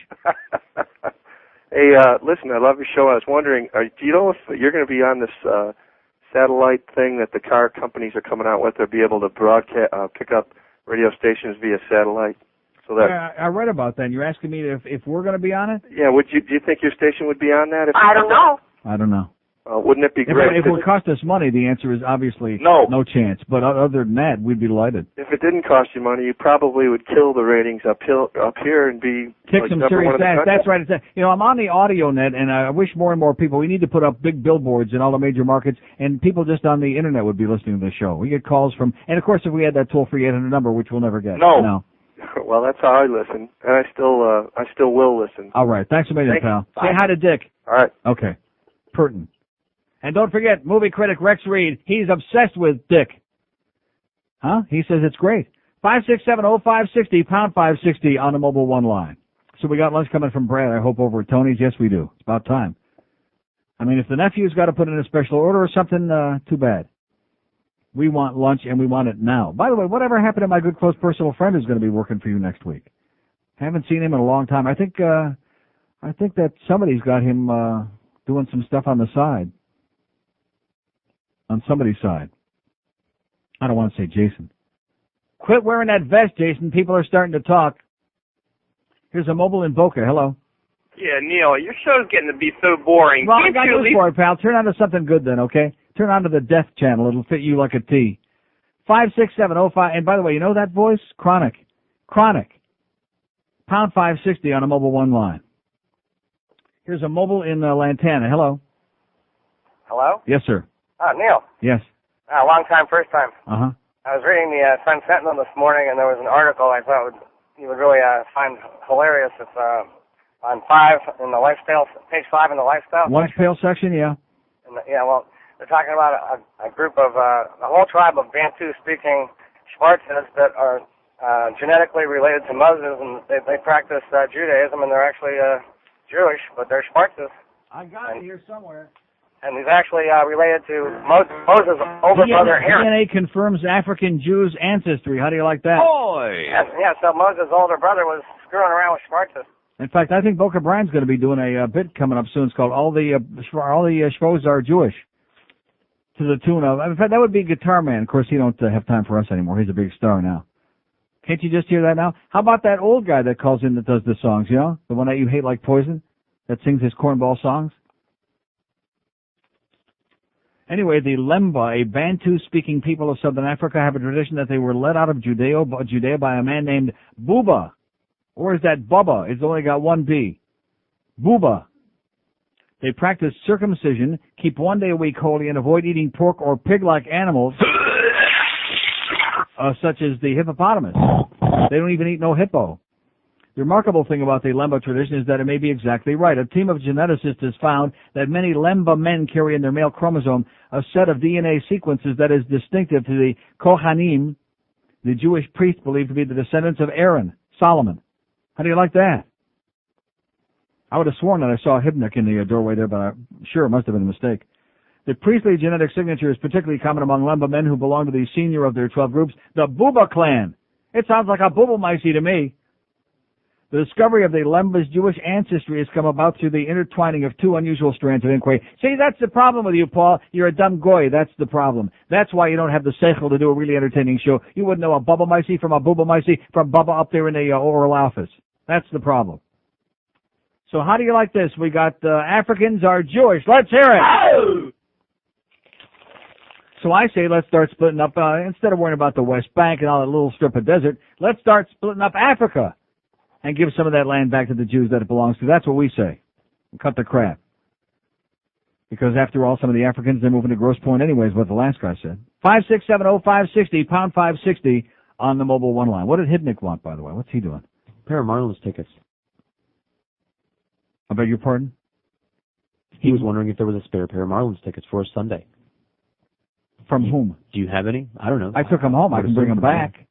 Hey, listen, I love your show. I was wondering, do you know if you're going to be on this satellite thing that the car companies are coming out with? They'll be able to broadcast, pick up radio stations via satellite. So that I read about that. And you're asking me if we're going to be on it? Yeah. Do you think your station would be on that? I don't know. I don't know. Wouldn't it be great? If it would cost us money, the answer is obviously no chance. But other than that, we'd be delighted. If it didn't cost you money, you probably would kill the ratings up here and be kick like some number serious one in the ass. country. That's right. You know, I'm on the audio net, and I wish more and more people. We need to put up big billboards in all the major markets, and people just on the internet would be listening to the show. We get calls from, and of course, if we had that toll-free 800 number, which we'll never get. No. Well, that's how I listen, and I still will listen. All right. Thanks a million, pal. Bye. Say hi to Dick. All right. Okay. Purton. And don't forget, movie critic Rex Reed, he's obsessed with Dick. Huh? He says it's great. 567-0560, pound 560 on the Mobile One line. So we got lunch coming from Brad, I hope, over at Tony's. Yes, we do. It's about time. I mean, if the nephew's got to put in a special order or something, too bad. We want lunch, and we want it now. By the way, whatever happened to my good close personal friend who's going to be working for you next week? Haven't seen him in a long time. I think that somebody's got him doing some stuff on the side. On somebody's side. I don't want to say Jason. Quit wearing that vest, Jason. People are starting to talk. Here's a mobile in Boca. Hello. Yeah, Neil, your show's getting to be so boring. Well, I Can't got you at news least- for it, pal. Turn on to something good then, okay? Turn on to the Death Channel. It'll fit you like a T. 56705. And by the way, you know that voice? Chronic. Pound 560 on a Mobile One line. Here's a mobile in Lantana. Hello. Hello? Yes, sir. Neil. Yes. Long time, first time. Uh-huh. I was reading the Sun Sentinel this morning, and there was an article I thought you would really find hilarious. It's on 5 in the lifestyle, page 5 in the lifestyle. Lunch pail section, yeah. Well, they're talking about a group of, a whole tribe of Bantu-speaking Schwarzes that are genetically related to Muslims, and they practice Judaism, and they're actually Jewish, but they're Schwarzes. I got it here somewhere. And he's actually related to Moses' older brother Aaron. DNA confirms African Jews' ancestry. How do you like that? Yeah, so Moses' older brother was screwing around with Schwarzes. In fact, I think Boca Brian's going to be doing a bit coming up soon. It's called All the Schwoz Are Jewish. To the tune of, in fact, that would be Guitar Man. Of course, he don't have time for us anymore. He's a big star now. Can't you just hear that now? How about that old guy that calls in that does the songs, you know? The one that you hate like poison? That sings his cornball songs? Anyway, the Lemba, a Bantu-speaking people of Southern Africa, have a tradition that they were led out of Judea by a man named Buba. Or is that Bubba? It's only got one B. Buba. They practice circumcision, keep 1 day a week holy, and avoid eating pork or pig-like animals, such as the hippopotamus. They don't even eat no hippo. The remarkable thing about the Lemba tradition is that it may be exactly right. A team of geneticists has found that many Lemba men carry in their male chromosome a set of DNA sequences that is distinctive to the Kohanim, the Jewish priests believed to be the descendants of Aaron, Solomon. How do you like that? I would have sworn that I saw a Hibnik in the doorway there, but I'm sure it must have been a mistake. The priestly genetic signature is particularly common among Lemba men who belong to the senior of their 12 groups, the Buba clan. It sounds like a Bubelmeisy to me. The discovery of the Lemba's Jewish ancestry has come about through the intertwining of two unusual strands of inquiry. See, that's the problem with you, Paul. You're a dumb goy. That's the problem. That's why you don't have the seichel to do a really entertaining show. You wouldn't know a Bubba Micey from a Booba Micey from Bubba up there in the oral office. That's the problem. So how do you like this? We got Africans are Jewish. Let's hear it. Oh! So I say let's start splitting up, instead of worrying about the West Bank and all that little strip of desert, let's start splitting up Africa and give some of that land back to the Jews that it belongs to. That's what we say. And cut the crap. Because after all, some of the Africans, they're moving to Grosse Pointe anyways, what the last guy said. 5670560, pound 560 on the mobile one line. What did Hibnick want, by the way? What's he doing? A pair of Marlins tickets. I beg your pardon? He was wondering if there was a spare pair of Marlins tickets for a Sunday. From whom? Do you have any? I don't know. I took them home. I can bring them back.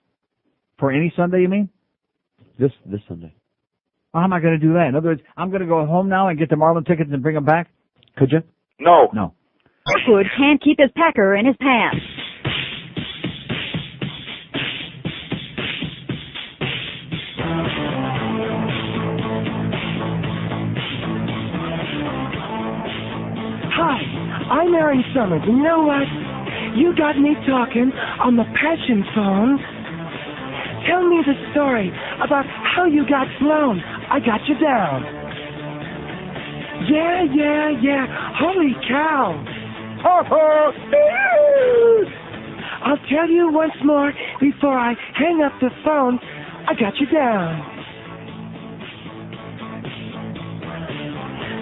For any Sunday, you mean? This Sunday. Well, how am I going to do that? In other words, I'm going to go home now and get the Marlin tickets and bring them back? Could you? No. No. Wood can't keep his pecker in his pants. Hi, I'm Aaron Summers, and you know what? You got me talking on the passion phone. Tell me the story about how you got blown. I got you down. Yeah. Holy cow. I'll tell you once more before I hang up the phone. I got you down.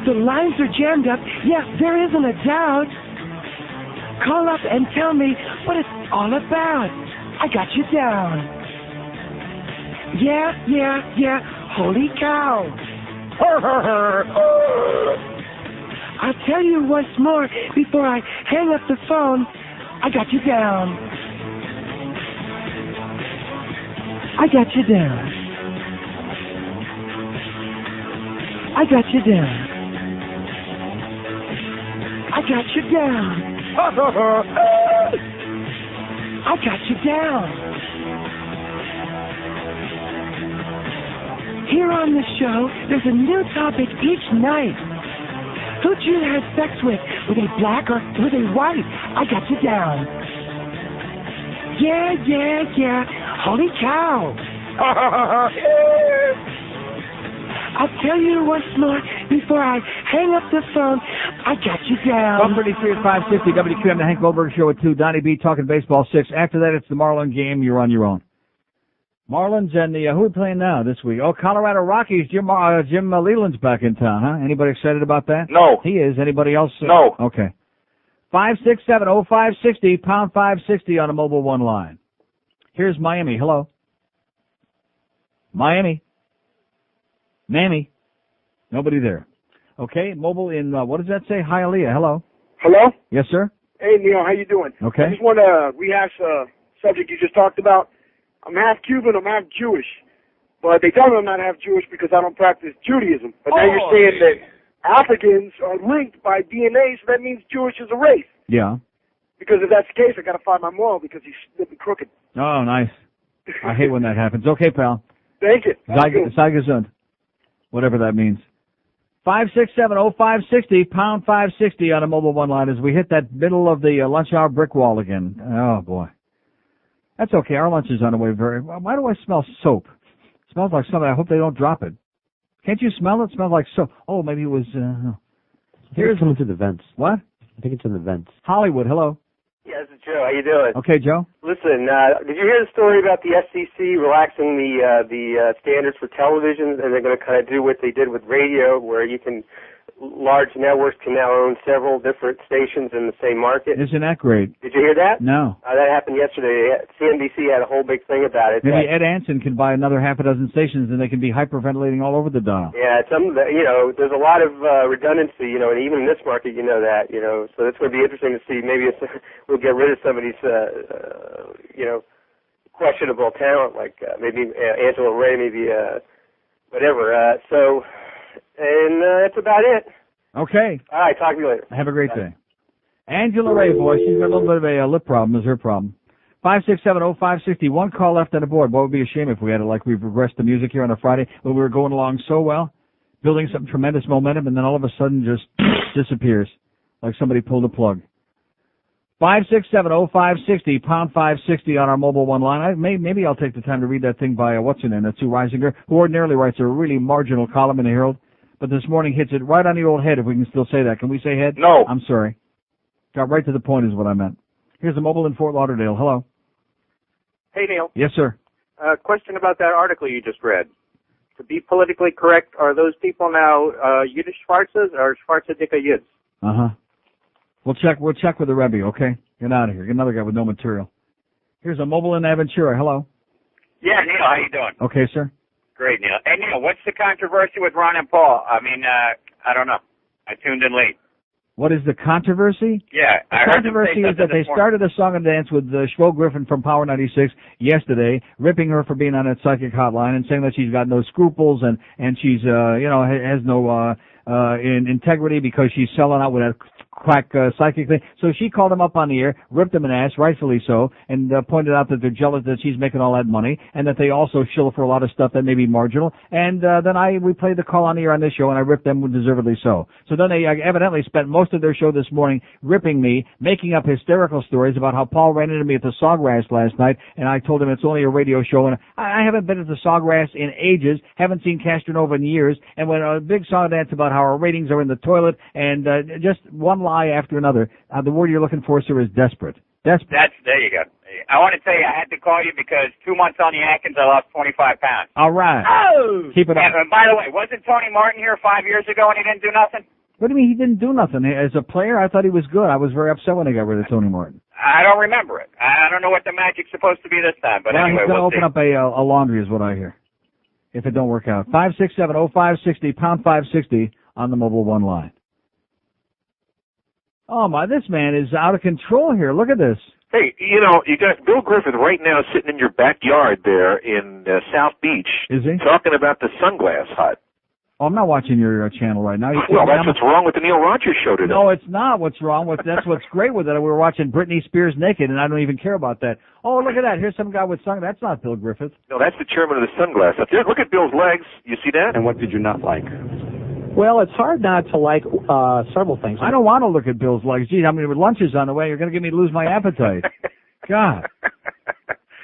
The lines are jammed up. Yeah, there isn't a doubt. Call up and tell me what it's all about. I got you down. Yeah. Holy cow. I'll tell you once more before I hang up the phone. I got you down. I got you down. I got you down. I got you down. I got you down. Here on the show, there's a new topic each night. Who'd you have sex with a black or with a white? I got you down. Yeah. Holy cow. I'll tell you once more before I hang up the phone. I got you down. 133 at 550 WQM, the Hank Goldberg Show at 2. Donnie B talking baseball 6. After that, it's the Marlin game. You're on your own. Marlins and the who are we playing now this week? Oh, Colorado Rockies. Jim Leland's back in town, huh? Anybody excited about that? No. He is. Anybody else? No. Okay. 5670560, pound 560 on a mobile one line. Here's Miami. Hello. Miami. Nobody there. Okay, mobile in, what does that say? Hialeah. Hello. Hello? Yes, sir? Hey, Neil, how you doing? Okay. I just want to rehash a subject you just talked about. I'm half Cuban, I'm half Jewish. But they tell me I'm not half Jewish because I don't practice Judaism. But now you're saying that Africans are linked by DNA, so that means Jewish is a race. Yeah. Because if that's the case, I got to find my moral because he's slipping crooked. Oh, nice. I hate when that happens. Okay, pal. Thank you. Sei gesund. Whatever that means. 5670560, pound 560 on a mobile one line as we hit that middle of the lunch hour brick wall again. Oh, boy. That's okay. Our lunch is on the way why do I smell soap? It smells like something. I hope they don't drop it. Can't you smell it? It smells like soap. Oh, maybe it was, Here's coming through the vents. What? I think it's in the vents. Hollywood, hello. Yeah, this is Joe. How you doing? Okay, Joe. Listen, did you hear the story about the FCC relaxing the standards for television, and they're going to kind of do what they did with radio, where large networks can now own several different stations in the same market? Isn't that great? Did you hear that? No. That happened yesterday. CNBC had a whole big thing about it. Maybe Ed Anson can buy another half a dozen stations, and they can be hyperventilating all over the dial. Yeah, there's a lot of redundancy, and even in this market, that, so it's going to be interesting to see. Maybe we'll get rid of some of these, questionable talent, like maybe Angela Ray, maybe whatever. And that's about it. Okay. All right, talk to you later. Have a great day. Angela Ray, boy, she's got a little bit of a lip problem, is her problem. 5670560. One call left on the board. What would be a shame if we had it like we've regressed the music here on a Friday, but we were going along so well, building some tremendous momentum, and then all of a sudden just disappears like somebody pulled a plug. 5670560, pound 560 on our mobile one line. Maybe I'll take the time to read that thing by, what's her name, that's Sue Reisinger, who ordinarily writes a really marginal column in the Herald, but this morning hits it right on the old head, if we can still say that. Can we say head? No. I'm sorry. Got right to the point is what I meant. Here's a mobile in Fort Lauderdale. Hello. Hey, Neil. Yes, sir. Question about that article you just read. To be politically correct, are those people now Yiddish Schwarzes or Schwarze Dicke Yids? Uh-huh. We'll check with the Rebbe, okay? Get out of here. Get another guy with no material. Here's a mobile in Aventura. Hello. Yeah, Neil, how you doing? Okay, sir. Great, Neil. Hey, Neil, what's the controversy with Ron and Paul? I mean, I don't know. I tuned in late. What is the controversy? Yeah, the I heard them controversy say is that something they this morning. started a song and dance with Schwo Griffin from Power 96 yesterday, ripping her for being on that psychic hotline and saying that she's got no scruples and she's has no integrity because she's selling out with that quack psychic thing. So she called him up on the air, ripped him an ass, rightfully so, and pointed out that they're jealous that she's making all that money and that they also shill for a lot of stuff that may be marginal. And then we played the call on the air on this show and I ripped them deservedly so. So then they evidently spent most of their show this morning ripping me, making up hysterical stories about how Paul ran into me at the Sawgrass last night and I told him it's only a radio show and I haven't been at the Sawgrass in ages, haven't seen Castronovo in years, and when a big song dance about how our ratings are in the toilet and just one lie after another. The word you're looking for, sir, is desperate. Desperate. There you go. I want to tell you, I had to call you because 2 months on the Atkins, I lost 25 pounds. All right. Oh! Keep it up. And by the way, wasn't Tony Martin here 5 years ago and he didn't do nothing? What do you mean he didn't do nothing? As a player, I thought he was good. I was very upset when they got rid of Tony Martin. I don't remember it. I don't know what the magic's supposed to be this time, but well, anyway, he's going to we'll open up a laundry is what I hear, if it don't work out. 5670560, pound 560 on the mobile one line. Oh, my, this man is out of control here. Look at this. Hey, you got Bill Griffith right now sitting in your backyard there in South Beach. Is he? Talking about the Sunglass Hut. Oh, I'm not watching your channel right now. Well, that's what's wrong with the Neil Rogers show today. No, it's not what's wrong with that's what's great with it. We were watching Britney Spears naked, and I don't even care about that. Oh, look at that. Here's some guy with sunglasses. That's not Bill Griffith. No, that's the chairman of the Sunglass Hut. Look at Bill's legs. You see that? And what did you not like? Well, it's hard not to like several things. I don't want to look at Bill's legs. Gee, I mean, with lunch is on the way, you're going to get me to lose my appetite. God.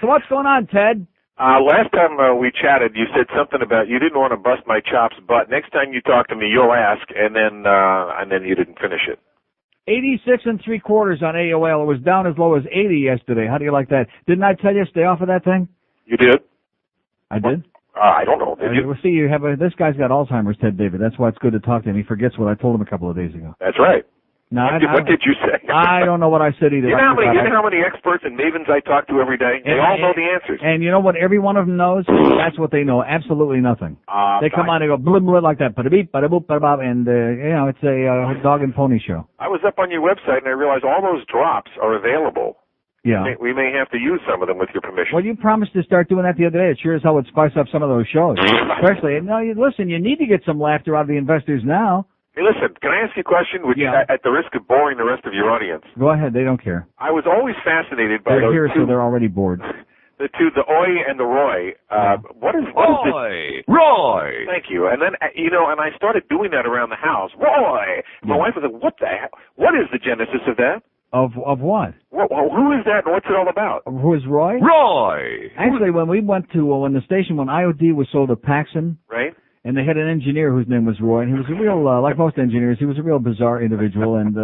So what's going on, Ted? Last time we chatted, you said something about you didn't want to bust my chops, but next time you talk to me, you'll ask, and then you didn't finish it. 86 3/4 on AOL. It was down as low as 80 yesterday. How do you like that? Didn't I tell you stay off of that thing? You did? I did? I don't know. Did you? Well, see, this guy's got Alzheimer's, Ted David. That's why it's good to talk to him. He forgets what I told him a couple of days ago. That's right. No, what did you say? I don't know what I said either. You know how many experts and mavens I talk to every day? They all know the answers. And you know what every one of them knows? That's what they know. Absolutely nothing. They come on and go blah, blah, like that. Bada-beep, bada-boop, bada-bop, and, it's a dog and pony show. I was up on your website and I realized all those drops are available. Yeah. We may have to use some of them with your permission. Well, you promised to start doing that the other day. It sure as hell would spice up some of those shows. Especially, listen, you need to get some laughter out of the investors now. Hey, listen, can I ask you a question, at the risk of boring the rest of your audience? Go ahead, they don't care. I was always fascinated by they're those here, two. So they're already bored. The two, the Oi and the Roy. What is this? Roy! Thank you. And then, and I started doing that around the house. Roy! My wife was like, what the hell? What is the genesis of that? Of what? Who is that and what's it all about? Who is Roy? Roy! Actually, when we went to, when the station, when IOD was sold to Paxson. Right. And they had an engineer whose name was Roy, and he was a real, like most engineers, he was a real bizarre individual. And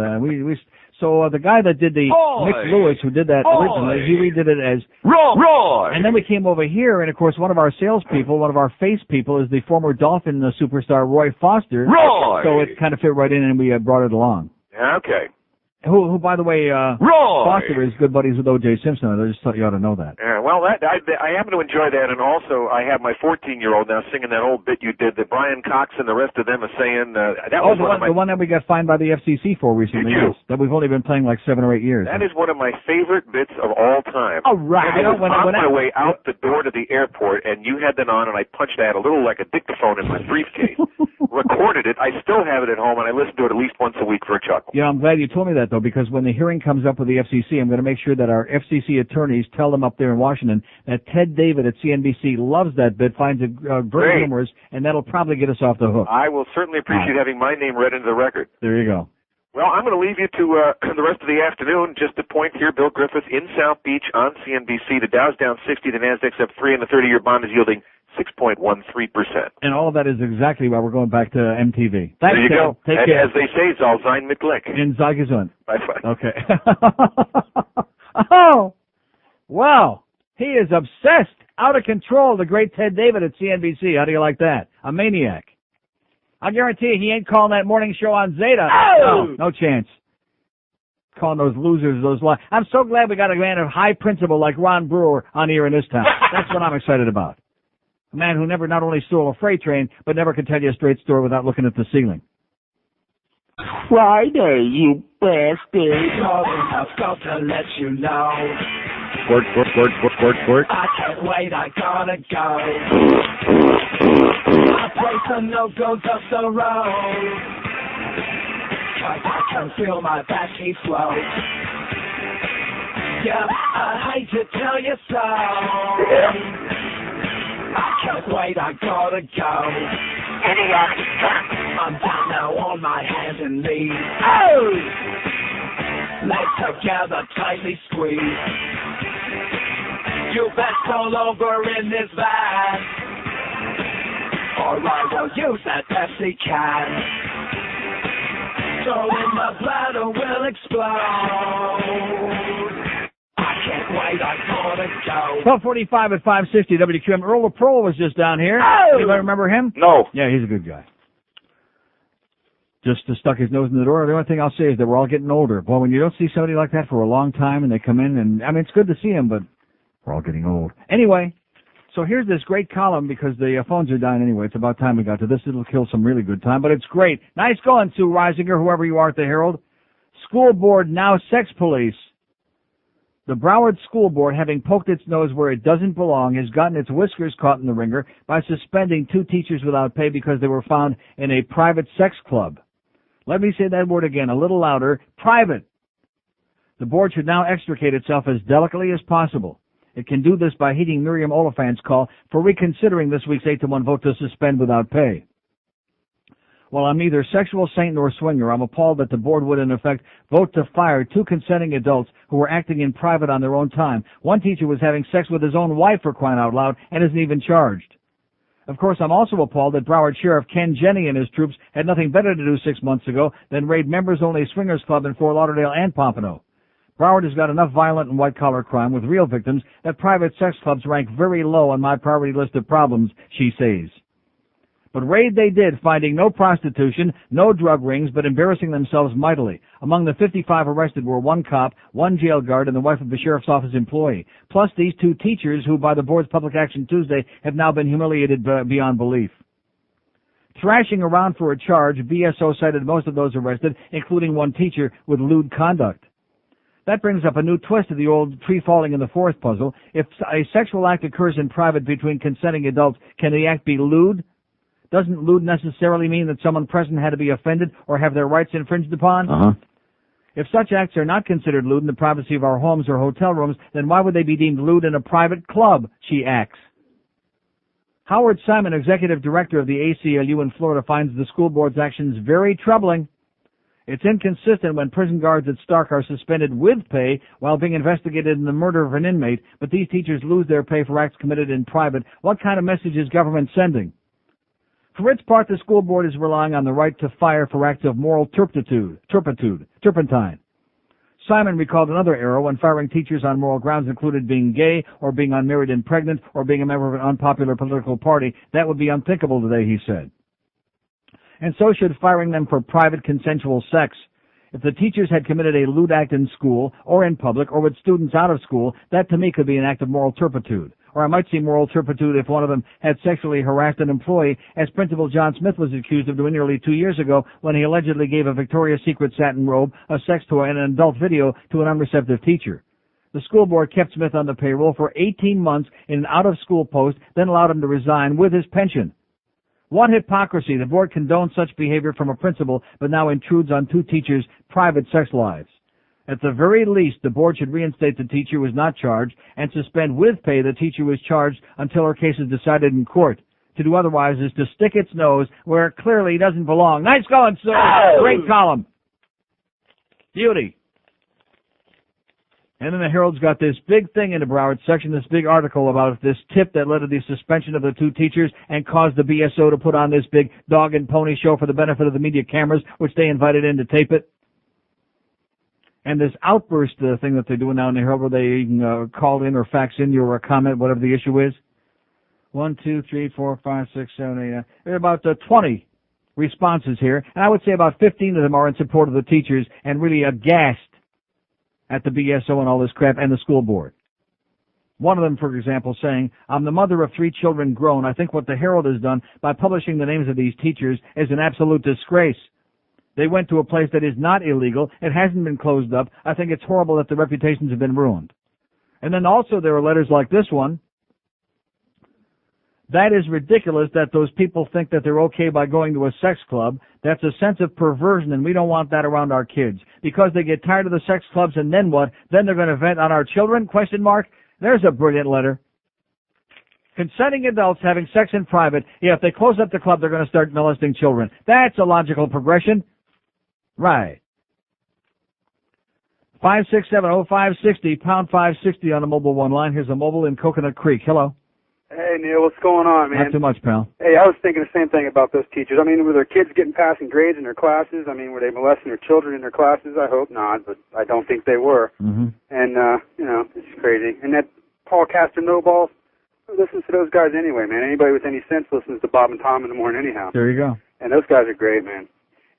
so the guy that did the Mick Lewis, who did that originally, he redid it as Roy. And then we came over here, and of course, one of our salespeople, one of our face people, is the former Dolphin superstar Roy Foster. Roy. So it kind of fit right in, and we brought it along. Okay. Who, by the way, Foster is good buddies with O.J. Simpson. I just thought you ought to know that. Yeah, well, I happen to enjoy that, and also I have my 14-year-old now singing that old bit you did that Brian Cox and the rest of them are saying. That was the one that we got fined by the FCC for recently. Did you? That we've only been playing like 7 or 8 years. That is one of my favorite bits of all time. Oh, right. I was on my way out the door to the airport, and you had that on, and I punched that a little like a dictaphone in my briefcase. Recorded it. I still have it at home, and I listen to it at least once a week for a chuckle. Yeah, I'm glad you told me that. that, though, because when the hearing comes up with the FCC, I'm going to make sure that our FCC attorneys tell them up there in Washington that Ted David at CNBC loves that bit, finds it very humorous, and that'll probably get us off the hook. I will certainly appreciate having my name read into the record. There you go. Well, I'm going to leave you to the rest of the afternoon. Just a point here, Bill Griffith in South Beach on CNBC. The Dow's down 60, the Nasdaq's up 3, and the 30-year bond is yielding 6.13%. And all of that is exactly why we're going back to MTV. Thanks, there you go. Take and care. as they say, Zal sein mit Glück. In Zagesund. Bye-bye. Okay. Oh, wow. He is obsessed, out of control, the great Ted David at CNBC. How do you like that? A maniac. I guarantee you he ain't calling that morning show on Zeta. Oh! No chance. Calling those losers, those lies. I'm so glad we got a man of high principle like Ron Brewer on here in this town. That's what I'm excited about. A man who never not only stole a freight train, but never could tell you a straight story without looking at the ceiling. Friday, you bastard. I've got to let you know. Squirt. I can't wait, I gotta go. I play some no-goes up the road. Cause I can feel my back keep flow. Yeah, I hate to tell you so. I can't wait, I gotta go. I'm down now on my hands and knees. Oh! Legs together, tightly squeezed. You best pull over in this van, or I will use that Pepsi can. So in my bladder will explode. I can't wait, I gotta go. 12:45 at 560 WQM. Earl LaProla was just down here. Oh! Anybody remember him? No. Yeah, he's a good guy. Just stuck his nose in the door. The only thing I'll say is that we're all getting older. Boy, when you don't see somebody like that for a long time and they come in, and I mean, it's good to see him, but we're all getting old. Anyway, so here's this great column because the phones are dying anyway. It's about time we got to this. It'll kill some really good time, but it's great. Nice going, Sue Reisinger, whoever you are at the Herald. School board now sex police. The Broward School Board, having poked its nose where it doesn't belong, has gotten its whiskers caught in the ringer by suspending 2 teachers without pay because they were found in a private sex club. Let me say that word again, a little louder. Private. The board should now extricate itself as delicately as possible. It can do this by heeding Miriam Oliphant's call for reconsidering this week's 8-1 vote to suspend without pay. While I'm neither sexual saint nor swinger, I'm appalled that the board would, in effect, vote to fire 2 consenting adults who were acting in private on their own time. One teacher was having sex with his own wife, for crying out loud, and isn't even charged. Of course, I'm also appalled that Broward Sheriff Ken Jenne and his troops had nothing better to do 6 months ago than raid members-only swingers club in Fort Lauderdale and Pompano. Broward has got enough violent and white-collar crime with real victims that private sex clubs rank very low on my priority list of problems, she says. But raid they did, finding no prostitution, no drug rings, but embarrassing themselves mightily. Among the 55 arrested were 1 cop, 1 jail guard, and the wife of the sheriff's office employee, plus these 2 teachers who, by the board's public action Tuesday, have now been humiliated beyond belief. Thrashing around for a charge, BSO cited most of those arrested, including 1 teacher, with lewd conduct. That brings up a new twist to the old tree falling in the forest puzzle. If a sexual act occurs in private between consenting adults, can the act be lewd? Doesn't lewd necessarily mean that someone present had to be offended or have their rights infringed upon? If such acts are not considered lewd in the privacy of our homes or hotel rooms, then why would they be deemed lewd in a private club, she asks. Howard Simon, executive director of the ACLU in Florida, finds the school board's actions very troubling. It's inconsistent when prison guards at Stark are suspended with pay while being investigated in the murder of an inmate, but these teachers lose their pay for acts committed in private. What kind of message is government sending? For its part, the school board is relying on the right to fire for acts of moral turpentine. Simon recalled another era when firing teachers on moral grounds included being gay or being unmarried and pregnant or being a member of an unpopular political party. That would be unthinkable today, he said. And so should firing them for private consensual sex. If the teachers had committed a lewd act in school or in public or with students out of school, that to me could be an act of moral turpitude. Or I might see moral turpitude if one of them had sexually harassed an employee, as Principal John Smith was accused of doing nearly 2 years ago when he allegedly gave a Victoria's Secret satin robe, a sex toy, and an adult video to an unreceptive teacher. The school board kept Smith on the payroll for 18 months in an out-of-school post, then allowed him to resign with his pension. What hypocrisy! The board condones such behavior from a principal, but now intrudes on 2 teachers' private sex lives. At the very least, the board should reinstate the teacher who was not charged and suspend with pay the teacher who was charged until her case is decided in court. To do otherwise is to stick its nose where it clearly doesn't belong. Nice going, sir. Oh. Great column. Beauty. And then the Herald's got this big thing in the Broward section, this big article about this tip that led to the suspension of the two teachers and caused the BSO to put on this big dog and pony show for the benefit of the media cameras, which they invited in to tape it. And this outburst thing that they're doing now in the Herald, where they can call in or fax in your comment, whatever the issue is. 1, 2, 3, 4, 5, 6, 7, 8, 9. There are about 20 responses here, and I would say about 15 of them are in support of the teachers and really aghast at the BSO and all this crap and the school board. One of them, for example, saying, I'm the mother of 3 children grown. I think what the Herald has done by publishing the names of these teachers is an absolute disgrace. They went to a place that is not illegal. It hasn't been closed up. I think it's horrible that the reputations have been ruined. And then also there are letters like this one. That is ridiculous that those people think that they're okay by going to a sex club. That's a sense of perversion, and we don't want that around our kids. Because they get tired of the sex clubs, and then what? Then they're going to vent on our children? Question mark. There's a brilliant letter. Consenting adults having sex in private. Yeah, if they close up the club, they're going to start molesting children. That's a logical progression. Right. 5670560, pound 560 on the mobile one line. Here's a mobile in Coconut Creek. Hello. Hey, Neil, what's going on, man? Not too much, pal. Hey, I was thinking the same thing about those teachers. I mean, were their kids getting passing grades in their classes? I mean, were they molesting their children in their classes? I hope not, but I don't think they were. Mm-hmm. And, you know, it's crazy. And that Paul Castronovo, who listens to those guys anyway, man? Anybody with any sense listens to Bob and Tom in the morning anyhow. There you go. And those guys are great, man.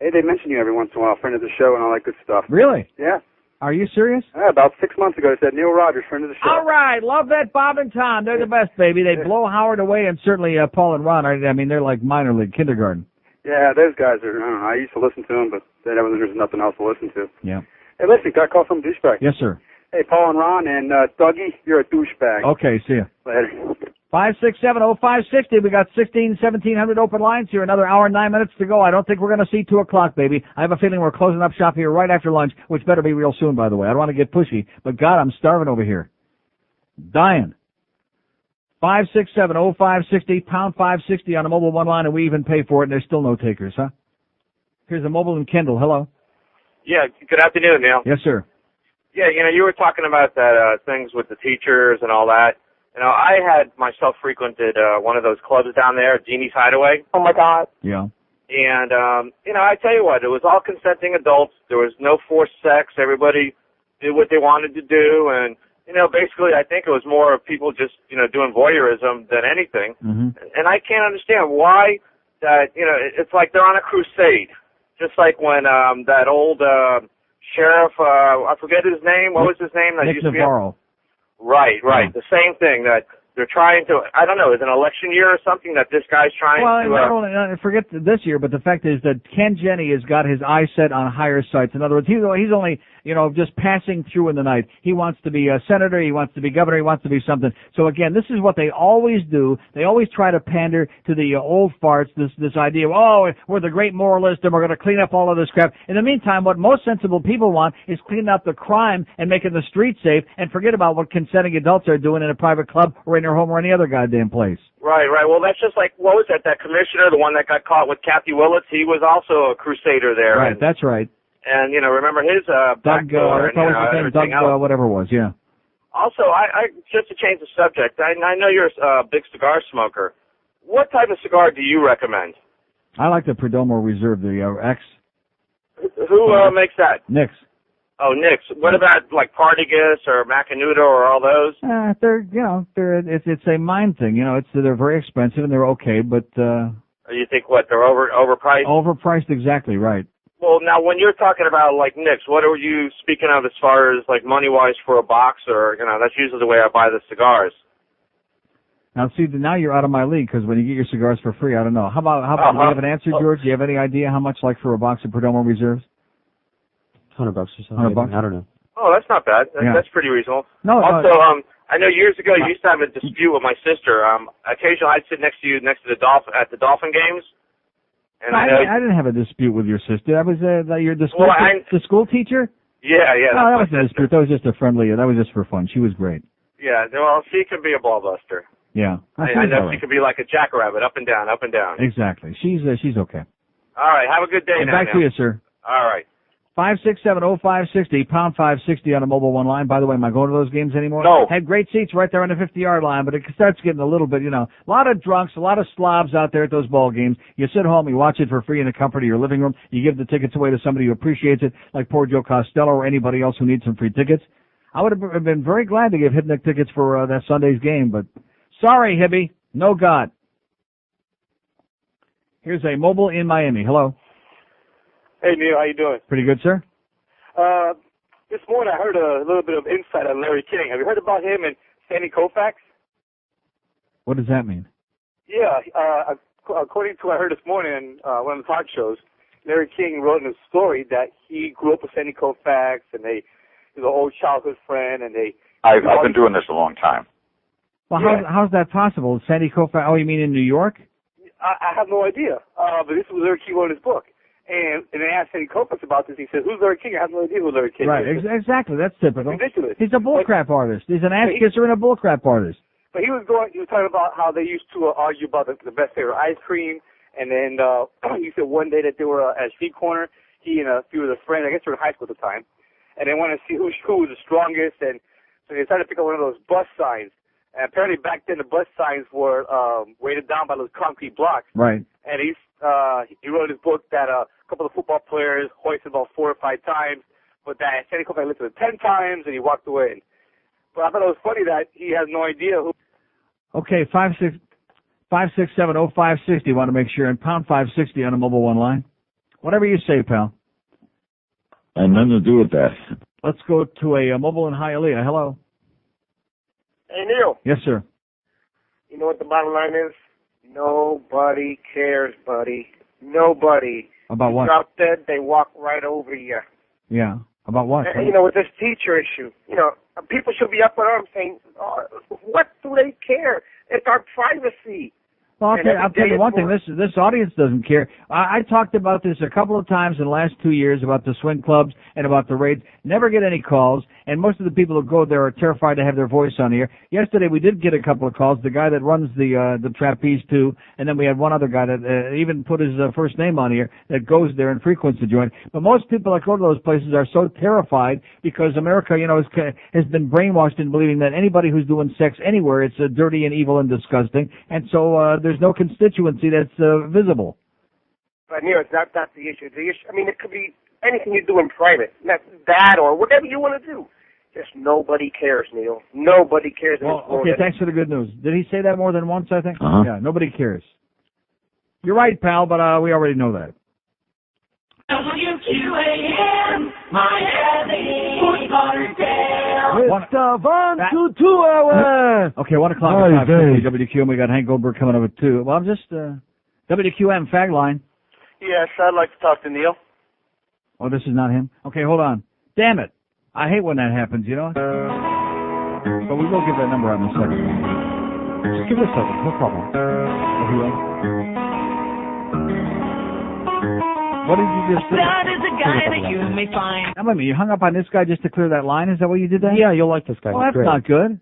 Hey, they mention you every once in a while, friend of the show and all that good stuff. Really? Yeah. Are you serious? About 6 months ago, they said Neil Rogers, friend of the show. All right. Love that Bob and Tom. They're the best, baby. They blow Howard away, and certainly Paul and Ron. I mean, they're like minor league, kindergarten. Yeah, those guys are, I don't know, I used to listen to them, but then there's nothing else to listen to. Yeah. Hey, listen, can I call some douchebag? Yes, sir. Hey, Paul and Ron and Dougie, you're a douchebag. Okay, see ya. Later. 5670560. We got 1,700 open lines here. Another hour and 9 minutes to go. I don't think we're going to see 2 o'clock, baby. I have a feeling we're closing up shop here right after lunch, which better be real soon, by the way. I don't want to get pushy, but God, I'm starving over here. Dying. 5670560, pound 560 on the mobile one line, and we even pay for it, and there's still no takers, huh? Here's a mobile in Kendall. Hello. Yeah, good afternoon, Neil. Yes, sir. Yeah, you know, you were talking about that things with the teachers and all that. You know, I had myself frequented one of those clubs down there, Jeannie's Hideaway. Oh, my God. Yeah. And, you know, I tell you what, it was all consenting adults. There was no forced sex. Everybody did what they wanted to do. And, you know, basically I think it was more of people just, you know, doing voyeurism than anything. Mm-hmm. And I can't understand why that, you know, it's like they're on a crusade. Just like when that old sheriff, I forget his name. What was his name? That Nick used to be Navarro. Right. The same thing that they're trying to, I don't know, is an election year or something that this guy's trying to... Well, not only, forget this year, but the fact is that Ken Jenne has got his eyes set on higher sights. In other words, he's only, you know, just passing through in the night. He wants to be a senator, he wants to be governor, he wants to be something. So again, this is what they always do. They always try to pander to the old farts, this idea of, oh, we're the great moralist and we're going to clean up all of this crap. In the meantime, what most sensible people want is cleaning up the crime and making the streets safe, and forget about what consenting adults are doing in a private club or in their home or any other goddamn place. Right. Well, that's just like, what was that commissioner, the one that got caught with Kathy Willits? He was also a crusader there. Right, that's right. And, you know, remember his Doug, backdoor and, everything else. Whatever it was, yeah. Also, I just to change the subject, I know you're a big cigar smoker. What type of cigar do you recommend? I like the Perdomo Reserve, the X. Who makes that? Nix. Oh, Nix. What about like Partagas or Macanudo or all those? It's a mind thing. You know, they're very expensive and they're okay, but you think what, they're overpriced? Overpriced, exactly right. Well, now when you're talking about like Nix, what are you speaking of as far as like money wise for a box, or you know, that's usually the way I buy the cigars. Now, see, now you're out of my league because when you get your cigars for free, I don't know. How about do you have an answer, George? Do you have any idea how much, like, for a box of Perdomo Reserves? $100 or something. $100? I don't know. Oh, that's not bad. That's pretty reasonable. Also, I know years ago you used to have a dispute with my sister. Occasionally I'd sit next to you next to the Dolphin games. And I didn't have a dispute with your sister. That was your the school teacher. Yeah, yeah. No, that was a dispute. That was just a friendly. That was just for fun. She was great. Yeah, well, she could be a ball buster. Yeah. I know she could be like a jackrabbit, up and down, up and down. Exactly. She's okay. All right, have a good day now. Back to you, sir. All right. 5670560, pound 560 on a mobile one line. By the way, am I going to those games anymore? No. Had great seats right there on the 50-yard line, but it starts getting a little bit, a lot of drunks, a lot of slobs out there at those ball games. You sit home, you watch it for free in the comfort of your living room. You give the tickets away to somebody who appreciates it, like poor Joe Costello or anybody else who needs some free tickets. I would have been very glad to give Hibnick tickets for that Sunday's game, but sorry, Hibby, no God. Here's a mobile in Miami. Hello. Hey, Neil, how you doing? Pretty good, sir. This morning I heard a little bit of insight on Larry King. Have you heard about him and Sandy Koufax? What does that mean? Yeah, according to what I heard this morning on one of the talk shows, Larry King wrote in his story that he grew up with Sandy Koufax and he was an old childhood friend and they... I've been doing this a long time. Well, how's that possible? Sandy Koufax, oh, you mean in New York? I have no idea, but this was Larry King wrote in his book. And they asked Sandy Koufax about this. He said, "Who's Larry King?" I have no idea who Larry King right, is. Right, exactly. That's typical. It's ridiculous. He's a bullcrap artist. He's an ass kisser and a bullcrap artist. But he was talking about how they used to argue about the best flavor ice cream. And then he said one day that they were at a street corner. He and a few of his friends, I guess they were in high school at the time, and they wanted to see who was the strongest. And so they decided to pick up one of those bus signs. And apparently back then the bus signs were weighted down by those concrete blocks. Right. And he wrote in his book that a couple of football players hoisted about 4 or 5 times, but that Sandy Koufax lifted it 10 times and he walked away. But I thought it was funny that he has no idea who. Okay, 5670560. Want to make sure, and pound 560 on a mobile one line. Whatever you say, pal. And nothing to do with that. Let's go to a mobile in Hialeah. Hello. Hey, Neil. Yes, sir. You know what the bottom line is? Nobody cares, buddy. Nobody. About what? You drop dead, they walk right over you. Yeah. About what? And, with this teacher issue, people should be up in arms saying, what do they care? It's our privacy. Well, I'll tell you one thing. This audience doesn't care. I talked about this a couple of times in the last 2 years about the swing clubs and about the raids. Never get any calls, and most of the people who go there are terrified to have their voice on here. Yesterday we did get a couple of calls. The guy that runs the trapeze too, and then we had one other guy that even put his first name on here that goes there and frequents the joint. But most people that go to those places are so terrified because America, has been brainwashed into believing that anybody who's doing sex anywhere, it's dirty and evil and disgusting, and so there's no constituency that's visible. But Neil, that's the issue. The issue. It could be anything you do in private, that or whatever you want to do. Just nobody cares, Neil. Nobody cares. Well, okay, thanks for the good news. Did he say that more than once, I think? Uh-huh. Yeah, nobody cares. You're right, pal, but we already know that. WQAM, Miami, It's the 1 to 2 hour. Okay, 1 o'clock at 5:50 WQM. We got Hank Goldberg coming up at 2. Well, I'm just WQM fag line. Yes, I'd like to talk to Neil. Oh, this is not him? Okay, hold on. Damn it. I hate when that happens, But we will give that number out in a second. Just give it a second. No problem. If you will. What did you just say? That is a guy that you may find. Now, wait a minute, you hung up on this guy just to clear that line? Is that what you did there? Yeah, you'll like this guy. Oh, that's great. not good.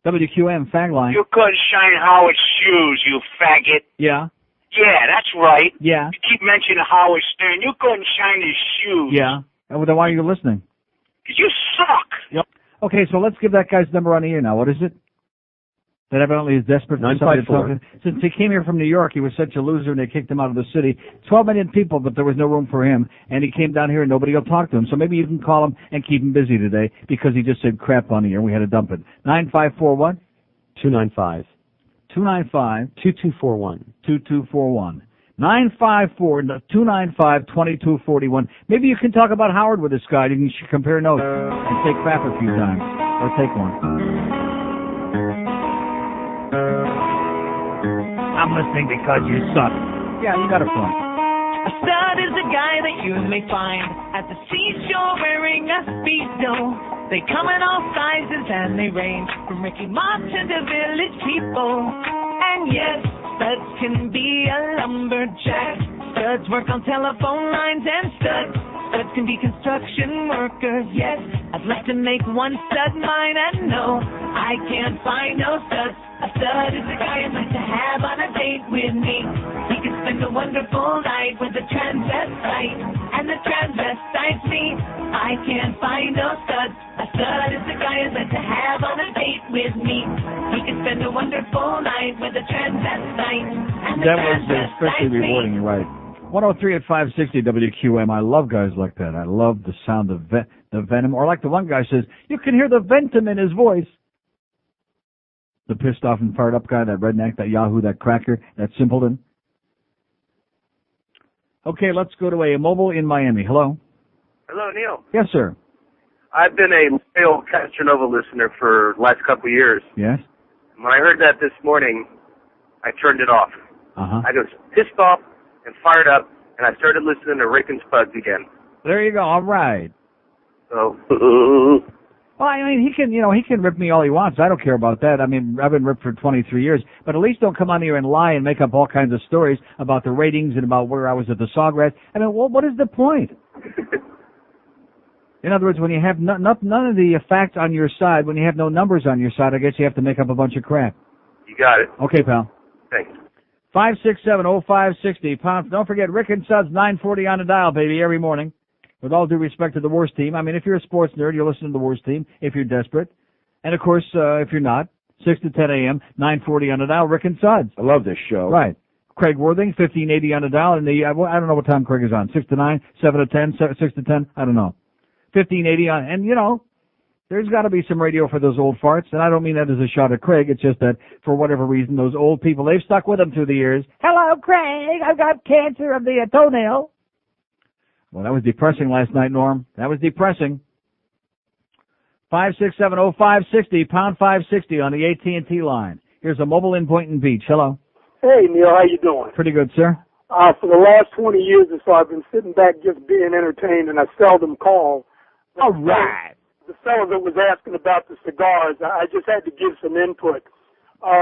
WQM fag line. You couldn't shine Howard's shoes, you faggot. Yeah. Yeah, that's right. Yeah. You keep mentioning Howard Stern. You couldn't shine his shoes. Yeah. Well, then why are you listening? Because you suck. Yep. Okay, so let's give that guy's number on the air now. What is it? That evidently is desperate for somebody to talk to. Since he came here from New York, he was such a loser, and they kicked him out of the city. 12 million people, but there was no room for him, and he came down here, and nobody will talk to him. So maybe you can call him and keep him busy today because he just said crap on the air, and we had to dump it. 9541 295 295 2241 2241 954-295-2241. Maybe you can talk about Howard with this guy. You can compare notes and take crap a few times, or take one. I'm listening because you suck. Yeah, you got a point. A stud is a guy that you may find at the seashore wearing a Speedo. They come in all sizes and they range from Ricky Martin to village people. And yes, studs can be a lumberjack. Studs work on telephone lines and studs studs can be construction workers, yes. I'd like to make one stud mine, and no, I can't find no studs. A stud is a guy I'd like to have on a date with me. He could spend a wonderful night with the transvestite, and the transvestite's me. I can't find no studs. A stud is the guy I'd like to have on a date with me. He could spend a wonderful night with the transvestite, and the That was transvestite's especially me. rewarding, you're right. 103 at 560 WQM. I love guys like that. I love the sound of the venom. Or like the one guy says, you can hear the ventum in his voice. The pissed off and fired up guy, that redneck, that yahoo, that cracker, that simpleton. Okay, let's go to a mobile in Miami. Hello? Hello, Neil. Yes, sir. I've been a loyal Castronovo listener for the last couple of years. Yes? When I heard that this morning, I turned it off. Uh-huh. I was pissed off and fired up, and I started listening to Rick and Spuds again. There you go. All right. So, Well, I mean, he can rip me all he wants. I don't care about that. I mean, I've been ripped for 23 years. But at least don't come on here and lie and make up all kinds of stories about the ratings and about where I was at the Sawgrass. I mean, what is the point? In other words, when you have none of the facts on your side, when you have no numbers on your side, I guess you have to make up a bunch of crap. you got it. Okay, pal. Thanks. 567-0560. Pound. Don't forget, Rick and Suds, 940 on the dial, baby, every morning. With all due respect to the worst team. I mean, if you're a sports nerd, you'll listen to the worst team if you're desperate. And, of course, if you're not, 6 to 10 a.m., 940 on the dial, Rick and Suds. I love this show. Right. Craig Worthing, 1580 on the dial. And I don't know what time Craig is on. 6 to 9, 7 to 10, 6 to 10, I don't know. 1580 on. And, there's got to be some radio for those old farts. And I don't mean that as a shot at Craig. It's just that, for whatever reason, those old people, they've stuck with him through the years. Hello, Craig. I've got cancer of the toenail. Well, that was depressing last night, Norm. That was depressing. 567-0560, pound 560 on the AT&T line. Here's a mobile in Boynton Beach. Hello. Hey, Neil, how you doing? Pretty good, sir. For the last 20 years or so, I've been sitting back just being entertained, and I seldom call. All right. The fellow that was asking about the cigars, I just had to give some input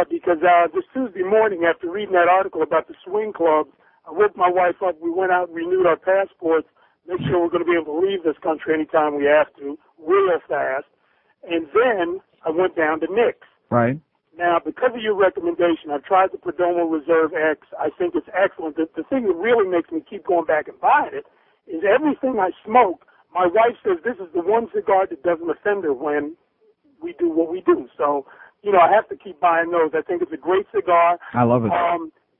because this Tuesday morning, after reading that article about the swing clubs, I woke my wife up. We went out and renewed our passports, make sure we're going to be able to leave this country anytime we have to, real fast. And then I went down to Nick's. Right. Now, because of your recommendation, I've tried the Perdomo Reserve X. I think it's excellent. The thing that really makes me keep going back and buying it is everything I smoke, my wife says this is the one cigar that doesn't offend her when we do what we do. So, I have to keep buying those. I think it's a great cigar. I love it.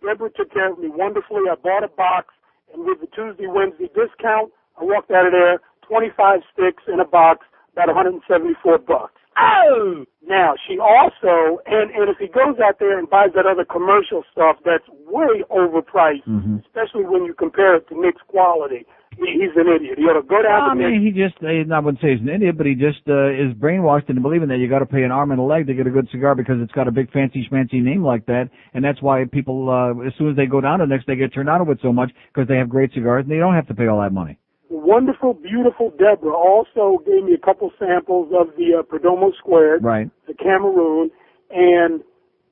Deborah took care of me wonderfully. I bought a box, and with the Tuesday, Wednesday discount, I walked out of there, 25 sticks in a box, about $174. Oh! Now, she also, and if he goes out there and buys that other commercial stuff that's way overpriced, especially when you compare it to Nick's quality, he's an idiot. He ought to go down to Nick's. I wouldn't say he's an idiot, but he just is brainwashed into believing that you got to pay an arm and a leg to get a good cigar because it's got a big fancy schmancy name like that, and that's why people, as soon as they go down to Nick's, they get turned out of it so much because they have great cigars and they don't have to pay all that money. Wonderful, beautiful Deborah also gave me a couple samples of the Perdomo Squared, right, the Cameroon, and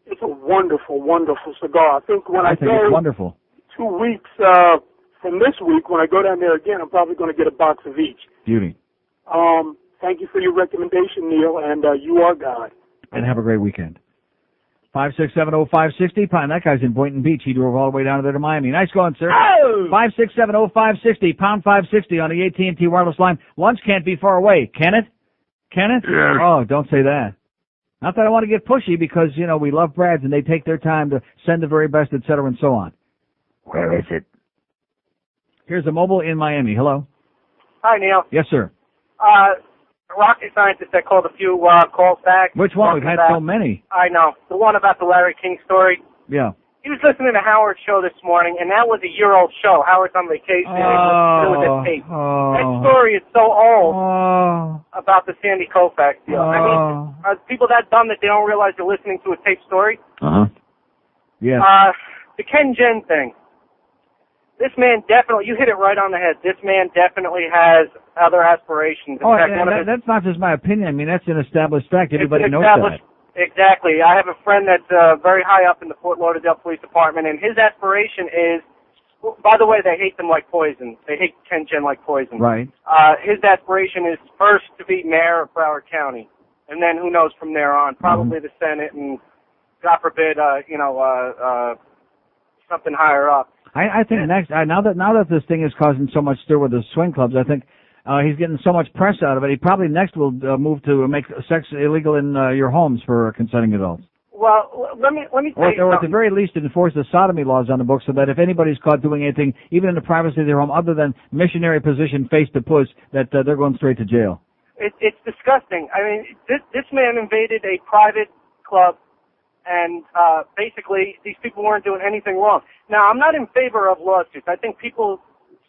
it's a wonderful, wonderful cigar. I think it's wonderful. 2 weeks from this week, when I go down there again, I'm probably going to get a box of each. Beauty. Thank you for your recommendation, Neil, and you are God. And have a great weekend. 567-0560. That guy's in Boynton Beach. He drove all the way down there to Miami. Nice going, sir. Oh! 567-0560, pound 560 on the AT&T wireless line. Lunch can't be far away. Can it? Can it? Yes. Oh, don't say that. Not that I want to get pushy because, we love Brads and they take their time to send the very best, et cetera, and so on. Where is it? Here's a mobile in Miami. Hello. Hi, Neil. Yes, sir. Rocket scientist that called a few calls back. Which one? We've had so many. I know. The one about the Larry King story. Yeah. He was listening to Howard's show this morning, and that was a year-old show. Howard's on vacation. And with that tape. That story is so old about the Sandy Koufax deal. I mean, are people that dumb that they don't realize they're listening to a tape story? Yeah. The Ken Jenne thing. This man definitely, you hit it right on the head. This man definitely has other aspirations. In fact, that's not just my opinion. I mean, that's an established fact. Everybody knows that. Exactly. I have a friend that's very high up in the Fort Lauderdale Police Department, and his aspiration is Well, by the way, they hate them like poison. They hate Ken Jenne like poison. Right. His aspiration is first to be mayor of Broward County, and then who knows from there on, probably the Senate, and God forbid, something higher up. I think next, now that this thing is causing so much stir with the swing clubs, I think he's getting so much press out of it. He probably next will move to make sex illegal in your homes for consenting adults. Well, let me tell you Or at the something. very least enforce the sodomy laws on the books so that if anybody's caught doing anything, even in the privacy of their home, other than missionary position face to puss, that they're going straight to jail. It's disgusting. I mean, this man invaded a private club, and basically these people weren't doing anything wrong. Now, I'm not in favor of lawsuits. I think people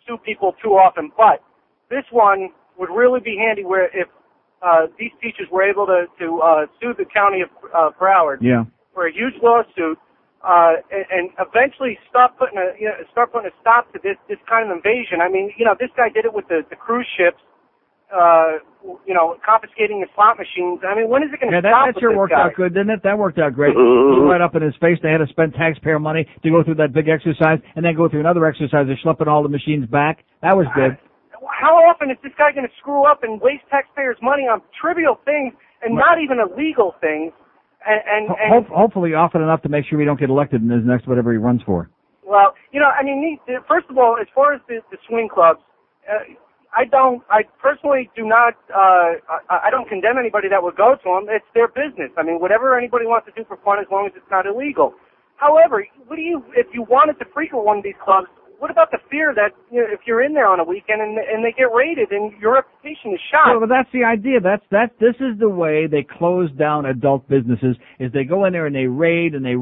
sue people too often, but this one would really be handy where if these teachers were able to sue the county of Broward for a huge lawsuit and eventually start putting a stop to this kind of invasion. I mean, this guy did it with the cruise ships. Confiscating the slot machines. I mean, when is it going to stop? That sure worked out good, didn't it? That worked out great. Right up in his face. They had to spend taxpayer money to go through that big exercise and then go through another exercise of schlepping all the machines back. That was good. How often is this guy going to screw up and waste taxpayers' money on trivial things and not even illegal things? And hopefully often enough to make sure we don't get elected in his next whatever he runs for. Well, first of all, as far as the swing clubs, I personally do not, I don't condemn anybody that would go to them. It's their business. I mean, whatever anybody wants to do for fun as long as it's not illegal. However, if you wanted to frequent one of these clubs, what about the fear that if you're in there on a weekend and they get raided and your reputation is shot? Well, but that's the idea. This is the way they close down adult businesses. Is they go in there and they raid and they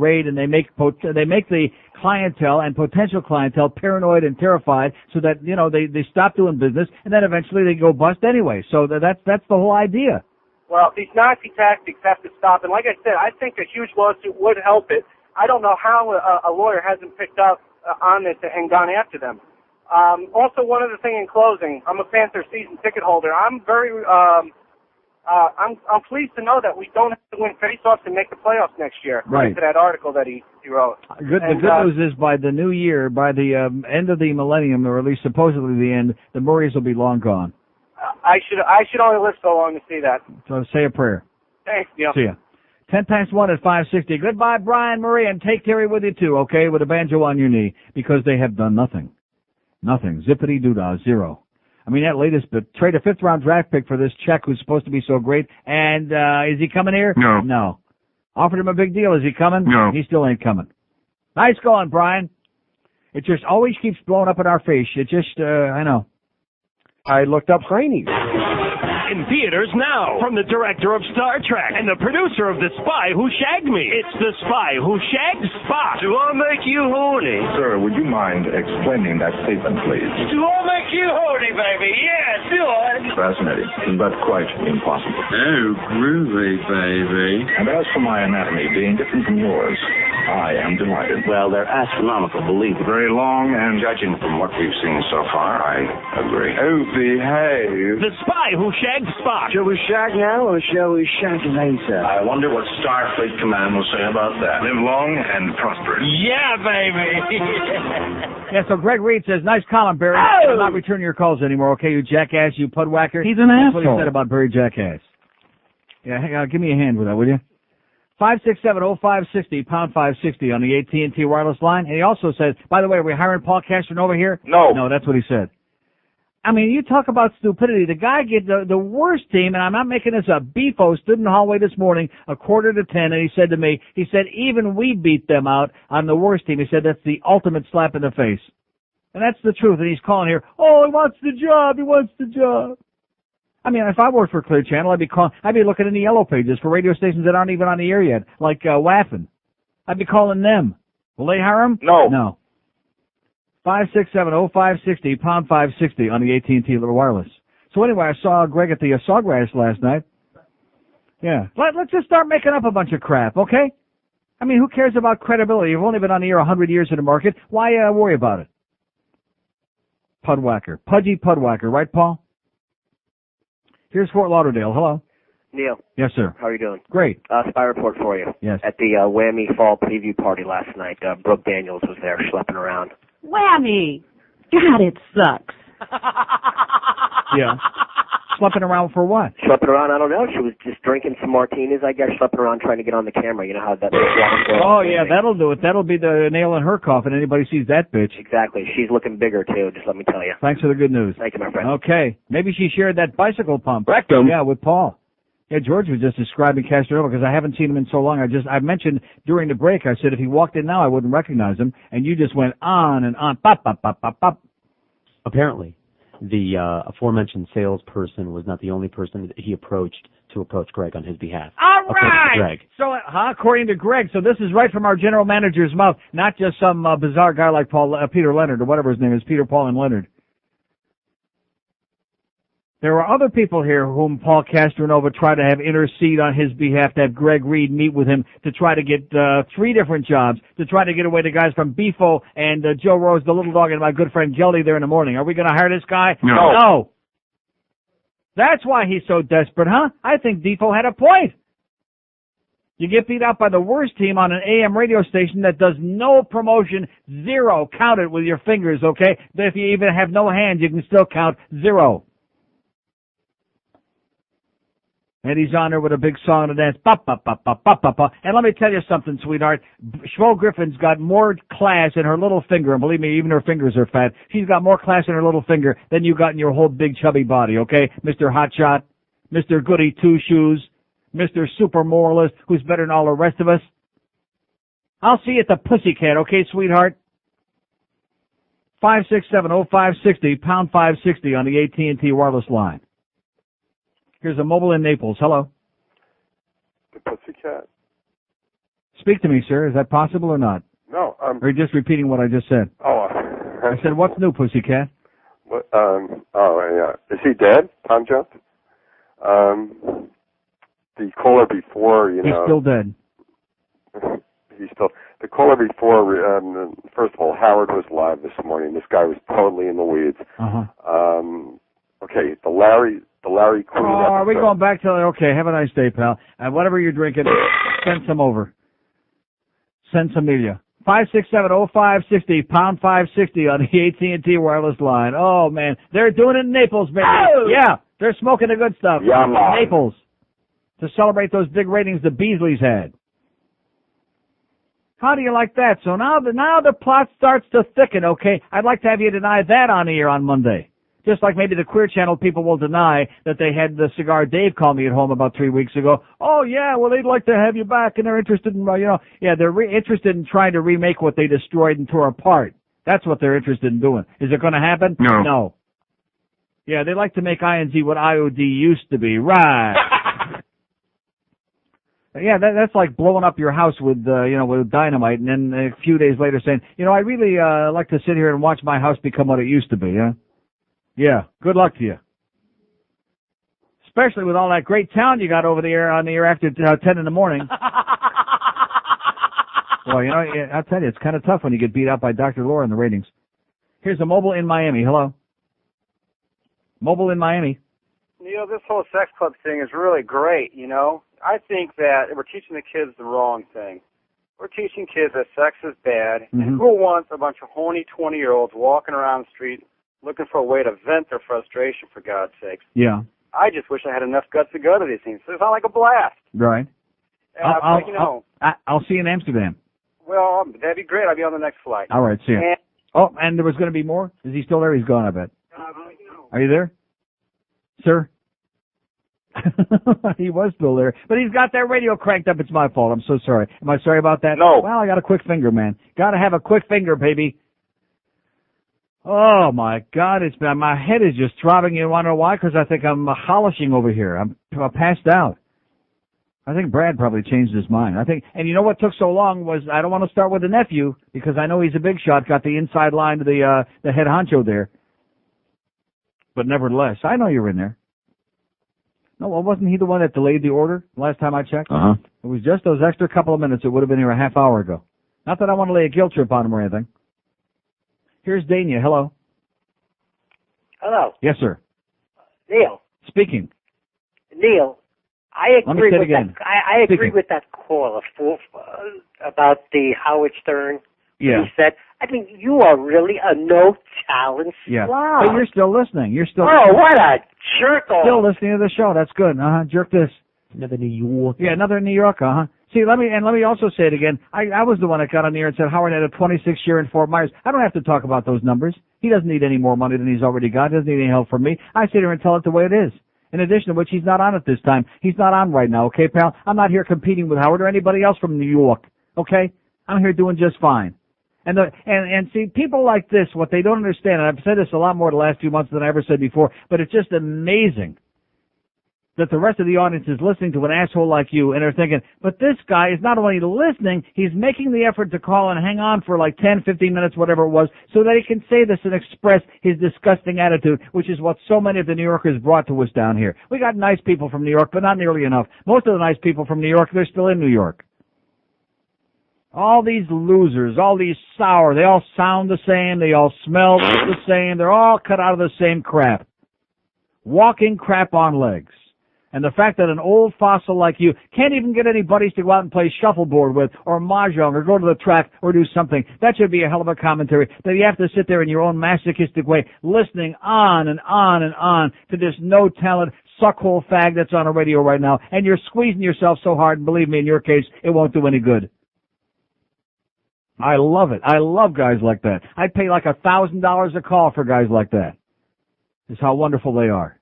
make the clientele and potential clientele paranoid and terrified, so that they stop doing business and then eventually they go bust anyway. So that's the whole idea. Well, these Nazi tactics have to stop, and like I said, I think a huge lawsuit would help it. I don't know how a lawyer hasn't picked up on this and gone after them. Also, one other thing in closing, I'm a Panther season ticket holder. I'm pleased to know that we don't have to win face-offs and make the playoffs next year. Right. To that article that he wrote. The good news is by the new year, by the end of the millennium, or at least supposedly the end, the Murrays will be long gone. I should only live so long to see that. So say a prayer. Thanks, Neil. See ya. 10 times 1 at 560. Goodbye, Brian Murray, and take Terry with you too, okay, with a banjo on your knee, because they have done nothing. Nothing. Zippity-doo-dah, zero. I mean, that latest, but trade a 5th-round draft pick for this Czech who's supposed to be so great, and is he coming here? No. Offered him a big deal. Is he coming? No. He still ain't coming. Nice going, Brian. It just always keeps blowing up in our face. It just, I know. I looked up Heine's. In theaters now, from the director of Star Trek and the producer of The Spy Who Shagged Me. It's The Spy Who Shagged Spock. Do I make you horny? Sir, would you mind explaining that statement, please? Do I make you horny, baby? Yeah, do I? Fascinating, but quite impossible. Oh, groovy, baby. And as for my anatomy being different from yours, I am delighted. Well, they're astronomical, believe me. Very long, and judging from what we've seen so far, I agree. Oh, behave. The Spy Who Shagged Spock. Shall we shag now, or shall we shag later? I wonder what Starfleet Command will say about that. Live long and prosperous. Yeah, baby. Yeah, so Greg Reed says, nice column, Barry. Oh! I'm not returning your calls anymore, okay, you jackass, you pudwhacker. He's an That's what he asshole. said about Barry Jackass. Yeah, hang on, give me a hand with that, will you? 567-0560, pound 560 on the AT&T wireless line. And he also said, by the way, are we hiring Paul Castronovo here? No. No, that's what he said. I mean, you talk about stupidity. The guy gets the worst team, and I'm not making this up. Beefo stood in the hallway this morning, 9:45, and he said to me, even we beat them out on the worst team. He said that's the ultimate slap in the face. And that's the truth. And he's calling here, oh, he wants the job. He wants the job. I mean, if I worked for Clear Channel, I'd be looking in the yellow pages for radio stations that aren't even on the air yet, like Waffen. I'd be calling them. Will they hire him? No. No. 567-0560, pound 560 on the AT&T wireless. So anyway, I saw Greg at the Sawgrass last night. Yeah. Let's just start making up a bunch of crap, okay? I mean, who cares about credibility? You've only been on the air 100 years in the market. Why worry about it? Pudwhacker. Pudgy Pudwhacker, right, Paul? Here's Fort Lauderdale. Hello. Neil. Yes, sir. How are you doing? Great. Spy report for you. Yes. At the Whammy Fall preview party last night, Brooke Daniels was there schlepping around. Whammy. God, it sucks. Yeah. Schlepping around for what? Schlepping around, I don't know. She was just drinking some martinis, I guess, schlepping around trying to get on the camera. You know how that... Oh, yeah, that'll do it. That'll be the nail in her coffin. Anybody sees that bitch. Exactly. She's looking bigger, too, just let me tell you. Thanks for the good news. Thank you, my friend. Okay. Maybe she shared that bicycle pump. Rectum. Yeah, with Paul. Yeah, George was just describing Castronovo because I haven't seen him in so long. I mentioned during the break, I said if he walked in now, I wouldn't recognize him. And you just went on and on. Pop, pop, pop, pop, pop. Apparently, the aforementioned salesperson was not the only person that he approached to approach Greg on his behalf. All right. Greg. So, according to Greg, so this is right from our general manager's mouth, not just some bizarre guy like Peter Leonard or whatever his name is, Peter, Paul, and Leonard. There are other people here whom Paul Castronovo tried to have intercede on his behalf to have Greg Reed meet with him to try to get 3 different jobs, to try to get away the guys from Beefo and Joe Rose, the little dog, and my good friend Jelly there in the morning. Are we going to hire this guy? No. That's why he's so desperate, huh? I think Beefo had a point. You get beat out by the worst team on an AM radio station that does no promotion, 0. Count it with your fingers, okay? If you even have no hands, you can still count 0. And he's on there with a big song to dance. Pop, pop, pop, pop, pop, pop, pop. And let me tell you something, sweetheart. Schmo Griffin's got more class in her little finger, and believe me, even her fingers are fat. She's got more class in her little finger than you got in your whole big chubby body, okay? Mr. Hotshot, Mr. Goody Two-Shoes, Mr. Super Moralist, who's better than all the rest of us. I'll see you at the Pussycat, okay, sweetheart? 567-0560, pound 560 on the AT&T wireless line. Here's a mobile in Naples. Hello. The Pussycat? Speak to me, sir. Is that possible or not? No. Or are you just repeating what I just said? Oh. I said, what's new, Pussycat? What, yeah. Is he dead? Tom Jones? The caller before, He's still dead. The caller before, first of all, Howard was live this morning. This guy was totally in the weeds. Okay, the Larry Queen Oh, are we going back to, okay, have a nice day, pal. And whatever you're drinking, send some over. Send some media. 567-0560, pound 560 on the AT&T wireless line. Oh, man. They're doing it in Naples, baby. Oh! Yeah, they're smoking the good stuff. Yeah, man. Naples. To celebrate those big ratings the Beasleys had. How do you like that? So now the plot starts to thicken, okay? I'd like to have you deny that on the air on Monday. Just like maybe the Queer Channel people will deny that they had the Cigar Dave call me at home about 3 weeks ago. Oh, yeah, well, they'd like to have you back, and they're interested in, they're interested in trying to remake what they destroyed and tore apart. That's what they're interested in doing. Is it going to happen? No. Yeah, they like to make INZ what IOD used to be. Right. Yeah, that's like blowing up your house with dynamite, and then a few days later saying, I really like to sit here and watch my house become what it used to be, huh? Yeah, good luck to you. Especially with all that great talent you got over there on the air after 10 in the morning. Well, I'll tell you, it's kind of tough when you get beat out by Dr. Laura in the ratings. Here's a mobile in Miami. Hello. Mobile in Miami. This whole sex club thing is really great, I think that we're teaching the kids the wrong thing. We're teaching kids that sex is bad, and who wants a bunch of horny 20-year-olds walking around the street looking for a way to vent their frustration, for God's sakes? Yeah. I just wish I had enough guts to go to these things. So it sounds like a blast. Right. I'll see you in Amsterdam. Well, that'd be great. I'll be on the next flight. All right, see you. And there was going to be more? Is he still there? He's gone, I bet. Are you there? Sir? He was still there. But he's got that radio cranked up. It's my fault. I'm so sorry. Am I sorry about that? No. Well, I got a quick finger, man. Got to have a quick finger, baby. Oh, my God. My head is just throbbing. You want to know why? Because I think I'm holishing over here. I'm passed out. I think Brad probably changed his mind. And you know what took so long was I don't want to start with the nephew because I know he's a big shot, got the inside line to the head honcho there. But nevertheless, I know you're in there. No, well, wasn't he the one that delayed the order last time I checked? It was just those extra couple of minutes. It would have been here a half hour ago. Not that I want to lay a guilt trip on him or anything. Here's Dania. Hello. Hello. Yes, sir. Neil. Speaking. Neil, I agree with again. that. I agree with that caller about the Howard Stern. Yeah. He said, I mean, you are really a no-talent Yeah. slob. But you're still listening. You're still. Oh, what a jerk-off. Still listening to the show. That's good. Jerk this. Another New York. Yeah, another New Yorker. See, let me also say it again. I was the one that got on the air and said Howard had a 26 year in Fort Myers. I don't have to talk about those numbers. He doesn't need any more money than he's already got. He doesn't need any help from me. I sit here and tell it the way it is. In addition to which, he's not on it this time. He's not on right now, okay, pal? I'm not here competing with Howard or anybody else from New York, okay? I'm here doing just fine. And see, people like this, what they don't understand, and I've said this a lot more the last few months than I ever said before, but it's just amazing that the rest of the audience is listening to an asshole like you, and they're thinking, but this guy is not only listening, he's making the effort to call and hang on for like 10, 15 minutes, whatever it was, so that he can say this and express his disgusting attitude, which is what so many of the New Yorkers brought to us down here. We got nice people from New York, but not nearly enough. Most of the nice people from New York, they're still in New York. All these losers, all these sour, they all sound the same, they all smell the same, they're all cut out of the same crap. Walking crap on legs. And the fact that an old fossil like you can't even get any buddies to go out and play shuffleboard with, or mahjong, or go to the track, or do something, that should be a hell of a commentary, that you have to sit there in your own masochistic way, listening on and on and on to this no-talent suckhole fag that's on the radio right now, and you're squeezing yourself so hard, and believe me, in your case, it won't do any good. I love it. I love guys like that. I'd pay like $1,000 a call for guys like that. This is how wonderful they are.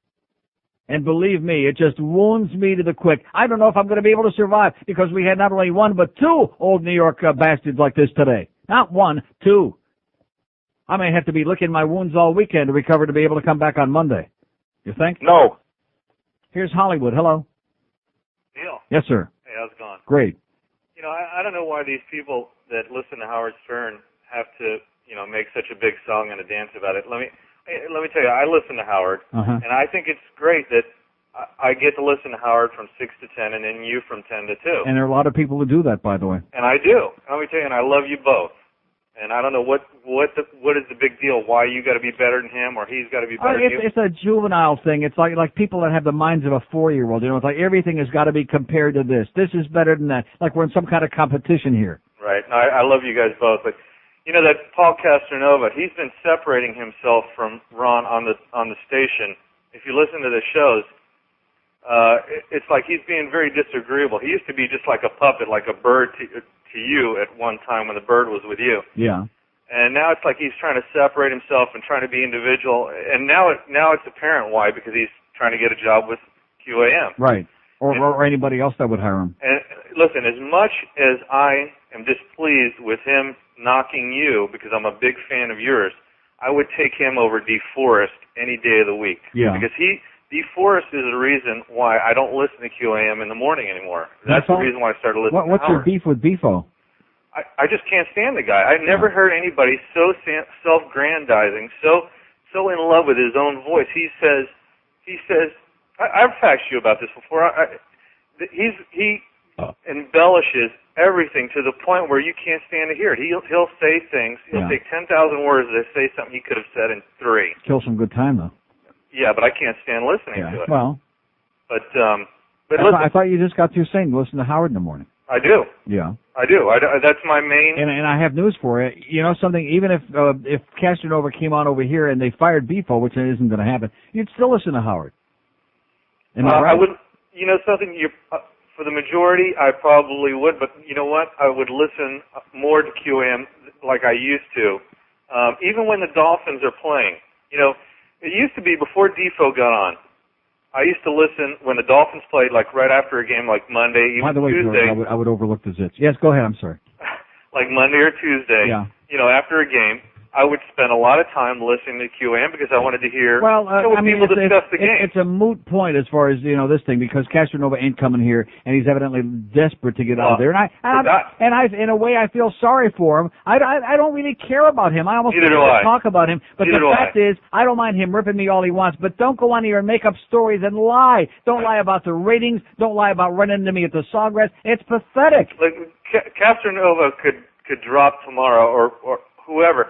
And believe me, it just wounds me to the quick. I don't know if I'm going to be able to survive because we had not only one but two old New York bastards like this today. Not one, two. I may have to be licking my wounds all weekend to recover to be able to come back on Monday. You think? No. Here's Hollywood. Hello. Neil. Yes, sir. Hey, how's it going? Great. You know, I don't know why these people that listen to Howard Stern have to, make such a big song and a dance about it. Let me tell you, I listen to Howard, and I think it's great that I get to listen to Howard from 6 to 10 and then you from 10 to 2. And there are a lot of people who do that, by the way. And I do. Let me tell you, and I love you both. And I don't know what is the big deal, why you got to be better than him or he's got to be better than you. It's a juvenile thing. It's like people that have the minds of a 4-year-old. It's like everything has got to be compared to this. This is better than that. Like we're in some kind of competition here. Right. No, I love you guys both. But that Paul Castronovo, he's been separating himself from Ron on the station. If you listen to the shows, it's like he's being very disagreeable. He used to be just like a puppet, like a bird to you at one time when the bird was with you. Yeah. And now it's like he's trying to separate himself and trying to be individual. And now it's apparent why, because he's trying to get a job with QAM. Right. Or anybody else that would hire him. And listen, as much as I am displeased with him knocking you, because I'm a big fan of yours, I would take him over DeForest any day of the week. Yeah. Because DeForest is the reason why I don't listen to QAM in the morning anymore. That's the reason why I started listening to What's your Howard. beef with Beefo? I just can't stand the guy. I've never heard anybody so self-grandizing, so in love with his own voice. He says, I've faxed you about this before. He embellishes everything to the point where you can't stand to hear it. He'll say things. He'll take 10,000 words to say something he could have said in 3. Kill some good time though. Yeah, but I can't stand listening to it. Well, but listen, I thought you just got through saying listen to Howard in the morning. I do. Yeah. I do. That's my main. And I have news for you. You know something? Even if Castronovo came on over here and they fired Beefo, which isn't going to happen, you'd still listen to Howard. I would. You know something? For the majority, I probably would. But you know what? I would listen more to QAM like I used to, even when the Dolphins are playing. It used to be before Defo got on. I used to listen when the Dolphins played, like right after a game, like Monday, even By the way, Tuesday. George, I would overlook the zits. Yes, go ahead. I'm sorry. Like Monday or Tuesday. Yeah. After a game, I would spend a lot of time listening to QAM because I wanted to hear what people discuss the game. It's a moot point as far as this thing because Castronovo ain't coming here and he's evidently desperate to get out of there. And I in a way I feel sorry for him. I don't really care about him. I almost don't talk about him. But the fact is, I don't mind him ripping me all he wants. But don't go on here and make up stories and lie. Don't lie about the ratings. Don't lie about running into me at the Sawgrass. It's pathetic. Like Castronovo could drop tomorrow or whoever.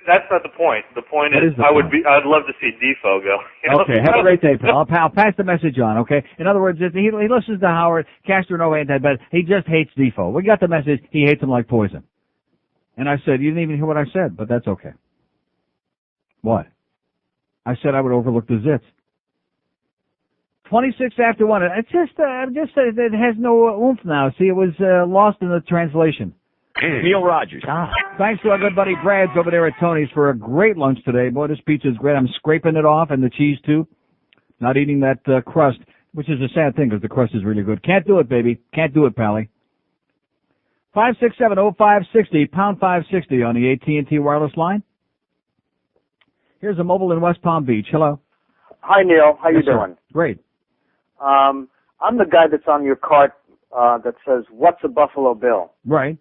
That's not the point. The point is I'd love to see Defo go. Okay, have a great day, pal. I'll pass the message on, okay? In other words, he listens to Howard, Castronovo ain't that bad. He just hates Defo. We got the message. He hates him like poison. And I said, you didn't even hear what I said, but that's okay. What? I said I would overlook the zits. 26 after 1. It's just it has no oomph now. See, it was lost in the translation. Neil Rogers. Thanks to our good buddy Brad's over there at Tony's for a great lunch today. Boy, this pizza is great. I'm scraping it off, and the cheese too. Not eating that crust, which is a sad thing because the crust is really good. Can't do it, baby. Can't do it, Pally. 567-0560, pound 560 on the AT&T wireless line. Here's a mobile in West Palm Beach. Hello. Hi, Neil. How you Yes, sir. doing? Great. I'm the guy that's on your cart that says, "What's a Buffalo Bill?" Right.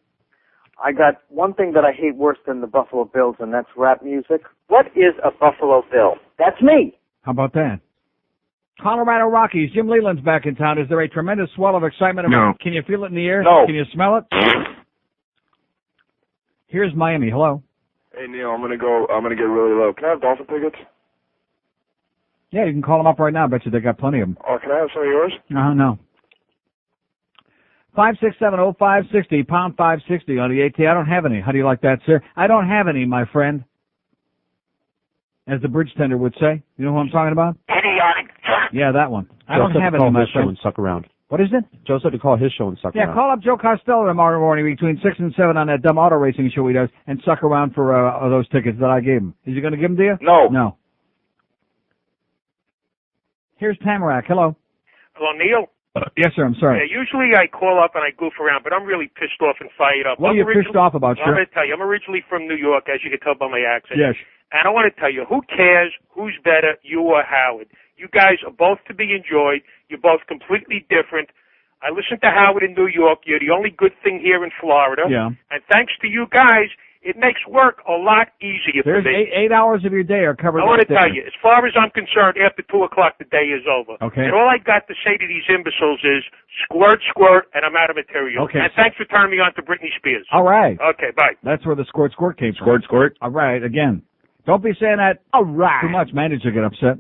I got one thing that I hate worse than the Buffalo Bills, and that's rap music. What is a Buffalo Bill? That's me. How about that? Colorado Rockies. Jim Leland's back in town. Is there a tremendous swell of excitement? No. Can you feel it in the air? No. Can you smell it? Here's Miami. Hello. Hey Neil, I'm gonna get really low. Can I have Dolphin tickets? Yeah, you can call them up right now. I bet you they got plenty of them. Oh, can I have some of yours? No. 567-0560, pound 560 on the AT. I don't have any. How do you like that, sir? I don't have any, my friend. As the bridge tender would say. You know who I'm talking about? Idiotic. Yeah, that one. I Joe don't said have to any, call my his show friend. and suck around. What is it? Joe said to call his show and suck Yeah, around. call up Joe Costello tomorrow morning between 6 and 7 on that dumb auto racing show he does and suck around for those tickets that I gave him. Is he going to give them to you? No. No. Here's Tamarack. Hello. Hello, Neil. Yes, sir. I'm sorry. Yeah, usually I call up and I goof around, but I'm really pissed off and fired up. What are you pissed off about, I'm sir? going to tell you, I'm originally from New York, as you can tell by my accent. Yes. And I want to tell you, who cares who's better, you or Howard? You guys are both to be enjoyed. You're both completely different. I listen to Howard in New York. You're the only good thing here in Florida. Yeah. And thanks to you guys, it makes work a lot easier There's for me. 8 hours of your day are covered. I want to right tell there. you, as far as I'm concerned, after 2 o'clock, the day is over. Okay. And all I got to say to these imbeciles is, squirt, squirt, and I'm out of material. Okay. And thanks for turning me on to Britney Spears. All right. Okay, bye. That's where the squirt came from. Squirt. All right, again. Don't be saying that too much. Managers get upset.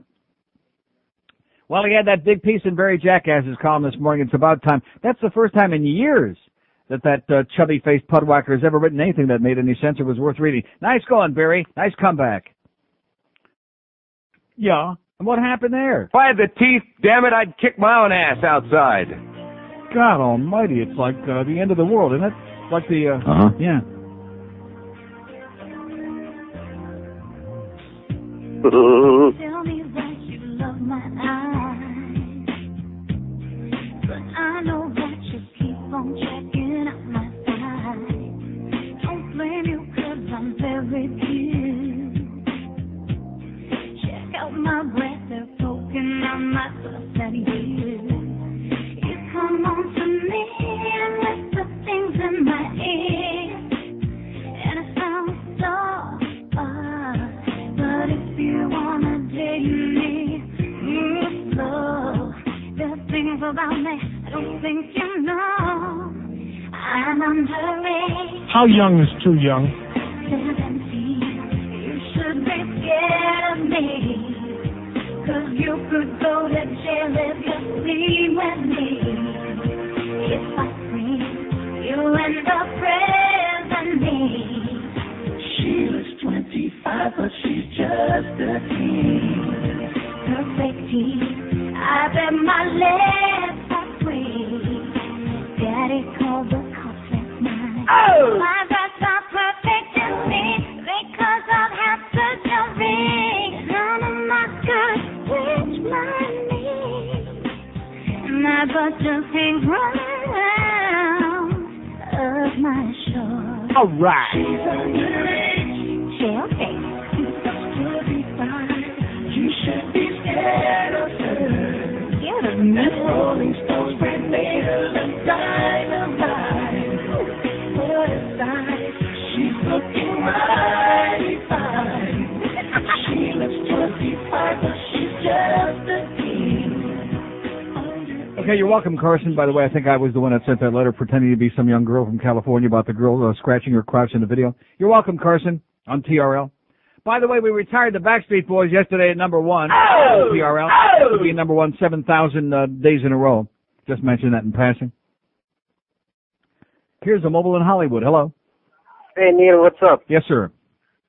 Well, he had that big piece in Barry Jackass's column this morning. It's about time. That's the first time in years that chubby-faced pudwhacker has ever written anything that made any sense or was worth reading. Nice going, Barry. Nice comeback. Yeah. And what happened there? If I had the teeth, damn it, I'd kick my own ass outside. God almighty, it's like the end of the world, isn't it? It's like the, yeah. Tell me that you love my eyes, but I know that you keep on checking out my thighs. Don't blame you 'cause I'm very cute. Check out my breath, they're poking out my bust at you. You come on to me and whisper things in my ear, and it sounds soft. But if you wanna date me, slow. There's things about me I don't think you know. I'm underage. How young is too young? 17. You should be scared of me, 'cause you could go to jail if you sleep with me. If I scream, you end up praising me. She looks 25, but she's just a teen. Perfect teeth, I bet my lips are sweet. Daddy called the cops last night. Oh! My breasts are perfect to me because I've had surgery. None of my skirts reach my knees. My butt just hangs round of my shorts. All right. She's underage. She okay. You should be scared of her. Scared of me? Rolling Stones, grenades, and dynamite. Put aside, she's looking mighty fine. She looks 25, but she's just a teen. Okay, you're welcome, Carson. By the way, I think I was the one that sent that letter pretending to be some young girl from California about the girl scratching her crotch in the video. You're welcome, Carson, on TRL. By the way, we retired the Backstreet Boys yesterday at number 1 on TRL. To be number 1 7,000 days in a row. Just mention that in passing. Here's a mobile in Hollywood. Hello. Hey, Neil, what's up? Yes, sir.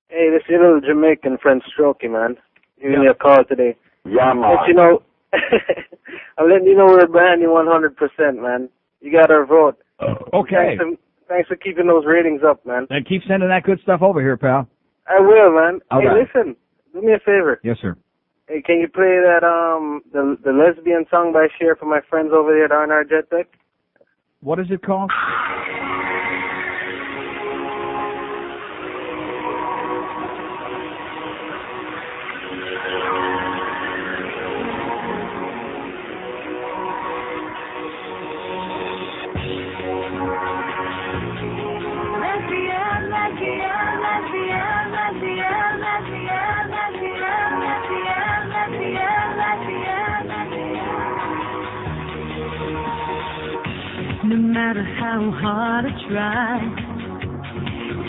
Hey, this little Jamaican friend Strokey, man. Giving me a call today. Yeah, man. Let you know, I'm letting you know we're brand new 100%, man. You got our vote. Okay. Thanks for keeping those ratings up, man. And keep sending that good stuff over here, pal. I will, man. All hey, right. listen, do me a favor. Yes, sir. Hey, can you play that the lesbian song by Cher for my friends over there at R&R Jet Deck? What is it called? No matter how hard I try,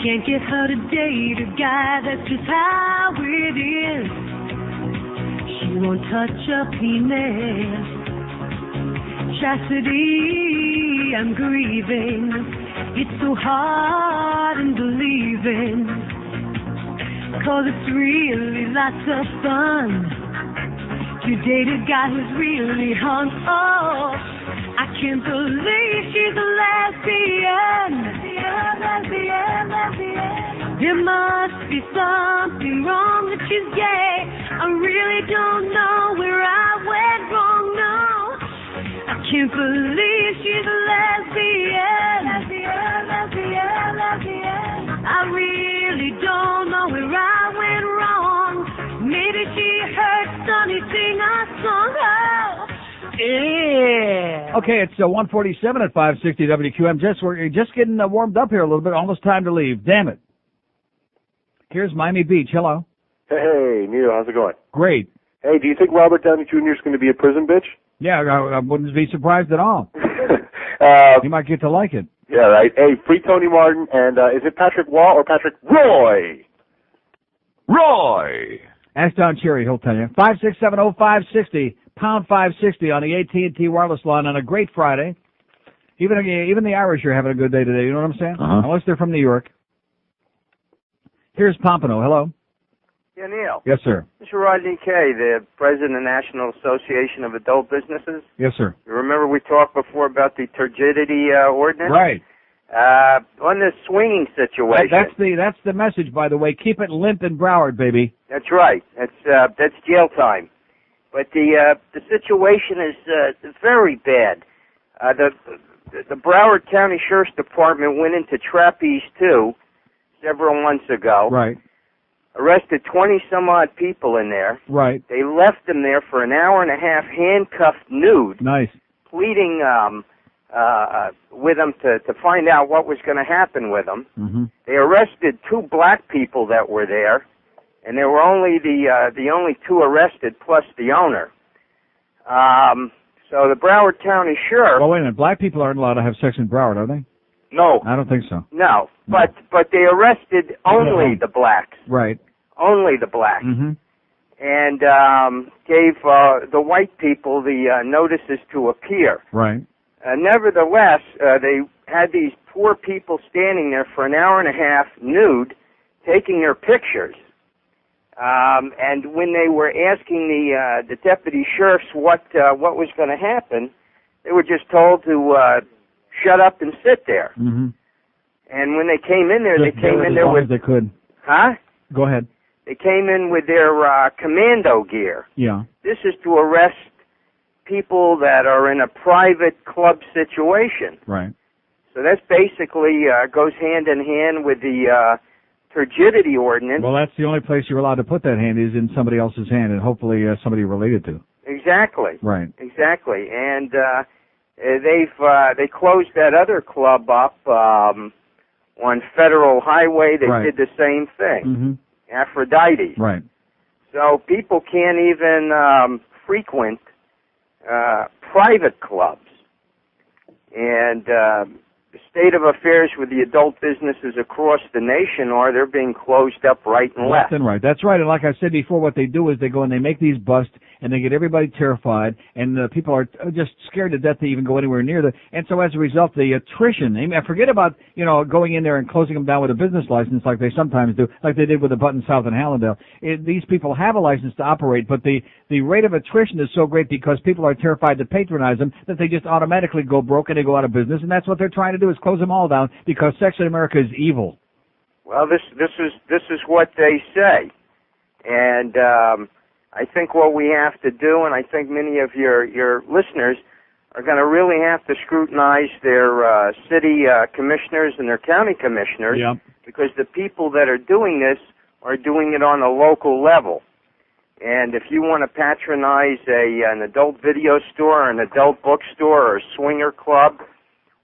can't get her to date a guy. That's just how it is. She won't touch a penis. Chastity, I'm grieving. It's so hard in believing, 'cause it's really lots of fun to date a guy who's really hung. Oh, I can't believe she's a lesbian. There must be something wrong that she's gay. I really don't know where I went wrong, no. I can't believe she's a lesbian. I really don't know where I went wrong. Maybe she heard Sonny sing a song. Oh, yeah. Okay, it's 147 at 560 WQM. We're just getting warmed up here a little bit. Almost time to leave. Damn it. Here's Miami Beach. Hello. Hey, Neil, how's it going? Great. Hey, do you think Robert Downey Jr. is going to be a prison bitch? Yeah, I wouldn't be surprised at all. You might get to like it. Yeah, right. Hey, free Tony Martin, and is it Patrick Wall or Patrick Roy? Roy. Ask Don Cherry, he'll tell you. 5670560, pound 560 on the AT&T wireless line on a great Friday. Even the Irish are having a good day today, you know what I'm saying? Unless they're from New York. Here's Pompano. Hello. Yeah, Neil. Yes, sir. This is Rodney Kay, the president of the National Association of Adult Businesses. Yes, sir. You remember we talked before about the turgidity ordinance? Right. On this swinging situation. That's the message, by the way. Keep it limp in Broward, baby. That's right. That's jail time. But the situation is very bad. The Broward County Sheriff's Department went into Trapeze 2 several months ago. Right. Arrested 20-some-odd people in there. Right. They left them there for an hour and a half, handcuffed nude. Nice. Pleading with them to find out what was going to happen with them. Mm-hmm. They arrested 2 black people that were there, and there were only the only 2 arrested plus the owner. So the Broward County Sheriff... Well, wait a minute. Black people aren't allowed to have sex in Broward, are they? No. I don't think so. No. But they arrested only the blacks. Right. Only the blacks. Mm-hmm. And gave the white people the notices to appear. Right. Nevertheless, they had these poor people standing there for an hour and a half nude, taking their pictures. And when they were asking the deputy sheriffs what was going to happen, they were just told to shut up and sit there. Mm-hmm. And when they came in there, they came in there with... They could. Huh? Go ahead. They came in with their commando gear. Yeah. This is to arrest people that are in a private club situation. Right. So that's basically goes hand in hand with the turgidity ordinance. Well, that's the only place you're allowed to put that hand is in somebody else's hand, and hopefully somebody related to. Exactly. Right. Exactly. And they closed that other club up on Federal Highway. They did the same thing. Mm-hmm. Aphrodite. Right. So people can't even frequent private clubs. And the state of affairs with the adult businesses across the nation are, they're being closed up right and left. Left and right. That's right. And like I said before, what they do is they go and they make these busts, and they get everybody terrified, and people are just scared to death to even go anywhere near them. And so as a result, the attrition, I forget about, going in there and closing them down with a business license like they sometimes do, like they did with the Button South in Hallandale. These people have a license to operate, but the rate of attrition is so great because people are terrified to patronize them that they just automatically go broke and they go out of business, and that's what they're trying to do, is close them all down because sex in America is evil. Well, this is what they say, and I think what we have to do, and I think many of your listeners are going to really have to scrutinize their city commissioners and their county commissioners, because the people that are doing this are doing it on a local level. And if you want to patronize an adult video store, or an adult bookstore, or a swinger club,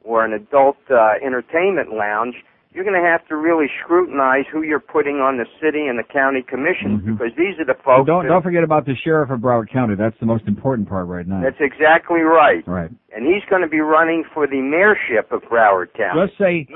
or an adult entertainment lounge, you're going to have to really scrutinize who you're putting on the city and the county commissions, because these are the folks. Don't forget about the sheriff of Broward County. That's the most important part right now. That's exactly right. Right. And he's going to be running for the mayorship of Broward County. Let's say